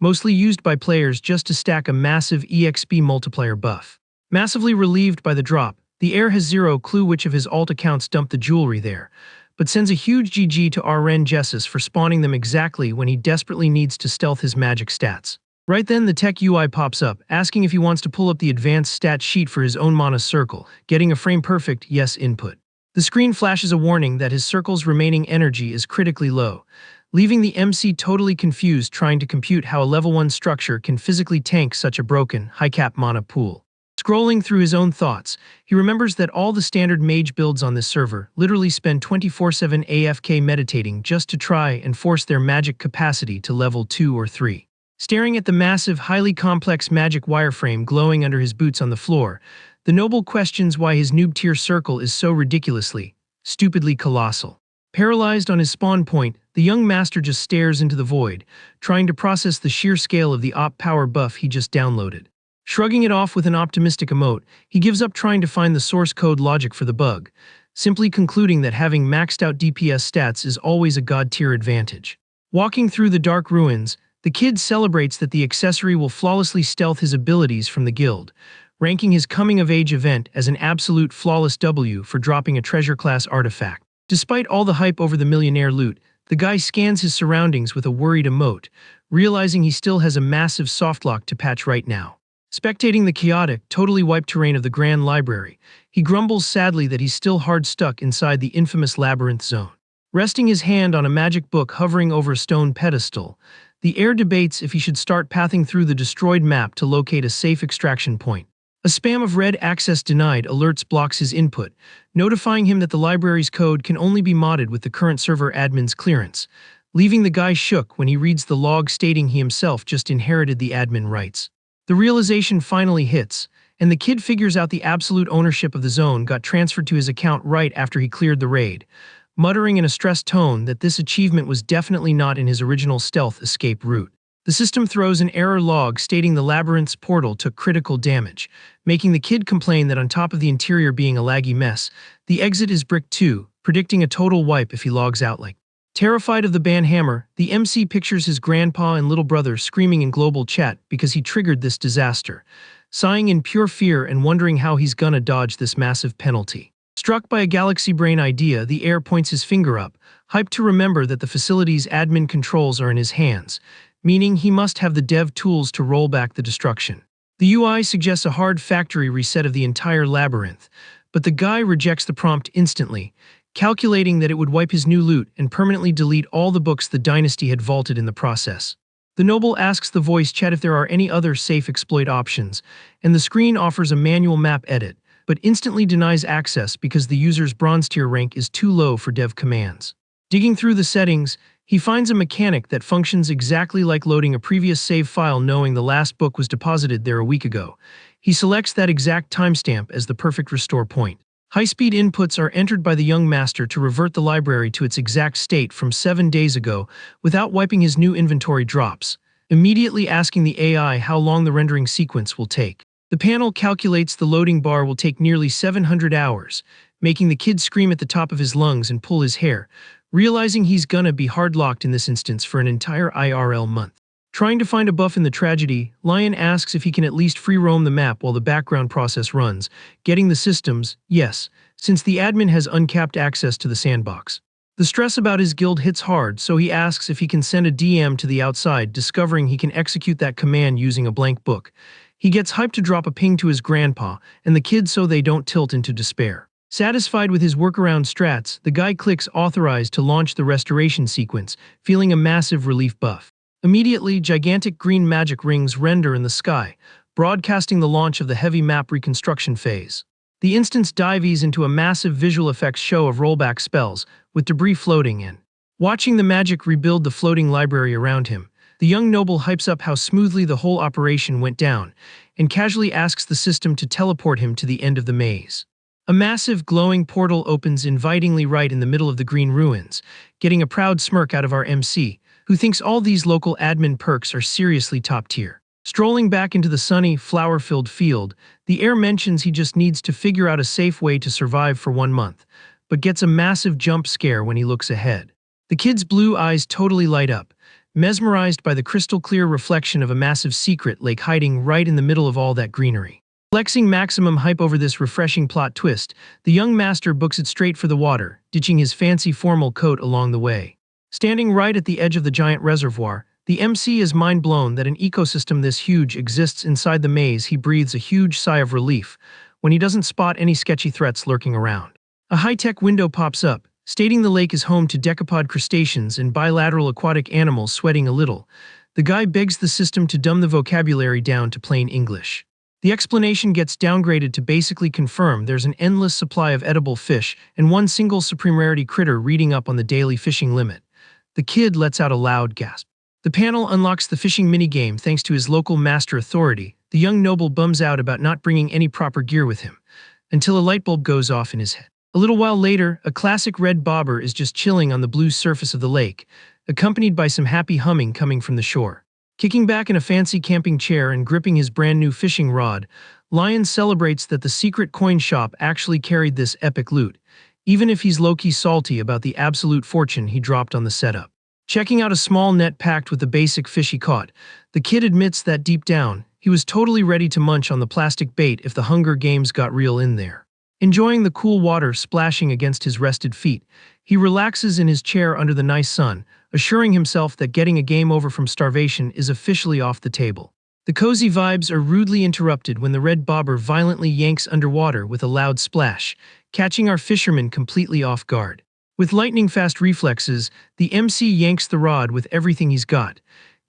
mostly used by players just to stack a massive EXP multiplier buff. Massively relieved by the drop, the heir has zero clue which of his alt accounts dumped the jewelry there, but sends a huge GG to RN Jessus for spawning them exactly when he desperately needs to stealth his magic stats. Right then, the tech UI pops up, asking if he wants to pull up the advanced stat sheet for his own mana circle, getting a frame-perfect yes input. The screen flashes a warning that his circle's remaining energy is critically low, leaving the MC totally confused trying to compute how a level 1 structure can physically tank such a broken, high-cap mana pool. Scrolling through his own thoughts, he remembers that all the standard mage builds on this server literally spend 24/7 AFK meditating just to try and force their magic capacity to level 2 or 3. Staring at the massive, highly complex magic wireframe glowing under his boots on the floor, the noble questions why his noob-tier circle is so ridiculously, stupidly colossal. Paralyzed on his spawn point, the young master just stares into the void, trying to process the sheer scale of the op power buff he just downloaded. Shrugging it off with an optimistic emote, he gives up trying to find the source code logic for the bug, simply concluding that having maxed out DPS stats is always a god-tier advantage. Walking through the dark ruins, the kid celebrates that the accessory will flawlessly stealth his abilities from the guild, ranking his coming-of-age event as an absolute flawless W for dropping a treasure-class artifact. Despite all the hype over the millionaire loot, the guy scans his surroundings with a worried emote, realizing he still has a massive softlock to patch right now. Spectating the chaotic, totally wiped terrain of the Grand Library, he grumbles sadly that he's still hard stuck inside the infamous labyrinth zone. Resting his hand on a magic book hovering over a stone pedestal, the heir debates if he should start pathing through the destroyed map to locate a safe extraction point. A spam of red access denied alerts blocks his input, notifying him that the library's code can only be modded with the current server admin's clearance, leaving the guy shook when he reads the log stating he himself just inherited the admin rights. The realization finally hits, and the kid figures out the absolute ownership of the zone got transferred to his account right after he cleared the raid, muttering in a stressed tone that this achievement was definitely not in his original stealth escape route. The system throws an error log stating the labyrinth's portal took critical damage, making the kid complain that on top of the interior being a laggy mess, the exit is brick too, predicting a total wipe if he logs out like. Terrified of the banhammer, the MC pictures his grandpa and little brother screaming in global chat because he triggered this disaster, sighing in pure fear and wondering how he's gonna dodge this massive penalty. Struck by a galaxy brain idea, the heir points his finger up, hyped to remember that the facility's admin controls are in his hands, meaning he must have the dev tools to roll back the destruction. The UI suggests a hard factory reset of the entire labyrinth, but the guy rejects the prompt instantly, calculating that it would wipe his new loot and permanently delete all the books the dynasty had vaulted in the process. The noble asks the voice chat if there are any other safe exploit options, and the screen offers a manual map edit, but instantly denies access because the user's bronze tier rank is too low for dev commands. Digging through the settings, he finds a mechanic that functions exactly like loading a previous save file knowing the last book was deposited there a week ago. He selects that exact timestamp as the perfect restore point. High-speed inputs are entered by the young master to revert the library to its exact state from 7 days ago without wiping his new inventory drops. immediately asking the AI how long the rendering sequence will take. The panel calculates the loading bar will take nearly 700 hours, making the kid scream at the top of his lungs and pull his hair, realizing he's gonna be hard-locked in this instance for an entire IRL month. Trying to find a buff in the tragedy, Lion asks if he can at least free roam the map while the background process runs, getting the systems, yes, since the admin has uncapped access to the sandbox. The stress about his guild hits hard, so he asks if he can send a DM to the outside, discovering he can execute that command using a blank book. He gets hyped to drop a ping to his grandpa and the kids so they don't tilt into despair. Satisfied with his workaround strats, the guy clicks authorize to launch the restoration sequence, feeling a massive relief buff. Immediately, gigantic green magic rings render in the sky, broadcasting the launch of the heavy map reconstruction phase. The instance dives into a massive visual effects show of rollback spells, with debris floating in. Watching the magic rebuild the floating library around him, the young noble hypes up how smoothly the whole operation went down, and casually asks the system to teleport him to the end of the maze. A massive glowing portal opens invitingly right in the middle of the green ruins, getting a proud smirk out of our MC, who thinks all these local admin perks are seriously top tier. Strolling back into the sunny, flower-filled field, the heir mentions he just needs to figure out a safe way to survive for 1 month, but gets a massive jump scare when he looks ahead. The kid's blue eyes totally light up, mesmerized by the crystal-clear reflection of a massive secret lake hiding right in the middle of all that greenery. Flexing maximum hype over this refreshing plot twist, the young master books it straight for the water, ditching his fancy formal coat along the way. Standing right at the edge of the giant reservoir, the MC is mind-blown that an ecosystem this huge exists inside the maze. He breathes a huge sigh of relief when he doesn't spot any sketchy threats lurking around. A high-tech window pops up, stating the lake is home to decapod crustaceans and bilateral aquatic animals. Sweating a little, the guy begs the system to dumb the vocabulary down to plain English. The explanation gets downgraded to basically confirm there's an endless supply of edible fish and one single supreme rarity critter reading up on the daily fishing limit. The kid lets out a loud gasp. The panel unlocks the fishing minigame thanks to his local master authority. The young noble bums out about not bringing any proper gear with him, until a light bulb goes off in his head. A little while later, a classic red bobber is just chilling on the blue surface of the lake, accompanied by some happy humming coming from the shore. Kicking back in a fancy camping chair and gripping his brand new fishing rod, Lion celebrates that the secret coin shop actually carried this epic loot, even if he's low-key salty about the absolute fortune he dropped on the setup. Checking out a small net packed with the basic fish he caught, the kid admits that deep down, he was totally ready to munch on the plastic bait if the Hunger Games got real in there. Enjoying the cool water splashing against his rested feet, he relaxes in his chair under the nice sun, assuring himself that getting a game over from starvation is officially off the table. The cozy vibes are rudely interrupted when the red bobber violently yanks underwater with a loud splash, catching our fisherman completely off guard. With lightning-fast reflexes, the MC yanks the rod with everything he's got,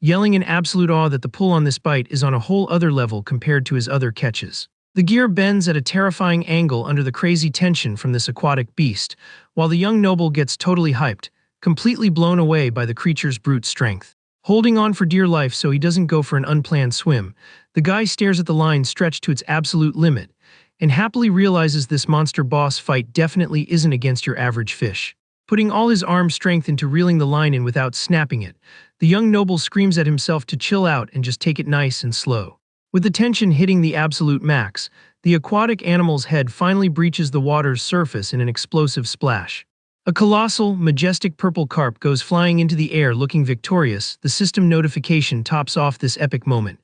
yelling in absolute awe that the pull on this bite is on a whole other level compared to his other catches. The gear bends at a terrifying angle under the crazy tension from this aquatic beast, while the young noble gets totally hyped, completely blown away by the creature's brute strength. Holding on for dear life so he doesn't go for an unplanned swim, the guy stares at the line stretched to its absolute limit, and happily realizes this monster boss fight definitely isn't against your average fish. Putting all his arm strength into reeling the line in without snapping it, the young noble screams at himself to chill out and just take it nice and slow. With the tension hitting the absolute max, the aquatic animal's head finally breaches the water's surface in an explosive splash. A colossal, majestic purple carp goes flying into the air looking victorious. The system notification tops off this epic moment,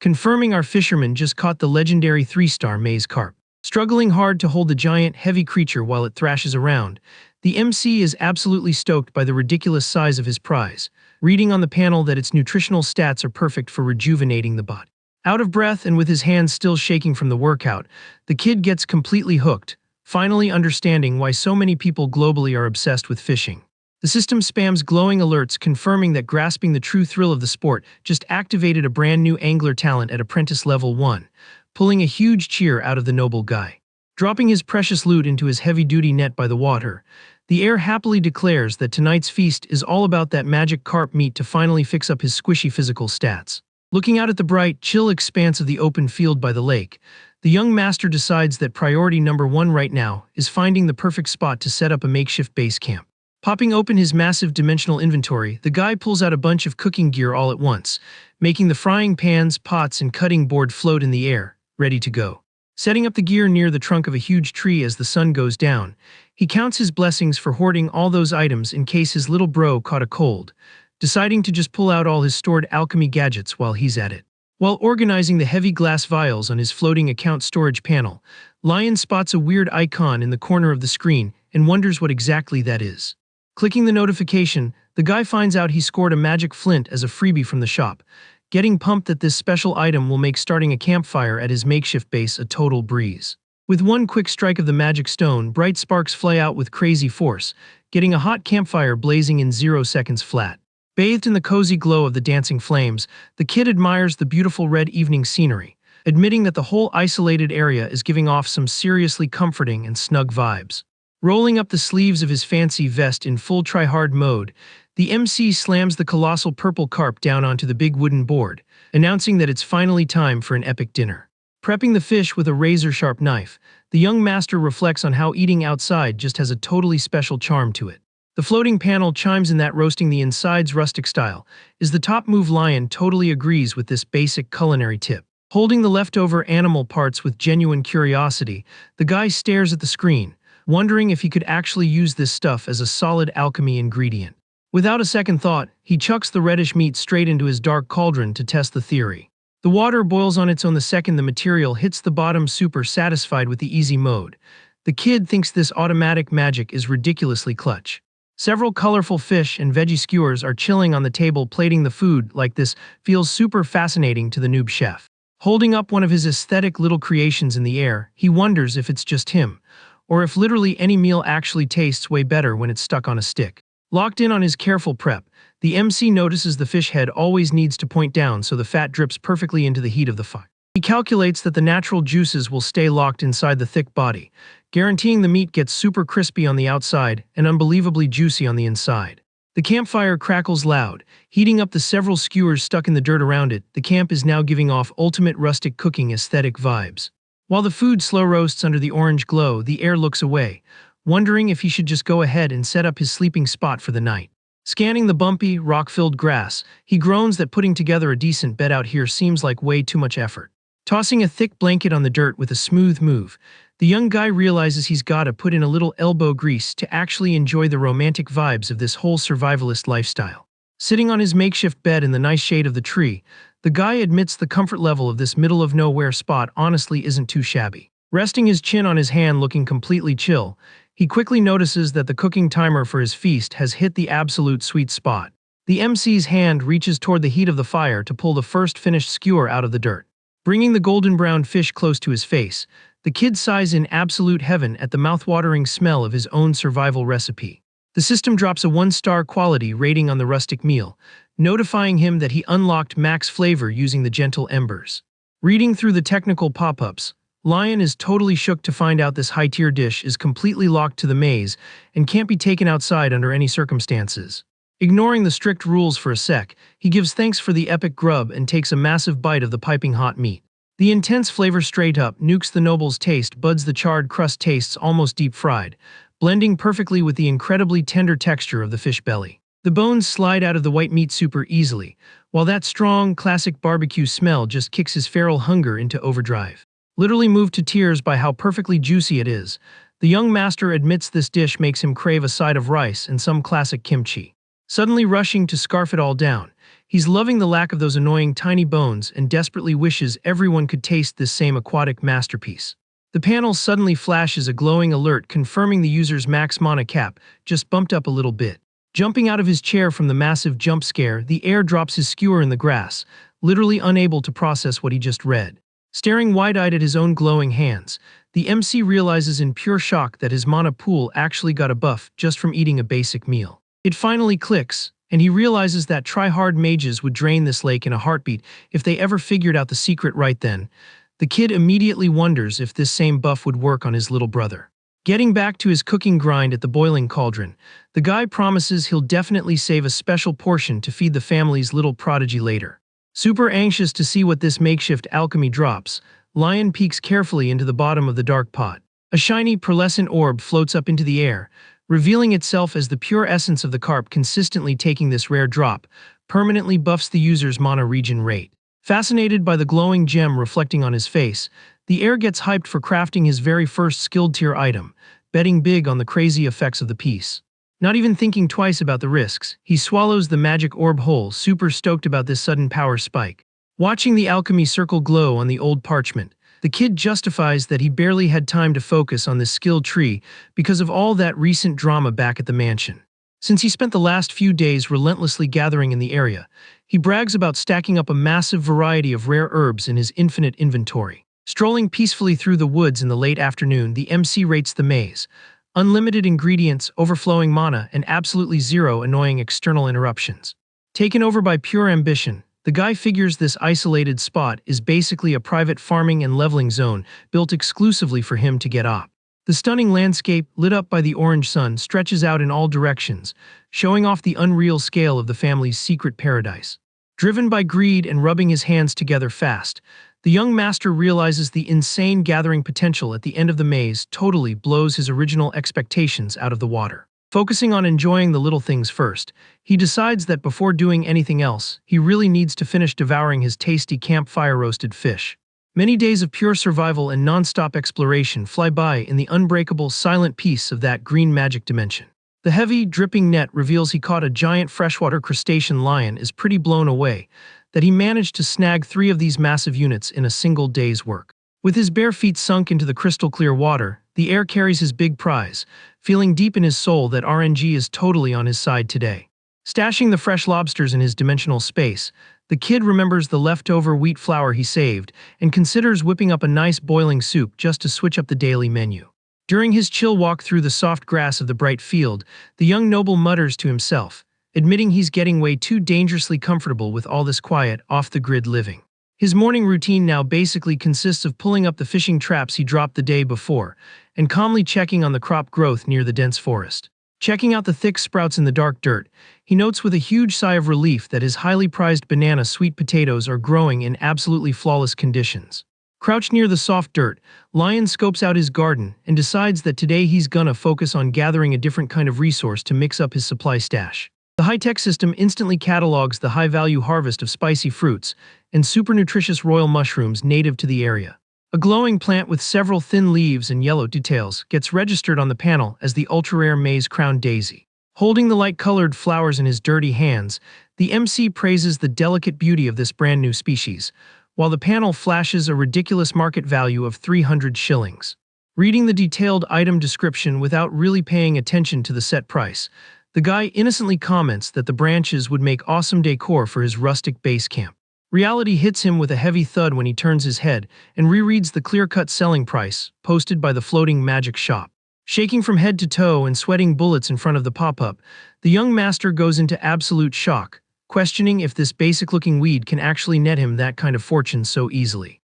confirming our fisherman just caught the legendary 3-star maize carp. Struggling hard to hold the giant, heavy creature while it thrashes around, the MC is absolutely stoked by the ridiculous size of his prize, reading on the panel that its nutritional stats are perfect for rejuvenating the body. Out of breath and with his hands still shaking from the workout, the kid gets completely hooked, finally understanding why so many people globally are obsessed with fishing. The system spams glowing alerts confirming that grasping the true thrill of the sport just activated a brand new angler talent at apprentice level 1, pulling a huge cheer out of the noble guy. Dropping his precious loot into his heavy-duty net by the water, the heir happily declares that tonight's feast is all about that magic carp meat to finally fix up his squishy physical stats. Looking out at the bright, chill expanse of the open field by the lake, the young master decides that priority number 1 right now is finding the perfect spot to set up a makeshift base camp. Popping open his massive dimensional inventory, the guy pulls out a bunch of cooking gear all at once, making the frying pans, pots, and cutting board float in the air, ready to go. Setting up the gear near the trunk of a huge tree as the sun goes down, he counts his blessings for hoarding all those items in case his little bro caught a cold, deciding to just pull out all his stored alchemy gadgets while he's at it. While organizing the heavy glass vials on his floating account storage panel, Lion spots a weird icon in the corner of the screen and wonders what exactly that is. Clicking the notification, the guy finds out he scored a magic flint as a freebie from the shop, getting pumped that this special item will make starting a campfire at his makeshift base a total breeze. With one quick strike of the magic stone, bright sparks fly out with crazy force, getting a hot campfire blazing in 0 seconds flat. Bathed in the cozy glow of the dancing flames, the kid admires the beautiful red evening scenery, admitting that the whole isolated area is giving off some seriously comforting and snug vibes. Rolling up the sleeves of his fancy vest in full try-hard mode, the MC slams the colossal purple carp down onto the big wooden board, announcing that it's finally time for an epic dinner. Prepping the fish with a razor-sharp knife, the young master reflects on how eating outside just has a totally special charm to it. The floating panel chimes in that roasting the insides rustic style is the top move. Lion totally agrees with this basic culinary tip. Holding the leftover animal parts with genuine curiosity, the guy stares at the screen, wondering if he could actually use this stuff as a solid alchemy ingredient. Without a second thought, he chucks the reddish meat straight into his dark cauldron to test the theory. The water boils on its own the second the material hits the bottom. Super satisfied with the easy mode, the kid thinks this automatic magic is ridiculously clutch. Several colorful fish and veggie skewers are chilling on the table. Plating the food like this feels super fascinating to the noob chef. Holding up one of his aesthetic little creations in the air, he wonders if it's just him, or if literally any meal actually tastes way better when it's stuck on a stick. Locked in on his careful prep, the MC notices the fish head always needs to point down so the fat drips perfectly into the heat of the fire. He calculates that the natural juices will stay locked inside the thick body, guaranteeing the meat gets super crispy on the outside and unbelievably juicy on the inside. The campfire crackles loud, heating up the several skewers stuck in the dirt around it. The camp is now giving off ultimate rustic cooking aesthetic vibes. While the food slow roasts under the orange glow, the heir looks away, wondering if he should just go ahead and set up his sleeping spot for the night. Scanning the bumpy, rock-filled grass, he groans that putting together a decent bed out here seems like way too much effort. Tossing a thick blanket on the dirt with a smooth move, the young guy realizes he's gotta put in a little elbow grease to actually enjoy the romantic vibes of this whole survivalist lifestyle. Sitting on his makeshift bed in the nice shade of the tree, the guy admits the comfort level of this middle-of-nowhere spot honestly isn't too shabby. Resting his chin on his hand looking completely chill, he quickly notices that the cooking timer for his feast has hit the absolute sweet spot. The MC's hand reaches toward the heat of the fire to pull the first finished skewer out of the dirt. Bringing the golden brown fish close to his face, the kid sighs in absolute heaven at the mouth-watering smell of his own survival recipe. The system drops a 1-star quality rating on the rustic meal, notifying him that he unlocked max flavor using the gentle embers. Reading through the technical pop-ups, Lion is totally shook to find out this high-tier dish is completely locked to the maze and can't be taken outside under any circumstances. Ignoring the strict rules for a sec, he gives thanks for the epic grub and takes a massive bite of the piping hot meat. The intense flavor straight up nukes the noble's taste buds. The charred crust tastes almost deep-fried, blending perfectly with the incredibly tender texture of the fish belly. The bones slide out of the white meat super easily, while that strong, classic barbecue smell just kicks his feral hunger into overdrive. Literally moved to tears by how perfectly juicy it is, the young master admits this dish makes him crave a side of rice and some classic kimchi. Suddenly rushing to scarf it all down, he's loving the lack of those annoying tiny bones and desperately wishes everyone could taste this same aquatic masterpiece. The panel suddenly flashes a glowing alert confirming the user's max mana cap just bumped up a little bit. Jumping out of his chair from the massive jump scare, the heir drops his skewer in the grass, literally unable to process what he just read. Staring wide-eyed at his own glowing hands, the MC realizes in pure shock that his mana pool actually got a buff just from eating a basic meal. It finally clicks, and he realizes that try-hard mages would drain this lake in a heartbeat if they ever figured out the secret right then. The kid immediately wonders if this same buff would work on his little brother. Getting back to his cooking grind at the boiling cauldron, the guy promises he'll definitely save a special portion to feed the family's little prodigy later. Super anxious to see what this makeshift alchemy drops, Lion peeks carefully into the bottom of the dark pot. A shiny pearlescent orb floats up into the air, revealing itself as the pure essence of the carp. Consistently taking this rare drop permanently buffs the user's mana regen rate. Fascinated by the glowing gem reflecting on his face, the heir gets hyped for crafting his very first skilled tier item, betting big on the crazy effects of the piece. Not even thinking twice about the risks, he swallows the magic orb whole, super stoked about this sudden power spike. Watching the alchemy circle glow on the old parchment, the kid justifies that he barely had time to focus on this skill tree because of all that recent drama back at the mansion. Since he spent the last few days relentlessly gathering in the area, he brags about stacking up a massive variety of rare herbs in his infinite inventory. Strolling peacefully through the woods in the late afternoon, the MC rates the maze. Unlimited ingredients, overflowing mana, and absolutely zero annoying external interruptions. Taken over by pure ambition, the guy figures this isolated spot is basically a private farming and leveling zone built exclusively for him to get op. The stunning landscape, lit up by the orange sun, stretches out in all directions, showing off the unreal scale of the family's secret paradise. Driven by greed and rubbing his hands together fast, the young master realizes the insane gathering potential at the end of the maze totally blows his original expectations out of the water. Focusing on enjoying the little things first, he decides that before doing anything else, he really needs to finish devouring his tasty campfire-roasted fish. Many days of pure survival and non-stop exploration fly by in the unbreakable, silent peace of that green magic dimension. The heavy, dripping net reveals he caught a giant freshwater crustacean. Lion is pretty blown away that he managed to snag 3 of these massive units in a single day's work. With his bare feet sunk into the crystal-clear water, the heir carries his big prize, feeling deep in his soul that RNG is totally on his side today. Stashing the fresh lobsters in his dimensional space, the kid remembers the leftover wheat flour he saved and considers whipping up a nice boiling soup just to switch up the daily menu. During his chill walk through the soft grass of the bright field, the young noble mutters to himself, admitting he's getting way too dangerously comfortable with all this quiet, off-the-grid living. His morning routine now basically consists of pulling up the fishing traps he dropped the day before and calmly checking on the crop growth near the dense forest. Checking out the thick sprouts in the dark dirt, he notes with a huge sigh of relief that his highly prized banana sweet potatoes are growing in absolutely flawless conditions. Crouched near the soft dirt, Lion scopes out his garden and decides that today he's gonna focus on gathering a different kind of resource to mix up his supply stash. The high-tech system instantly catalogs the high-value harvest of spicy fruits and super nutritious royal mushrooms native to the area. A glowing plant with several thin leaves and yellow details gets registered on the panel as the ultra-rare maize-crowned daisy. Holding the light-colored flowers in his dirty hands, the MC praises the delicate beauty of this brand-new species, while the panel flashes a ridiculous market value of 300 shillings. Reading the detailed item description without really paying attention to the set price, the guy innocently comments that the branches would make awesome decor for his rustic base camp. Reality hits him with a heavy thud when he turns his head and rereads the clear-cut selling price posted by the floating magic shop. Shaking from head to toe and sweating bullets in front of the pop-up, the young master goes into absolute shock, questioning if this basic-looking weed can actually net him that kind of fortune so easily.